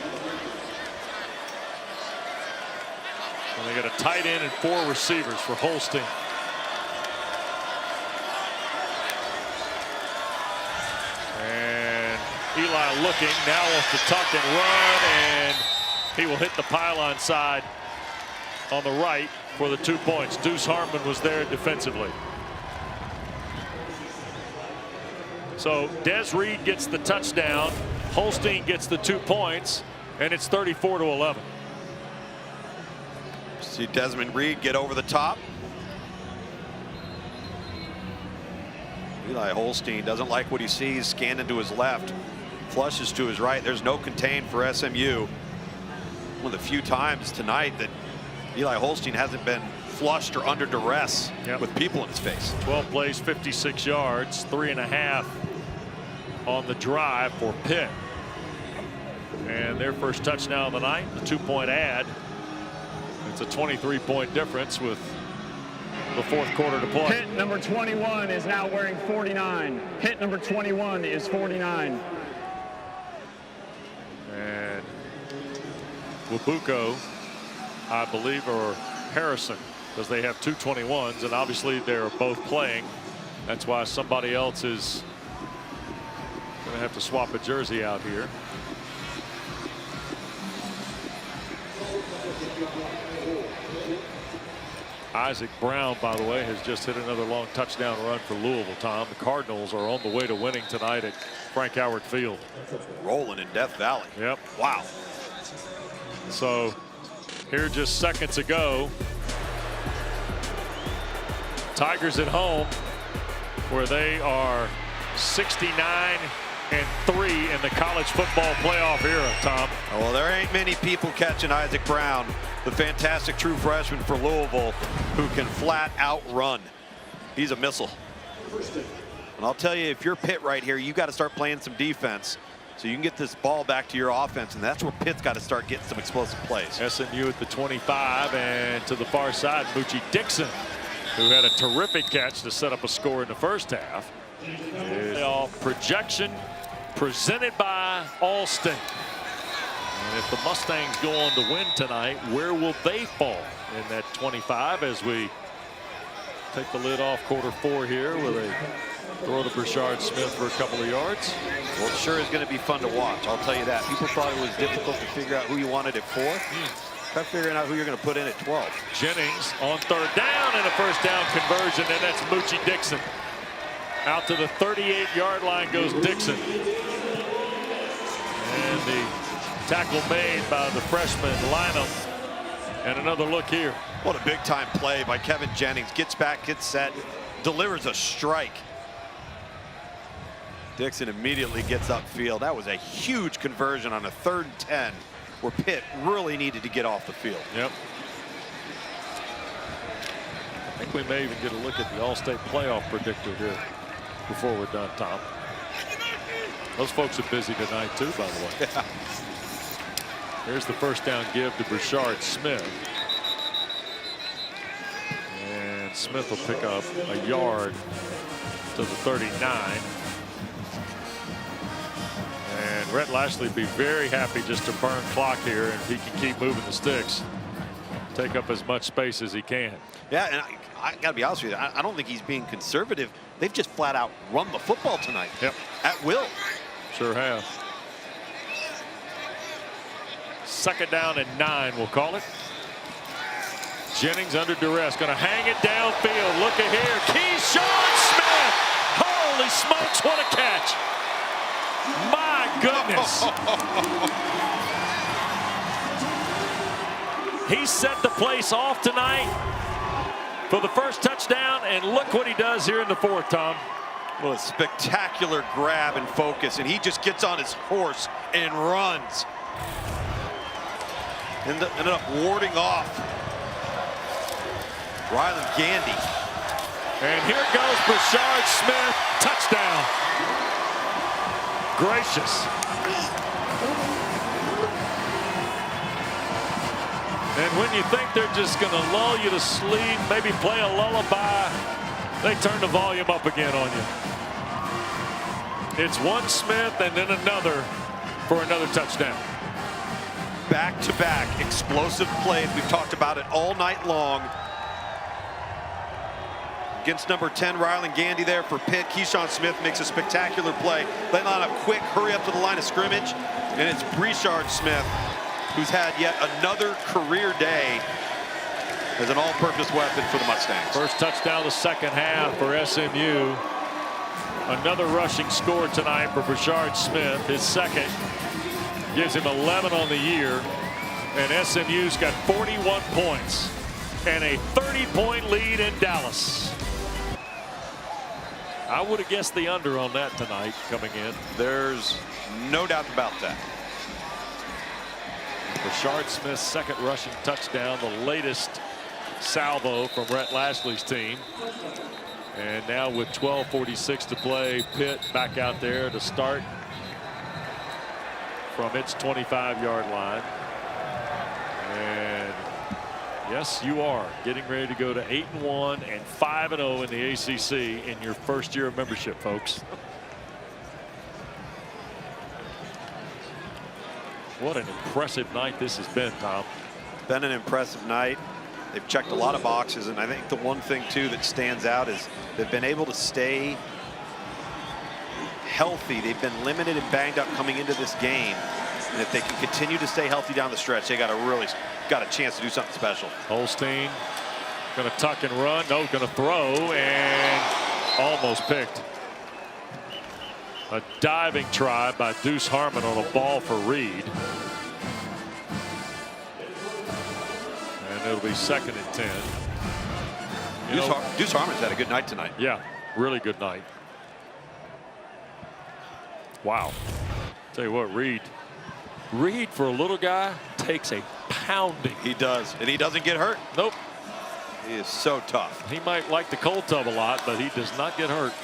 And they got a tight end and 4 receivers for Holstein. And Eli looking, now wants to tuck and run, and he will hit the pylon side on the right for the 2 points. Deuce Harmon was there defensively. So Des Reed gets the touchdown. Holstein gets the 2 points, and it's 34-11. See Desmond Reed get over the top. Eli Holstein doesn't like what he sees, scanning to his left, flushes to his right. There's no contain for SMU. One of the few times tonight that Eli Holstein hasn't been flushed or under duress with people in his face. 12 plays, 56 yards, 3.5 on the drive for Pitt. And their first touchdown of the night, the 2-point ad. It's a 23-point difference with the 4th quarter to play. Pitt number 21 is now wearing 49. Pitt number 21 is 49. And Wabuko, I believe, or Harrison, because they have 2 21s, and obviously they're both playing. That's why somebody else is going to have to swap a jersey out here. Isaac Brown, by the way, has just hit another long touchdown run for Louisville, Tom. The Cardinals are on the way to winning tonight at Frank Howard Field. Rolling in Death Valley. Yep. Wow. So here just seconds ago, Tigers at home, where they are 69-3 in the college football playoff era, Tom. Well, there ain't many people catching Isaac Brown, the fantastic true freshman for Louisville, who can flat out run. He's a missile. And I'll tell you, if you're Pitt right here, you got to start playing some defense so you can get this ball back to your offense, and that's where Pitt's got to start getting some explosive plays. SMU at the 25, and to the far side, Moochie Dixon, who had a terrific catch to set up a score in the first half. Playoff projection presented by Alston. And if the Mustangs go on to win tonight, where will they fall in that 25 as we take the lid off quarter 4 here with a throw to Brashard Smith for a couple of yards? Well, it sure is going to be fun to watch. I'll tell you that. People thought it was difficult to figure out who you wanted at 4. Try figuring out who you're going to put in at 12. Jennings on 3rd down and a first down conversion, and that's Moochie Dixon. Out to the 38-yard line goes Dixon. And the tackle made by the freshman Lynham. And another look here. What a big time play by Kevin Jennings. Gets back, gets set, delivers a strike. Dixon immediately gets upfield. That was a huge conversion on a 3rd and 10 where Pitt really needed to get off the field. Yep. I think we may even get a look at the All-State playoff predictor here before we're done, Tom. Those folks are busy tonight too, by the way. Yeah. Here's the first down give to Brashard Smith. And Smith will pick up a yard to the 39. And Rhett Lashley will be very happy just to burn clock here, and if he can keep moving the sticks, take up as much space as he can. Yeah, and I got to be honest with you, I don't think he's being conservative. They've just flat out run the football tonight. Yep. At will. Sure have. 2nd down and 9, we'll call it. Jennings under duress, going to hang it downfield. Look at here, Keyshawn Smith. Holy smokes, what a catch. My goodness. He set the place off tonight for the first touchdown, and look what he does here in the fourth, Tom. Well, a spectacular grab and focus, and he just gets on his horse and runs. Ended up warding off Ryland Gandy. And here goes Brashard Smith, touchdown. Gracious. And when you think they're just going to lull you to sleep, maybe play a lullaby, they turn the volume up again on you. It's one Smith and then another for another touchdown. Back-to-back explosive plays. We've talked about it all night long. Against number 10, Ryland Gandy there for Pitt. Keyshawn Smith makes a spectacular play. They line up quick, hurry up to the line of scrimmage, and it's Brashard Smith who's had yet another career day as an all-purpose weapon for the Mustangs. First touchdown of the second half for SMU. Another rushing score tonight for Brashard Smith. His second gives him 11 on the year, and SMU's got 41 points and a 30-point lead in Dallas. I would have guessed the under on that tonight coming in. There's no doubt about that. Brashard Smith's second rushing touchdown, the latest salvo from Rhett Lashley's team. And now with 12:46 to play, Pitt back out there to start from its 25-yard line. And yes, you are getting ready to go to 8-1 and 5-0 in the ACC in your first year of membership, folks. What an impressive night this has been, Tom. Been an impressive night. They've checked a lot of boxes, and I think the one thing too that stands out is they've been able to stay healthy. They've been limited and banged up coming into this game, and if they can continue to stay healthy down the stretch, they got a chance to do something special. Holstein going to tuck and run. No, going to throw, and almost picked. A diving try by Deuce Harmon on a ball for Reed. And it'll be 2nd and 10. Deuce Harmon's had a good night tonight. Yeah, really good night. Wow. Tell you what, Reed for a little guy takes a pounding. He does, and he doesn't get hurt. Nope. He is so tough. He might like the cold tub a lot, but he does not get hurt.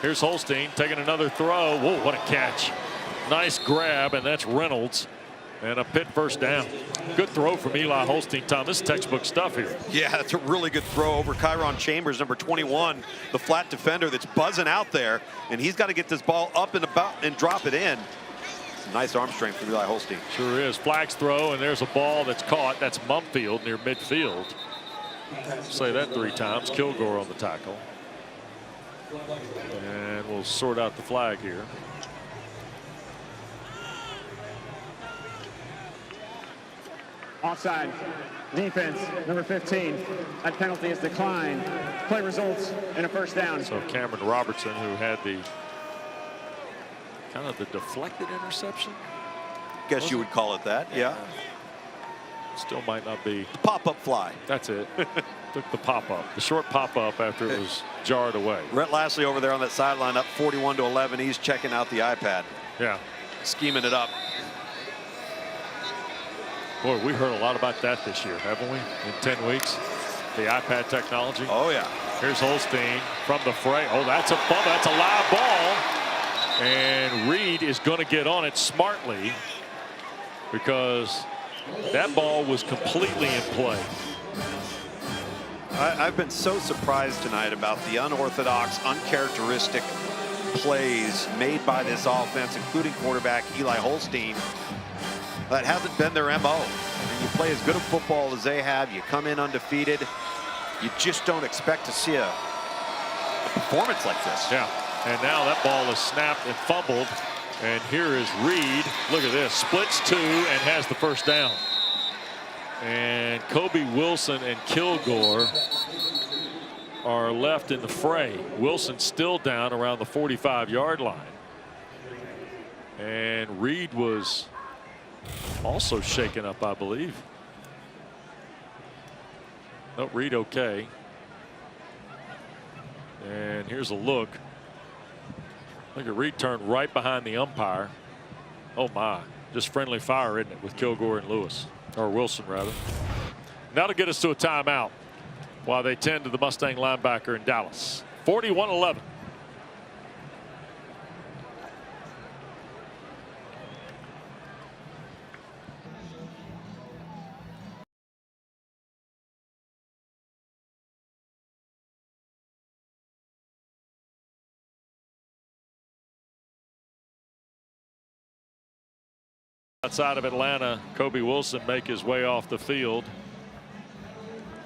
Here's Holstein taking another throw. Whoa, what a catch. Nice grab, and that's Reynolds. And a Pitt first down. Good throw from Eli Holstein, Tom. This is textbook stuff here. Yeah, that's a really good throw over Kyron Chambers, number 21, the flat defender that's buzzing out there. And he's got to get this ball up and about and drop it in. Nice arm strength from Eli Holstein. Sure is. Flags throw, and there's a ball that's caught. That's Mumfield near midfield. Say that 3 times. Kilgore on the tackle. And we'll sort out the flag here. Offside. Defense, number 15. That penalty is declined. Play results in a first down. So Cameron Robertson, who had the kind of the deflected interception. Guess you would call it that. Yeah. Still might not be. The pop-up fly. That's it. Took the pop-up. The short pop-up after it was jarred away. Rhett Lashley over there on that sideline up 41-11. He's checking out the iPad. Yeah. Scheming it up. Boy, we heard a lot about that this year, haven't we? In 10 weeks. The iPad technology. Oh, yeah. Here's Holstein from the fray. Oh, that's a bump. That's a live ball. And Reed is going to get on it smartly because that ball was completely in play. I've been so surprised tonight about the unorthodox, uncharacteristic plays made by this offense, including quarterback Eli Holstein. That hasn't been their MO. And you play as good a football as they have, you come in undefeated, you just don't expect to see a performance like this. Yeah, and now that ball is snapped and fumbled. And here is Reed. Look at this, splits 2 and has the first down. And Kobe Wilson and Kilgore are left in the fray. Wilson's still down around the 45-yard line. And Reed was also shaken up, I believe. No, Reed okay. And here's a look. Look at Reed turned right behind the umpire. Oh my, just friendly fire, isn't it, with Kilgore and Lewis, or Wilson rather. That'll get us to a timeout while they tend to the Mustang linebacker in Dallas. 41-11. Outside of Atlanta, Kobe Wilson make his way off the field.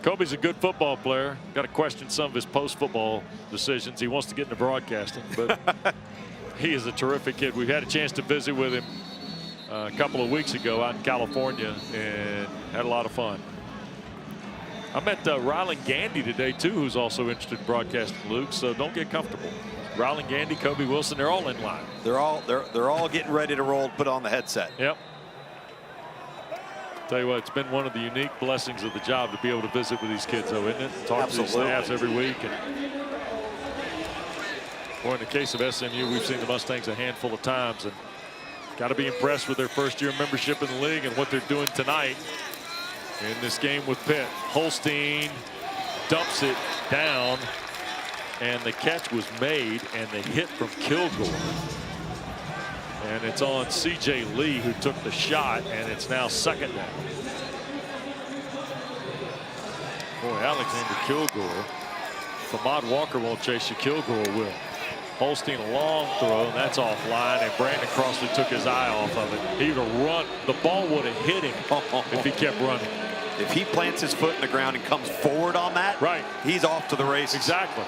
Kobe's a good football player. Got to question some of his post-football decisions. He wants to get into broadcasting, but he is a terrific kid. We've had a chance to visit with him a couple of weeks ago out in California and had a lot of fun. I met Ryland Gandy today too, who's also interested in broadcasting, Luke, so don't get comfortable. Ryland Gandy, Kobe Wilson, they're all in line. They're all getting ready to roll, put on the headset. Yep. Tell you what, it's been one of the unique blessings of the job to be able to visit with these kids, though, isn't it? Talk to these staffs every week. And boy, in the case of SMU, we've seen the Mustangs a handful of times, and got to be impressed with their first-year membership in the league and what they're doing tonight in this game with Pitt. Holstein dumps it down. And the catch was made, and the hit from Kilgore. And it's on C.J. Lee, who took the shot, and it's now second down. Boy, Alexander Kilgore. If Ahmad Walker won't chase you, Kilgore will. Holstein a long throw, and that's offline, and Brandon Crossley took his eye off of it. He would have run. The ball would have hit him if he kept running. If he plants his foot in the ground and comes forward on that, right, he's off to the races. Exactly.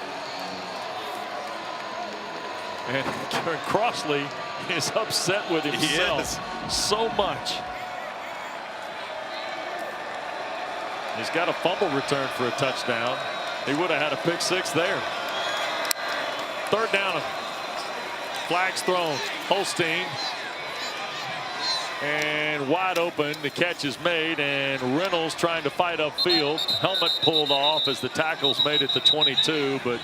And Crossley is upset with himself so much. He's got a fumble return for a touchdown. He would have had a pick six there. Third down. Flags thrown. Holstein. And wide open. The catch is made. And Reynolds trying to fight upfield. Helmet pulled off as the tackle's made at the 22. But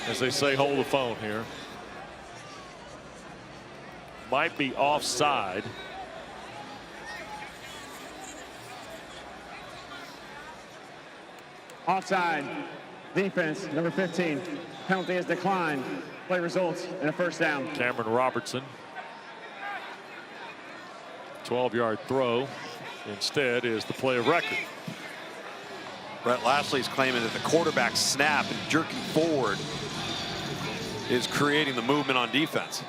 as they say, hold the phone here. Might be offside. Offside. Defense, number 15. Penalty is declined. Play results in a first down. Cameron Robertson. 12-yard throw. Instead is the play of record. Brett Lashley's claiming that the quarterback snap and jerking forward is creating the movement on defense.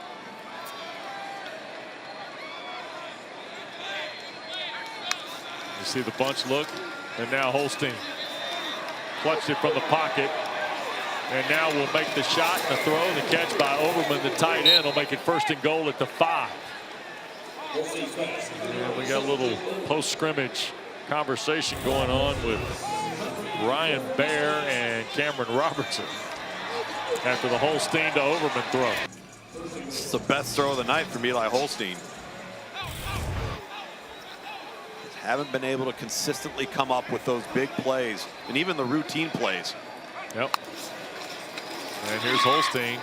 You see the bunch look, and now Holstein clutched it from the pocket, and now will make the shot and the throw and the catch by Overman, the tight end, will make it first and goal at the 5. And we got a little post-scrimmage conversation going on with Ryan Baer and Cameron Robertson after the Holstein to Overman throw. It's the best throw of the night from Eli Holstein. Haven't been able to consistently come up with those big plays and even the routine plays. Yep. And here's Holstein.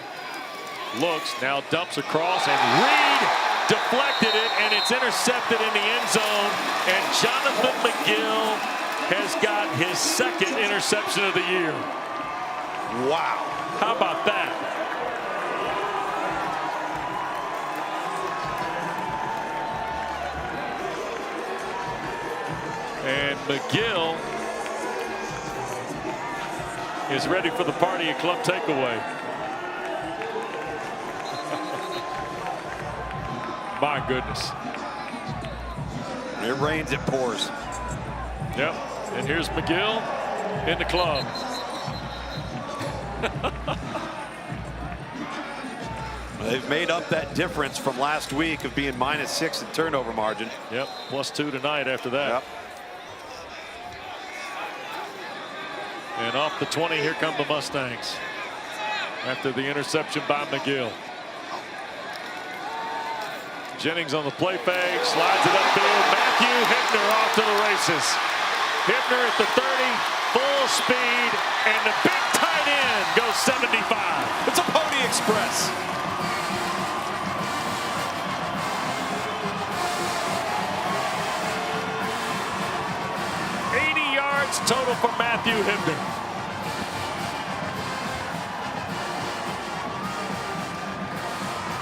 Looks, now dumps across, and Reed deflected it, and it's intercepted in the end zone. And Jonathan McGill has got his second interception of the year. Wow. How about that? And McGill is ready for the party at Club Takeaway. My goodness. It rains, it pours. Yep. And here's McGill in the club. They've made up that difference from last week of being -6 in turnover margin. Yep. +2 tonight after that. Yep. And off the 20, here come the Mustangs after the interception by McGill. Jennings on the play fake, slides it upfield. Matthew Hibner off to the races. Hibner at the 30, full speed, and the big tight end goes 75. It's a Pony Express. Total for Matthew Hibner.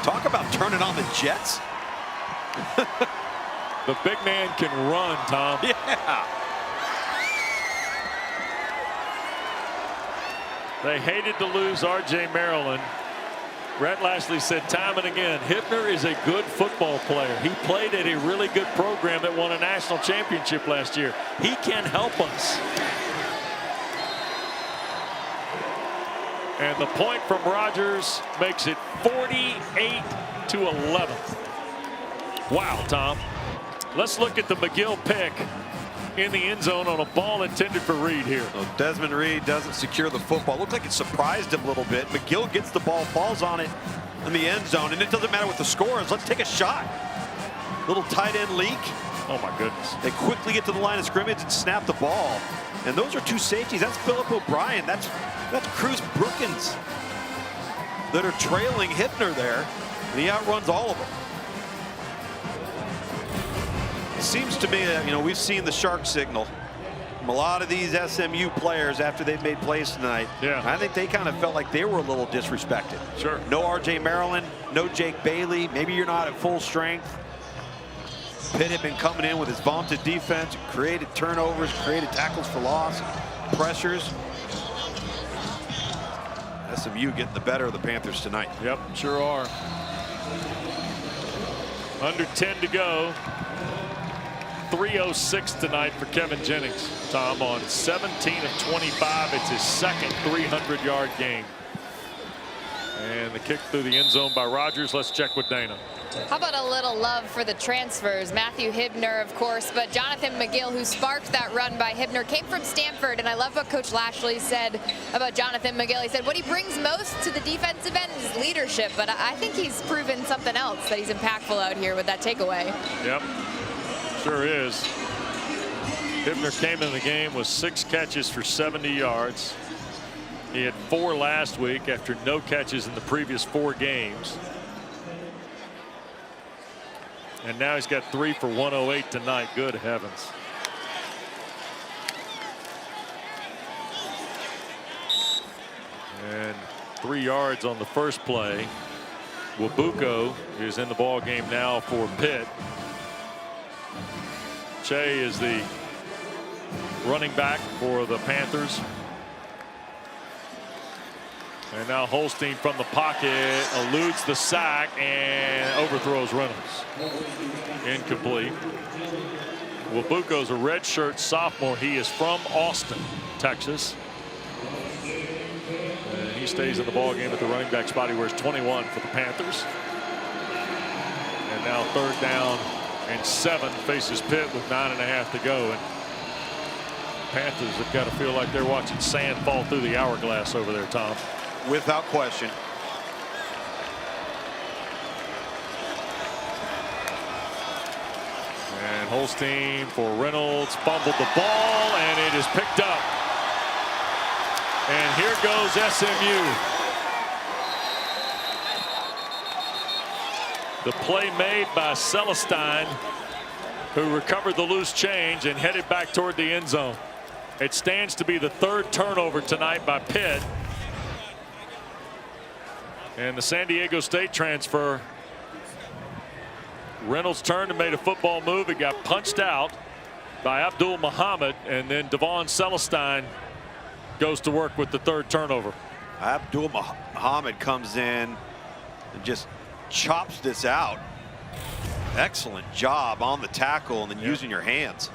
Talk about turning on the Jets. The big man can run, Tom. Yeah. They hated to lose R.J. Maryland. Brett Lashley said time and again, Hibner is a good football player. He played at a really good program that won a national championship last year. He can help us. And the point from Rogers makes it 48-11. Wow, Tom. Let's look at the McGill pick in the end zone on a ball intended for Reed here. Well, Desmond Reed doesn't secure the football. Looked like it surprised him a little bit. McGill gets the ball, falls on it in the end zone, and it doesn't matter what the score is. Let's take a shot. Little tight end leak. Oh my goodness. They quickly get to the line of scrimmage and snap the ball. And those are two safeties. That's Phillip O'Brien. That's Cruz Brookins that are trailing Hibner there, and he outruns all of them. It seems to me that, we've seen the shark signal from a lot of these SMU players after they've made plays tonight. Yeah. I think they kind of felt like they were a little disrespected. Sure. No R.J. Maryland, no Jake Bailey. Maybe you're not at full strength. Pitt had been coming in with his vaunted defense, created turnovers, created tackles for loss, pressures. SMU getting the better of the Panthers tonight. Yep, sure are. Under 10 to go. 3:06 tonight for Kevin Jennings. Tom, on 17 of 25. It's his second 300-yard game. And the kick through the end zone by Rogers. Let's check with Dana. How about a little love for the transfers? Matthew Hibner, of course, but Jonathan McGill, who sparked that run by Hibner, came from Stanford, and I love what Coach Lashley said about Jonathan McGill. He said what he brings most to the defensive end is leadership, but I think he's proven something else, that he's impactful out here with that takeaway. Yep, sure is. Hibner came in the game with 6 catches for 70 yards. He had 4 last week after no catches in the previous 4 games. And now he's got 3 for 108 tonight. Good heavens. And 3 yards on the first play. Wabuko is in the ball game now for Pitt. Che is the running back for the Panthers. And now Holstein from the pocket eludes the sack and overthrows Reynolds. Incomplete. Wabuko's a redshirt sophomore. He is from Austin, Texas. And he stays in the ball game at the running back spot. He wears 21 for the Panthers. And now 3rd down and 7, faces Pitt with 9.5 to go. And Panthers have got to feel like they're watching sand fall through the hourglass over there, Tom. Without question. And Holstein for Reynolds, fumbled the ball, and it is picked up. And here goes SMU. The play made by Celestine, who recovered the loose change and headed back toward the end zone. It stands to be the 3rd turnover tonight by Pitt. And the San Diego State transfer, Reynolds turned and made a football move. It got punched out by Abdul Muhammad, and then Devon Celestine goes to work with the 3rd turnover. Abdul Muhammad comes in and just chops this out. Excellent job on the tackle and then using your hands.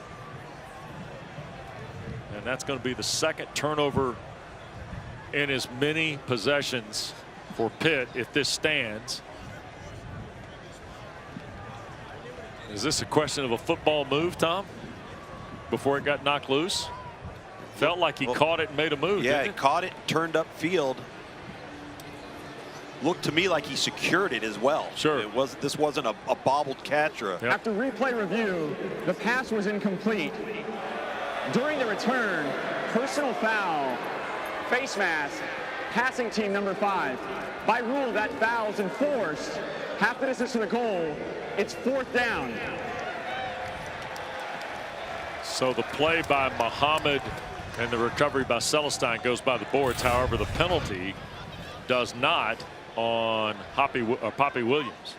And that's going to be the 2nd turnover in as many possessions for Pitt if this stands. Is this a question of a football move, Tom, before it got knocked loose? Felt like he caught it and made a move. Yeah, he caught it, turned upfield. Looked to me like he secured it as well. Sure. This wasn't a bobbled catch or a... Yep. After replay review, the pass was incomplete. During the return, personal foul, face mask, passing team number 5. By rule, that foul's enforced. Half the distance to the goal. It's 4th down. So the play by Muhammad and the recovery by Celestine goes by the boards. However, the penalty does not on Poppy Williams.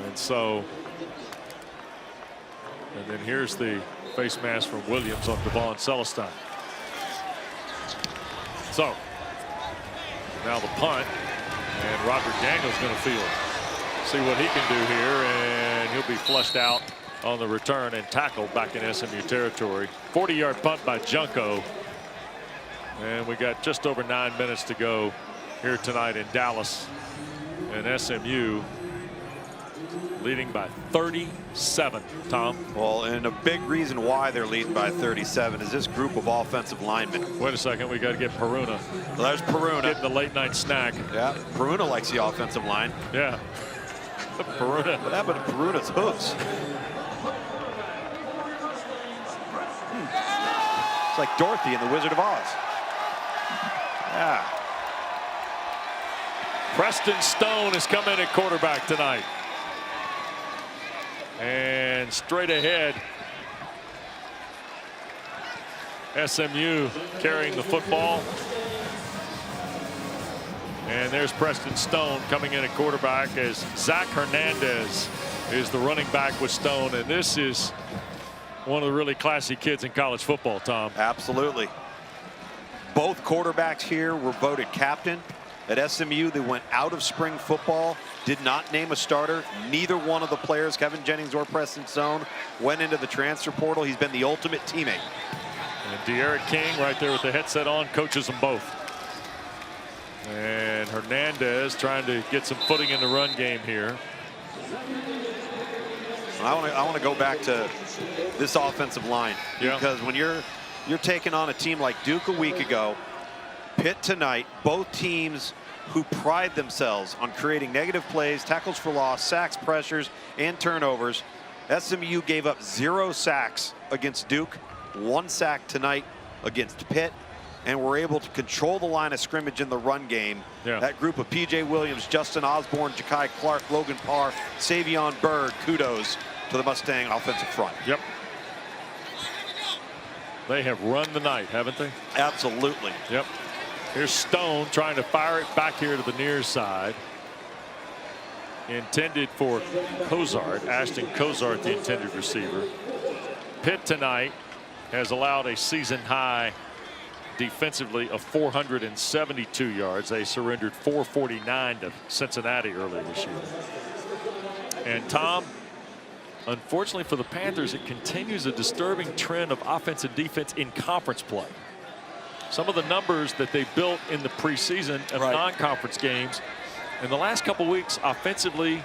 And so, and then here's the face mask from Williams on Devon Celestine. So now the punt, and Robert Daniels going to field it. See what he can do here, and he'll be flushed out on the return and tackled back in SMU territory. 40-yard punt by Junko. And we got just over 9 minutes to go here tonight in Dallas. And SMU leading by 37, Tom. Well, and a big reason why they're leading by 37 is this group of offensive linemen. Wait a second, we got to get Peruna. Well, there's Peruna. Getting the late night snack. Yeah, Peruna likes the offensive line. Yeah. Peruna. What happened to Peruna's hooves? It's like Dorothy in The Wizard of Oz. Yeah. Preston Stone has come in at quarterback tonight. And straight ahead, SMU carrying the football. And there's Preston Stone coming in at quarterback as Zach Hernandez is the running back with Stone. And this is one of the really classy kids in college football, Tom. Absolutely. Both quarterbacks here were voted captain. At SMU, they went out of spring football, did not name a starter. Neither one of the players, Kevin Jennings or Preston Stone, went into the transfer portal. He's been the ultimate teammate. And De'Aaron King right there with the headset on, coaches them both. And Hernandez trying to get some footing in the run game here. I want to go back to this offensive line, because when you're taking on a team like Duke a week ago, Pitt tonight, both teams who pride themselves on creating negative plays, tackles for loss, sacks, pressures, and turnovers. SMU gave up 0 sacks against Duke, 1 sack tonight against Pitt, and were able to control the line of scrimmage in the run game. That group of P.J. Williams, Justin Osborne, Ja'Kai Clark, Logan Parr, Savion Byrd, kudos to the Mustang offensive front. Yep. They have run the night, haven't they? Absolutely. Yep. Here's Stone trying to fire it back here to the near side. Intended for Cozart, Ashton Cozart, the intended receiver. Pitt tonight has allowed a season high defensively of 472 yards. They surrendered 449 to Cincinnati earlier this year. And Tom, unfortunately for the Panthers, it continues a disturbing trend of offense and defense in conference play. Some of the numbers that they built in the preseason of non-conference games in the last couple weeks offensively.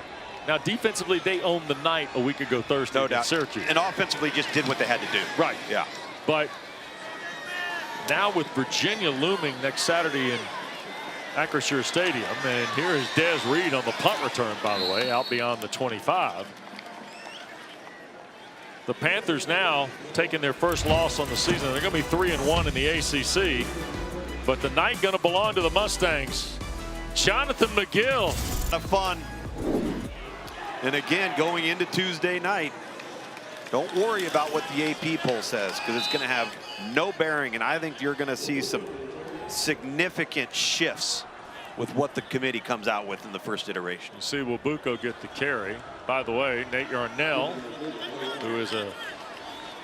Now defensively, they owned the night a week ago Thursday against Syracuse. And offensively just did what they had to do. Right. Yeah. But now with Virginia looming next Saturday in Acrisure Stadium, and here is Des Reed on the punt return, by the way, out beyond the 25. The Panthers now taking their first loss on the season. They're going to be 3-1 in the ACC, but the night going to belong to the Mustangs. Jonathan McGill. Have fun. And again, going into Tuesday night, don't worry about what the AP poll says, because it's going to have no bearing, and I think you're going to see some significant shifts with what the committee comes out with in the first iteration. You see Wabuko get the carry. By the way, Nate Yarnell, who is a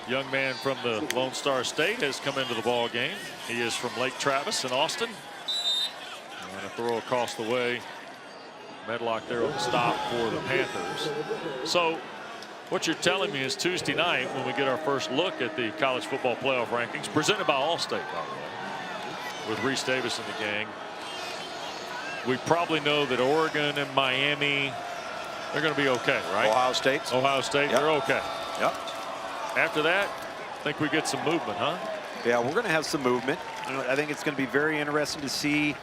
young man from the Lone Star State, has come into the ball game. He is from Lake Travis in Austin. And a throw across the way. Medlock there on the stop for the Panthers. So what you're telling me is Tuesday night, when we get our first look at the college football playoff rankings, presented by Allstate, by the way, with Reese Davis and the gang, we probably know that Oregon and Miami they're going to be okay, right? Ohio State. Ohio State, Yep. they're okay. Yep. After that, I think we get some movement, huh? Yeah, we're going to have some movement. I think it's going to be very interesting to see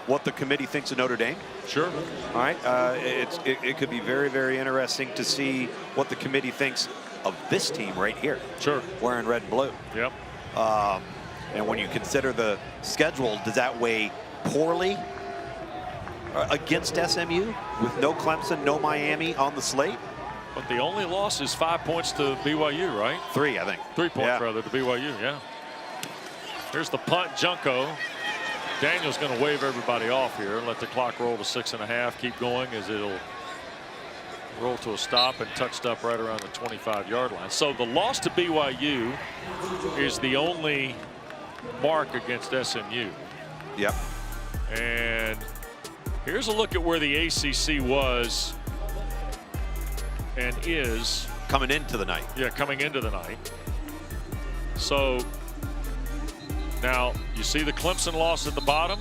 what the committee thinks of Notre Dame. Sure. All right. It could be very, very interesting to see what the committee thinks of this team right here. Sure. Wearing red and blue. Yep. And when you consider the schedule, does that weigh poorly against SMU with no Clemson, no Miami on the slate? But the only loss is 5 points to BYU, right? 3, I think. 3 points, rather, to BYU, yeah. Here's the punt, Junko. Daniel's going to wave everybody off here and let the clock roll to 6.5. Keep going as it'll roll to a stop and touched up right around the 25-yard line. So the loss to BYU is the only mark against SMU. Yep. And here's a look at where the ACC was and is coming into the night. Yeah, coming into the night. So now you see the Clemson loss at the bottom.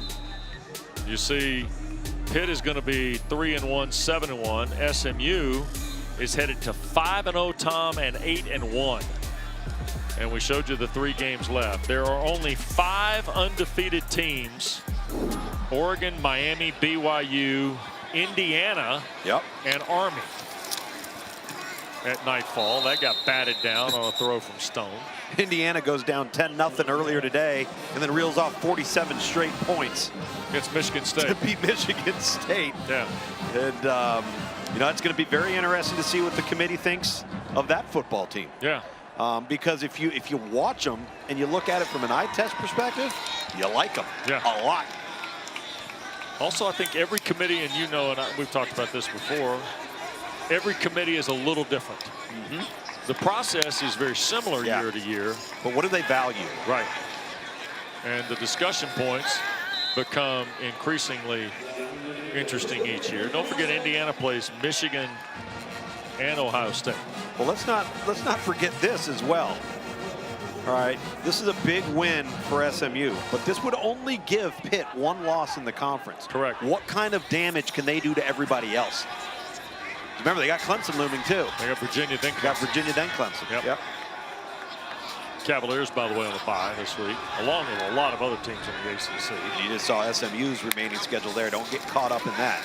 You see Pitt is going to be 3-1, 7-1. SMU is headed to 5-0, Tom, and 8-1. And we showed you the 3 games left. There are only 5 undefeated teams: Oregon, Miami, BYU, Indiana, and Army. At nightfall, that got batted down on a throw from Stone. Indiana goes down 10-0 earlier today and then reels off 47 straight points against Michigan State to beat Michigan State. Yeah. And you know, it's going to be very interesting to see what the committee thinks of that football team. Yeah. Because if you watch them and you look at it from an eye test perspective, you like them a lot. Also, I think every committee, and you know, and we've talked about this before, every committee is a little different. The process is very similar year to year. But what do they value? Right. And the discussion points become increasingly interesting each year. Don't forget, Indiana plays Michigan and Ohio State. Well, let's not forget this as well. All right, this is a big win for SMU, but this would only give Pitt 1 loss in the conference. Correct. What kind of damage can they do to everybody else? Remember, they got Clemson looming too. They got Virginia, then Clemson. Got Virginia, then Clemson. Yep. Cavaliers, by the way, on the bye this week, along with a lot of other teams in the ACC. You just saw SMU's remaining schedule there. Don't get caught up in that.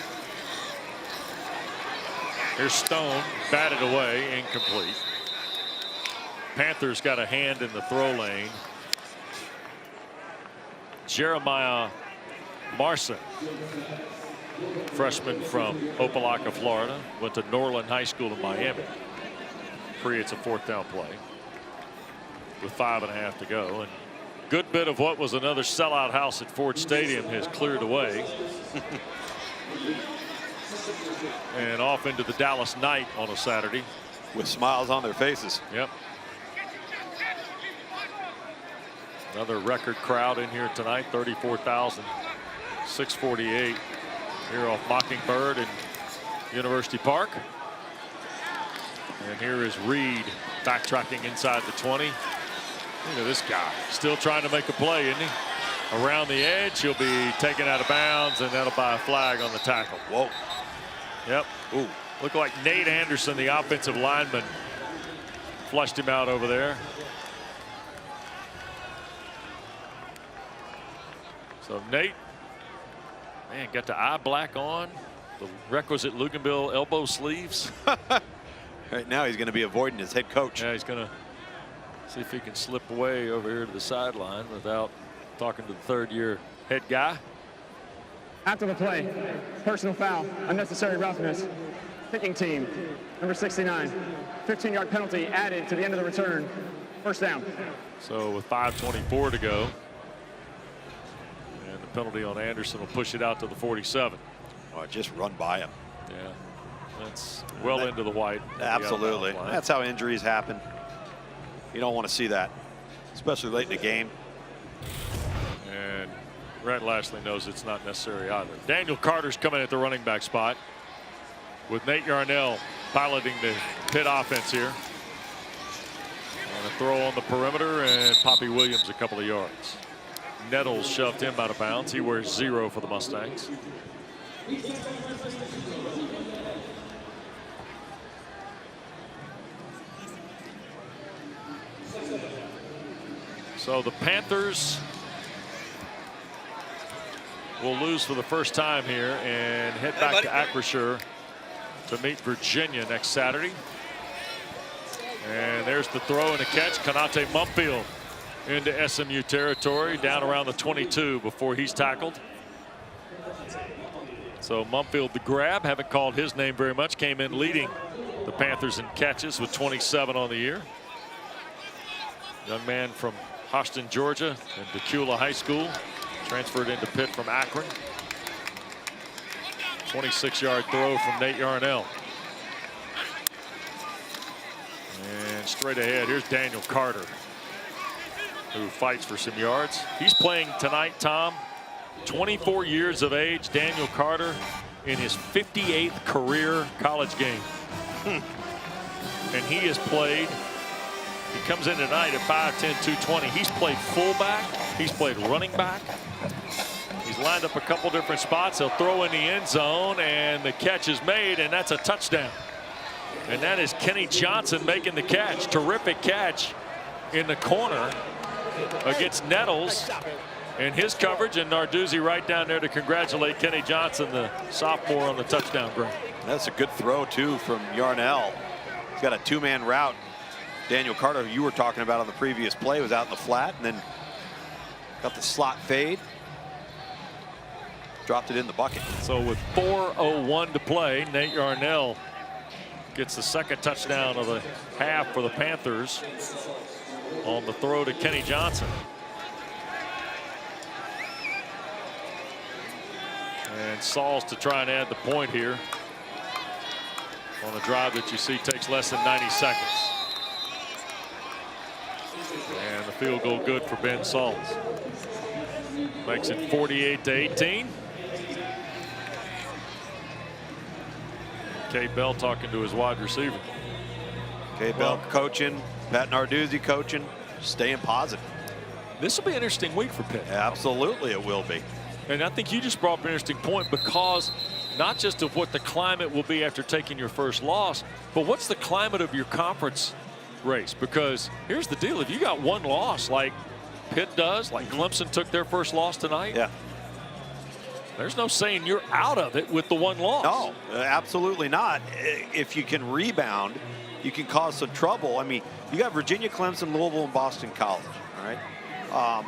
Here's Stone, batted away, incomplete. Panthers got a hand in the throw lane. Jeremiah Marson, freshman from Opelika, Florida, went to Norland High School in Miami. Creates a 4th down play with 5.5 to go. And good bit of what was another sellout house at Ford Stadium has cleared away. And off into the Dallas night on a Saturday. With smiles on their faces. Yep. Another record crowd in here tonight, 34,648 here off Mockingbird in University Park. And here is Reed backtracking inside the 20. Look at this guy, still trying to make a play, isn't he? Around the edge, he'll be taken out of bounds, and that'll buy a flag on the tackle. Whoa. Yep. Ooh. Looked like Nate Anderson, the offensive lineman, flushed him out over there. So Nate, man, got the eye black on, the requisite Luganville elbow sleeves. Right now he's going to be avoiding his head coach. Yeah, he's going to see if he can slip away over here to the sideline without talking to the 3rd-year head guy. After the play, personal foul, unnecessary roughness, kicking team, number 69, 15-yard penalty added to the end of the return, 1st down. So with 5:24 to go, and the penalty on Anderson will push it out to the 47. Oh, just run by him. Yeah, that's well into the white. Absolutely. That's how injuries happen. You don't want to see that, especially late in the game. And Rhett Lashley knows it's not necessary either. Daniel Carter's coming at the running back spot with Nate Yarnell piloting the Pitt offense here. And a throw on the perimeter, and Poppy Williams a couple of yards. Nettles shoved him out of bounds. He wears 0 for the Mustangs. So the Panthers will lose for the first time here and head back to Acrisure to meet Virginia next Saturday. And there's the throw and a catch. Konate Mumpfield into SMU territory, down around the 22 before he's tackled. So Mumpfield, the grab, haven't called his name very much, came in leading the Panthers in catches with 27 on the year. Young man from Houston, Georgia, and Decula High School, transferred into Pitt from Akron. 26-yard throw from Nate Yarnell. And straight ahead, here's Daniel Carter, who fights for some yards. He's playing tonight, Tom. 24 years of age, Daniel Carter, in his 58th career college game. And he has played, he comes in tonight at 5'10", 220. He's played fullback, he's played running back. He's lined up a couple different spots. He'll throw in the end zone, and the catch is made, and that's a touchdown. And that is Kenny Johnson making the catch. Terrific catch in the corner against Nettles and his coverage, and Narduzzi right down there to congratulate Kenny Johnson, the sophomore, on the touchdown grab. That's a good throw too from Yarnell. He's got a two-man route. Daniel Carter, who you were talking about on the previous play, was out in the flat and then got the slot fade. Dropped it in the bucket. So with 4:01 to play, Nate Yarnell gets the second touchdown of the half for the Panthers on the throw to Kenny Johnson. And Sauls to try and add the point here on a drive that you see takes less than 90 seconds. And the field goal good for Ben Sauls. Makes it 48-18. Kay Bell talking to his wide receiver. Kay Bell coaching, Pat Narduzzi coaching, staying positive. This will be an interesting week for Pitt. Absolutely it will be. And I think you just brought up an interesting point, because not just of what the climate will be after taking your first loss, but what's the climate of your conference race? Because here's the deal. If you got one loss like Pitt does, like Clemson took their first loss tonight, yeah, there's no saying you're out of it with the one loss. No, absolutely not. If you can rebound, you can cause some trouble. I mean, you got Virginia, Clemson, Louisville, and Boston College, all right?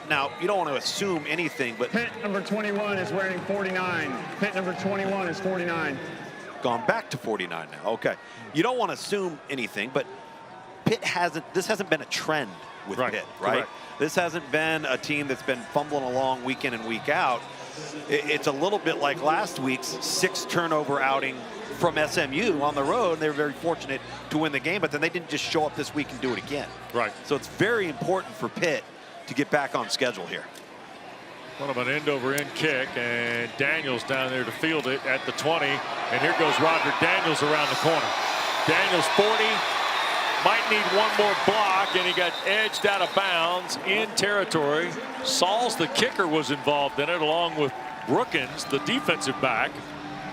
Now, you don't want to assume anything, but Pitt number 21 is wearing 49. Pitt number 21 is 49. Gone back to 49 now. Okay. You don't want to assume anything, but this hasn't been a trend with Pitt, right? Correct. This hasn't been a team that's been fumbling along week in and week out. It's a little bit like last week's 6 turnover outing from SMU on the road, and they were very fortunate to win the game, but then they didn't just show up this week and do it again. Right. So it's very important for Pitt to get back on schedule here. One of an end-over-end kick, and Daniels down there to field it at the 20. And here goes Roderick Daniels around the corner. Daniels 40, might need one more block, and he got edged out of bounds in territory. Sauls, the kicker, was involved in it, along with Brookins, the defensive back,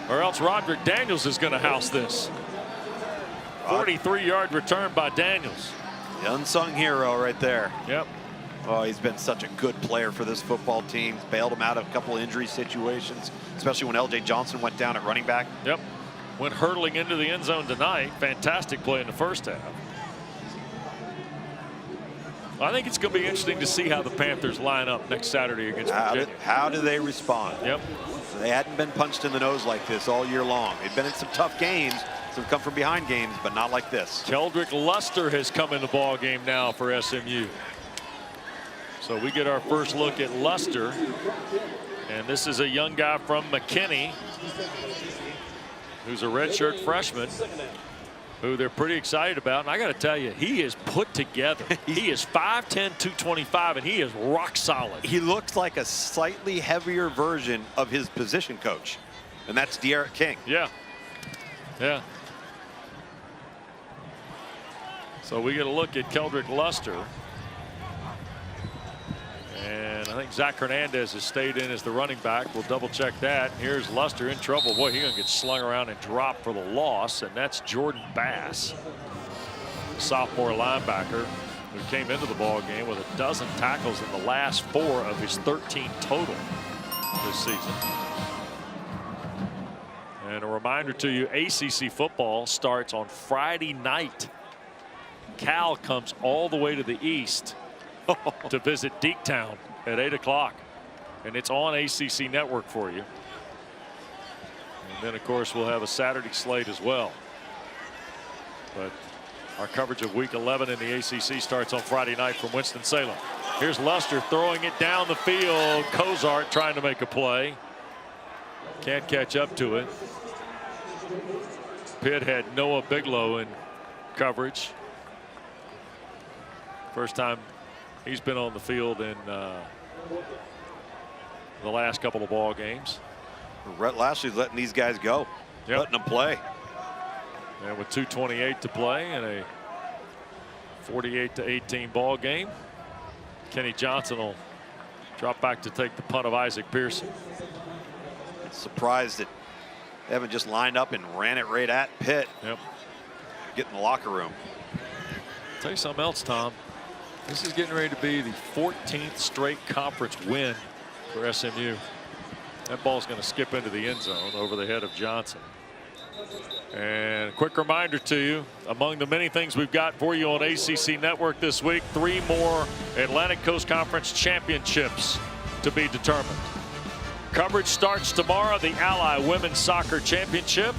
or else Roderick Daniels is going to house this. 43-yard return by Daniels. The unsung hero right there. Yep. Oh, he's been such a good player for this football team. He's bailed him out of a couple of injury situations, especially when L.J. Johnson went down at running back. Yep. Went hurtling into the end zone tonight. Fantastic play in the first half. I think it's going to be interesting to see how the Panthers line up next Saturday against Virginia. How do they respond? Yep. They hadn't been punched in the nose like this all year long. They've been in some tough games, some come from behind games, but not like this. Keldrick Luster has come in the ball game now for SMU. So we get our first look at Luster, and this is a young guy from McKinney who's a redshirt freshman who they're pretty excited about. And I got to tell you, he is put together. He is 5'10", 225, and he is rock solid. He looks like a slightly heavier version of his position coach, and that's De'Aaron King. Yeah. Yeah. So we get a look at Keldrick Luster. And I think Zach Hernandez has stayed in as the running back. We'll double check that. Here's Luster in trouble. Boy, he's going to get slung around and dropped for the loss. And that's Jordan Bass, the sophomore linebacker, who came into the ball game with 12 tackles in the last 4 of his 13 total this season. And a reminder to you, ACC football starts on Friday night. Cal comes all the way to the east to visit Deektown at 8 o'clock. And it's on ACC Network for you. And then, of course, we'll have a Saturday slate as well. But our coverage of Week 11 in the ACC starts on Friday night from Winston-Salem. Here's Luster throwing it down the field. Cozart trying to make a play. Can't catch up to it. Pitt had Noah Bigelow in coverage. First time he's been on the field in the last couple of ball games. Rhett Lashley's letting these guys go. Yep. Letting them play. And with 2:28 to play in a 48-18 ball game, Kenny Johnson will drop back to take the punt of Isaac Pearson. Surprised that Evan just lined up and ran it right at Pitt. Yep. Get in the locker room. I'll tell you something else, Tom. This is getting ready to be the 14th straight conference win for SMU. That ball's going to skip into the end zone over the head of Johnson. And a quick reminder to you, among the many things we've got for you on ACC Network this week, 3 more Atlantic Coast Conference championships to be determined. Coverage starts tomorrow, the Ally Women's Soccer Championship.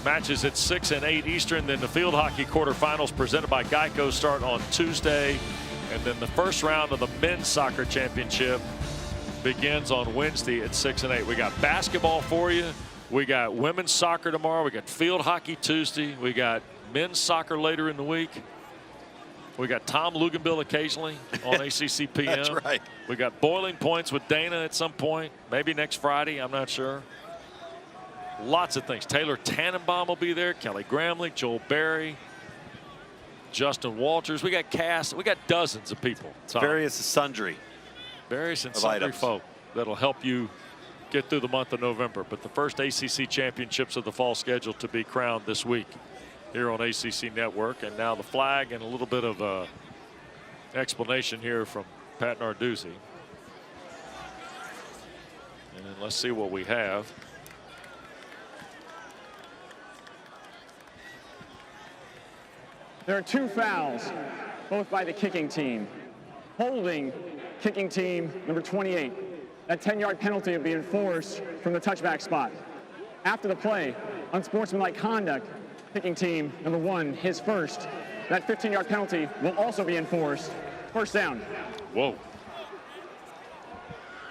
Matches at 6 and 8 Eastern. Then the field hockey quarterfinals presented by Geico start on Tuesday. And then the first round of the Men's Soccer Championship begins on Wednesday at 6 and 8. We got basketball for you. We got women's soccer tomorrow. We got field hockey Tuesday. We got men's soccer later in the week. We got Tom Luganville occasionally on ACC PM. That's right. We got Boiling Points with Dana at some point, maybe next Friday. I'm not sure. Lots of things. Taylor Tannenbaum will be there. Kelly Gramlich, Joel Berry, Justin Walters. We got cast. We got dozens of people. Various sundry. Various and sundry folk that'll help you get through the month of November. But the first ACC championships of the fall schedule to be crowned this week here on ACC Network. And now the flag and a little bit of explanation here from Pat Narduzzi. And let's see what we have. There are 2 fouls, both by the kicking team. Holding kicking team number 28. That 10-yard penalty will be enforced from the touchback spot. After the play, unsportsmanlike conduct, kicking team number 1, his first. That 15-yard penalty will also be enforced. First down. Whoa.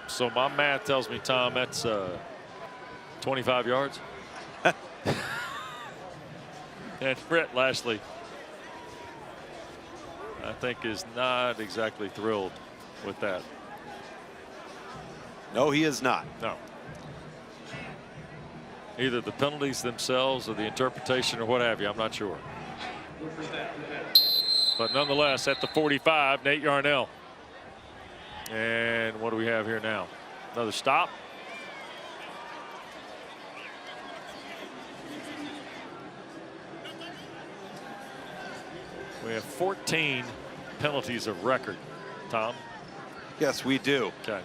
So my math tells me, Tom, that's 25 yards. And Rhett Lashley, I think, is not exactly thrilled with that. No, he is not. No. Either the penalties themselves or the interpretation or what have you. I'm not sure. But nonetheless, at the 45, Nate Yarnell. And what do we have here now? Another stop. We have 14 penalties of record, Tom. Yes, we do. Okay.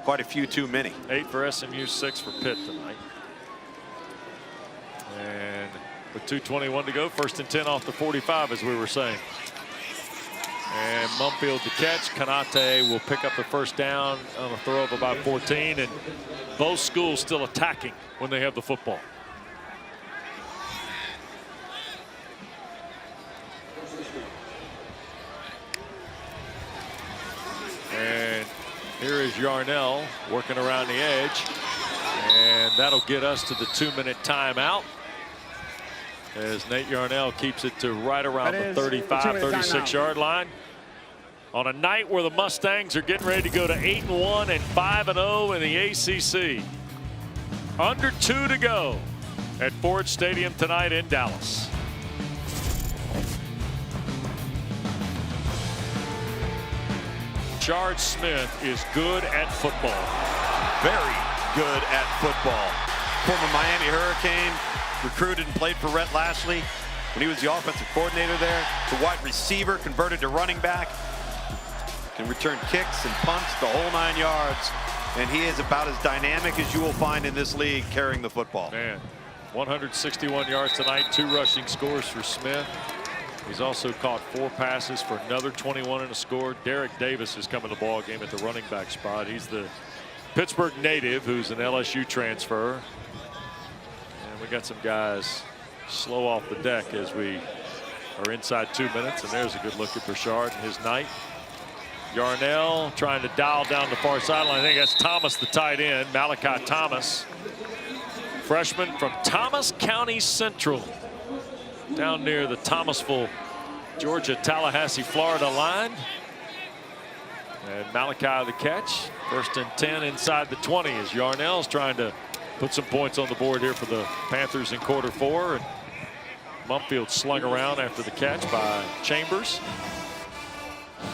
Quite a few too many. 8 for SMU, 6 for Pitt tonight. And with 2:21 to go, 1st and 10 off the 45, as we were saying. And Mumfield to catch. Kanate will pick up the first down on a throw of about 14. And both schools still attacking when they have the football. And here is Yarnell working around the edge. And that'll get us to the 2-minute timeout, as Nate Yarnell keeps it to right around the 35, 36-yard line. On a night where the Mustangs are getting ready to go to 8-1 and 5-0 in the ACC. Under 2 to go at Ford Stadium tonight in Dallas. Chard Smith is good at football. Very good at football. Former Miami Hurricane, recruited and played for Rhett Lashley. when he was the offensive coordinator there, to wide receiver, converted to running back, can return kicks and punts the whole 9 yards. And he is about as dynamic as you will find in this league carrying the football. Man, 161 yards tonight, 2 rushing scores for Smith. He's also caught 4 passes for another 21 and a score. Derek Davis is coming to the ball game at the running back spot. He's the Pittsburgh native who's an LSU transfer. And we got some guys slow off the deck as we are inside 2 minutes. And there's a good look at Burchard and his night. Yarnell trying to dial down the far sideline. I think that's Thomas, the tight end, Malachi Thomas. Freshman from Thomas County Central, down near the Thomasville, Georgia, Tallahassee, Florida line. And Malachi the catch. 1st and 10 inside the 20 as Yarnell's trying to put some points on the board here for the Panthers in quarter 4. And Mumfield slung around after the catch by Chambers.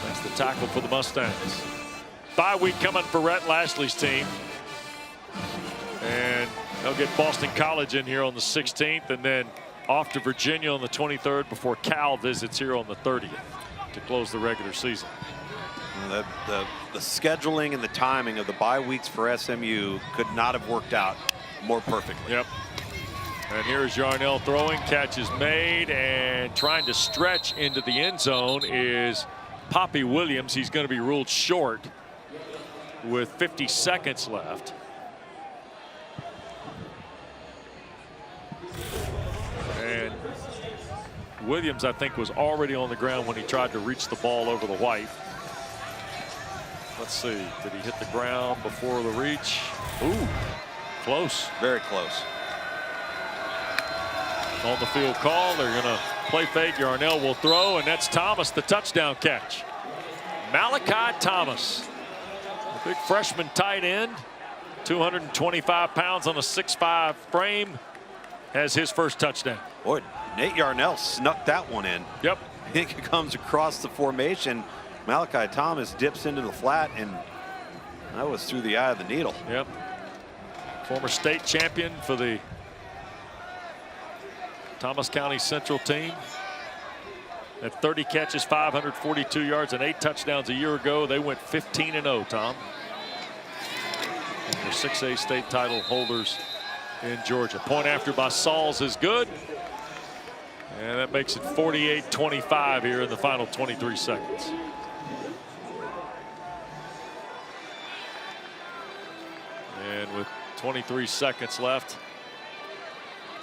That's the tackle for the Mustangs. Bye week coming for Rhett Lashley's team. And they'll get Boston College in here on the 16th and then off to Virginia on the 23rd before Cal visits here on the 30th to close the regular season. The scheduling and the timing of the bye weeks for SMU could not have worked out more perfectly. Yep. And here's Yarnell throwing. Catch is made, and trying to stretch into the end zone is Poppy Williams. He's going to be ruled short with 50 seconds left. And Williams, I think, was already on the ground when he tried to reach the ball over the white. Let's see. Did he hit the ground before the reach? Ooh, close. Very close. On the field call, they're going to play fake. Yarnell will throw, and that's Thomas, the touchdown catch. Malachi Thomas, the big freshman tight end, 225 pounds on a 6'5" frame, has his first touchdown. Boy, Nate Yarnell snuck that one in. Yep. I think it comes across the formation. Malachi Thomas dips into the flat, and that was through the eye of the needle. Yep. Former state champion for the Thomas County Central team. At 30 catches, 542 yards, and 8 touchdowns a year ago. They went 15-0, Tom. And they're 6A state title holders in Georgia. Point after by Sauls is good. And that makes it 48-25 here in the final 23 seconds. And with 23 seconds left,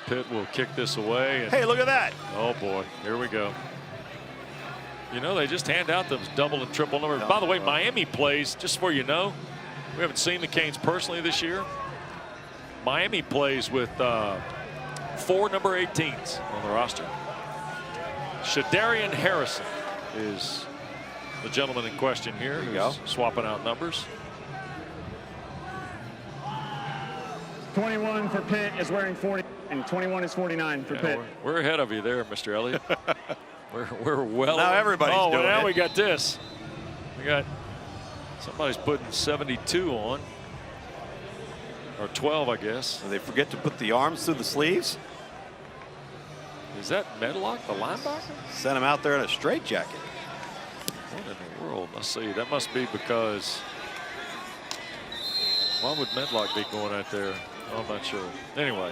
Pitt will kick this away. And hey, look at that. Oh, boy. Here we go. You know, they just hand out those double and triple numbers. By the way, Miami plays, just so you know, we haven't seen the Canes personally this year. Miami plays with 4 number 18s on the roster. Shadarian Harrison is the gentleman in question here who's swapping out numbers. 21 for Pitt is wearing 40, and 21 is 49 for Pitt. We're ahead of you there, Mr. Elliott. we're well. Now everybody's doing well, now it. we got this. We got somebody's putting 72 on, or 12, I guess. Did they forget to put the arms through the sleeves? Is that Medlock, the linebacker? Sent him out there in a straitjacket. What in the world? Let's see. That must be because. Why would Medlock be going out there? I'm not sure. Anyway,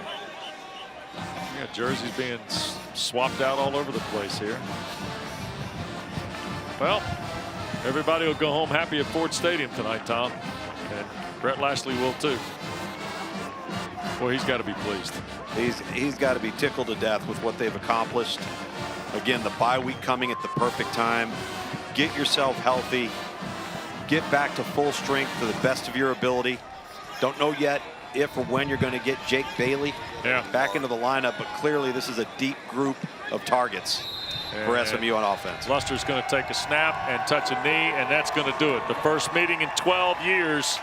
we got jerseys being swapped out all over the place here. Well, everybody will go home happy at Ford Stadium tonight, Tom. And Rhett Lashley will too. Boy, he's got to be pleased. He's got to be tickled to death with what they've accomplished. Again, the bye week coming at the perfect time. Get yourself healthy. Get back to full strength to the best of your ability. Don't know yet if or when you're going to get Jake Bailey back into the lineup, but clearly this is a deep group of targets for SMU on offense. Luster's going to take a snap and touch a knee, and that's going to do it. The first meeting in 12 years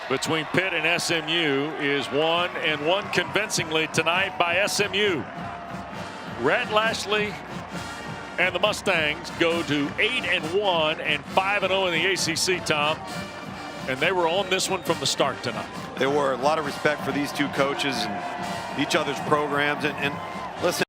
between Pitt and SMU is won, and won convincingly tonight by SMU. Rhett Lashley and the Mustangs go to 8-1 and 5-0 in the ACC, Tom. And they were on this one from the start tonight. There were a lot of respect for these two coaches and each other's programs. And listen,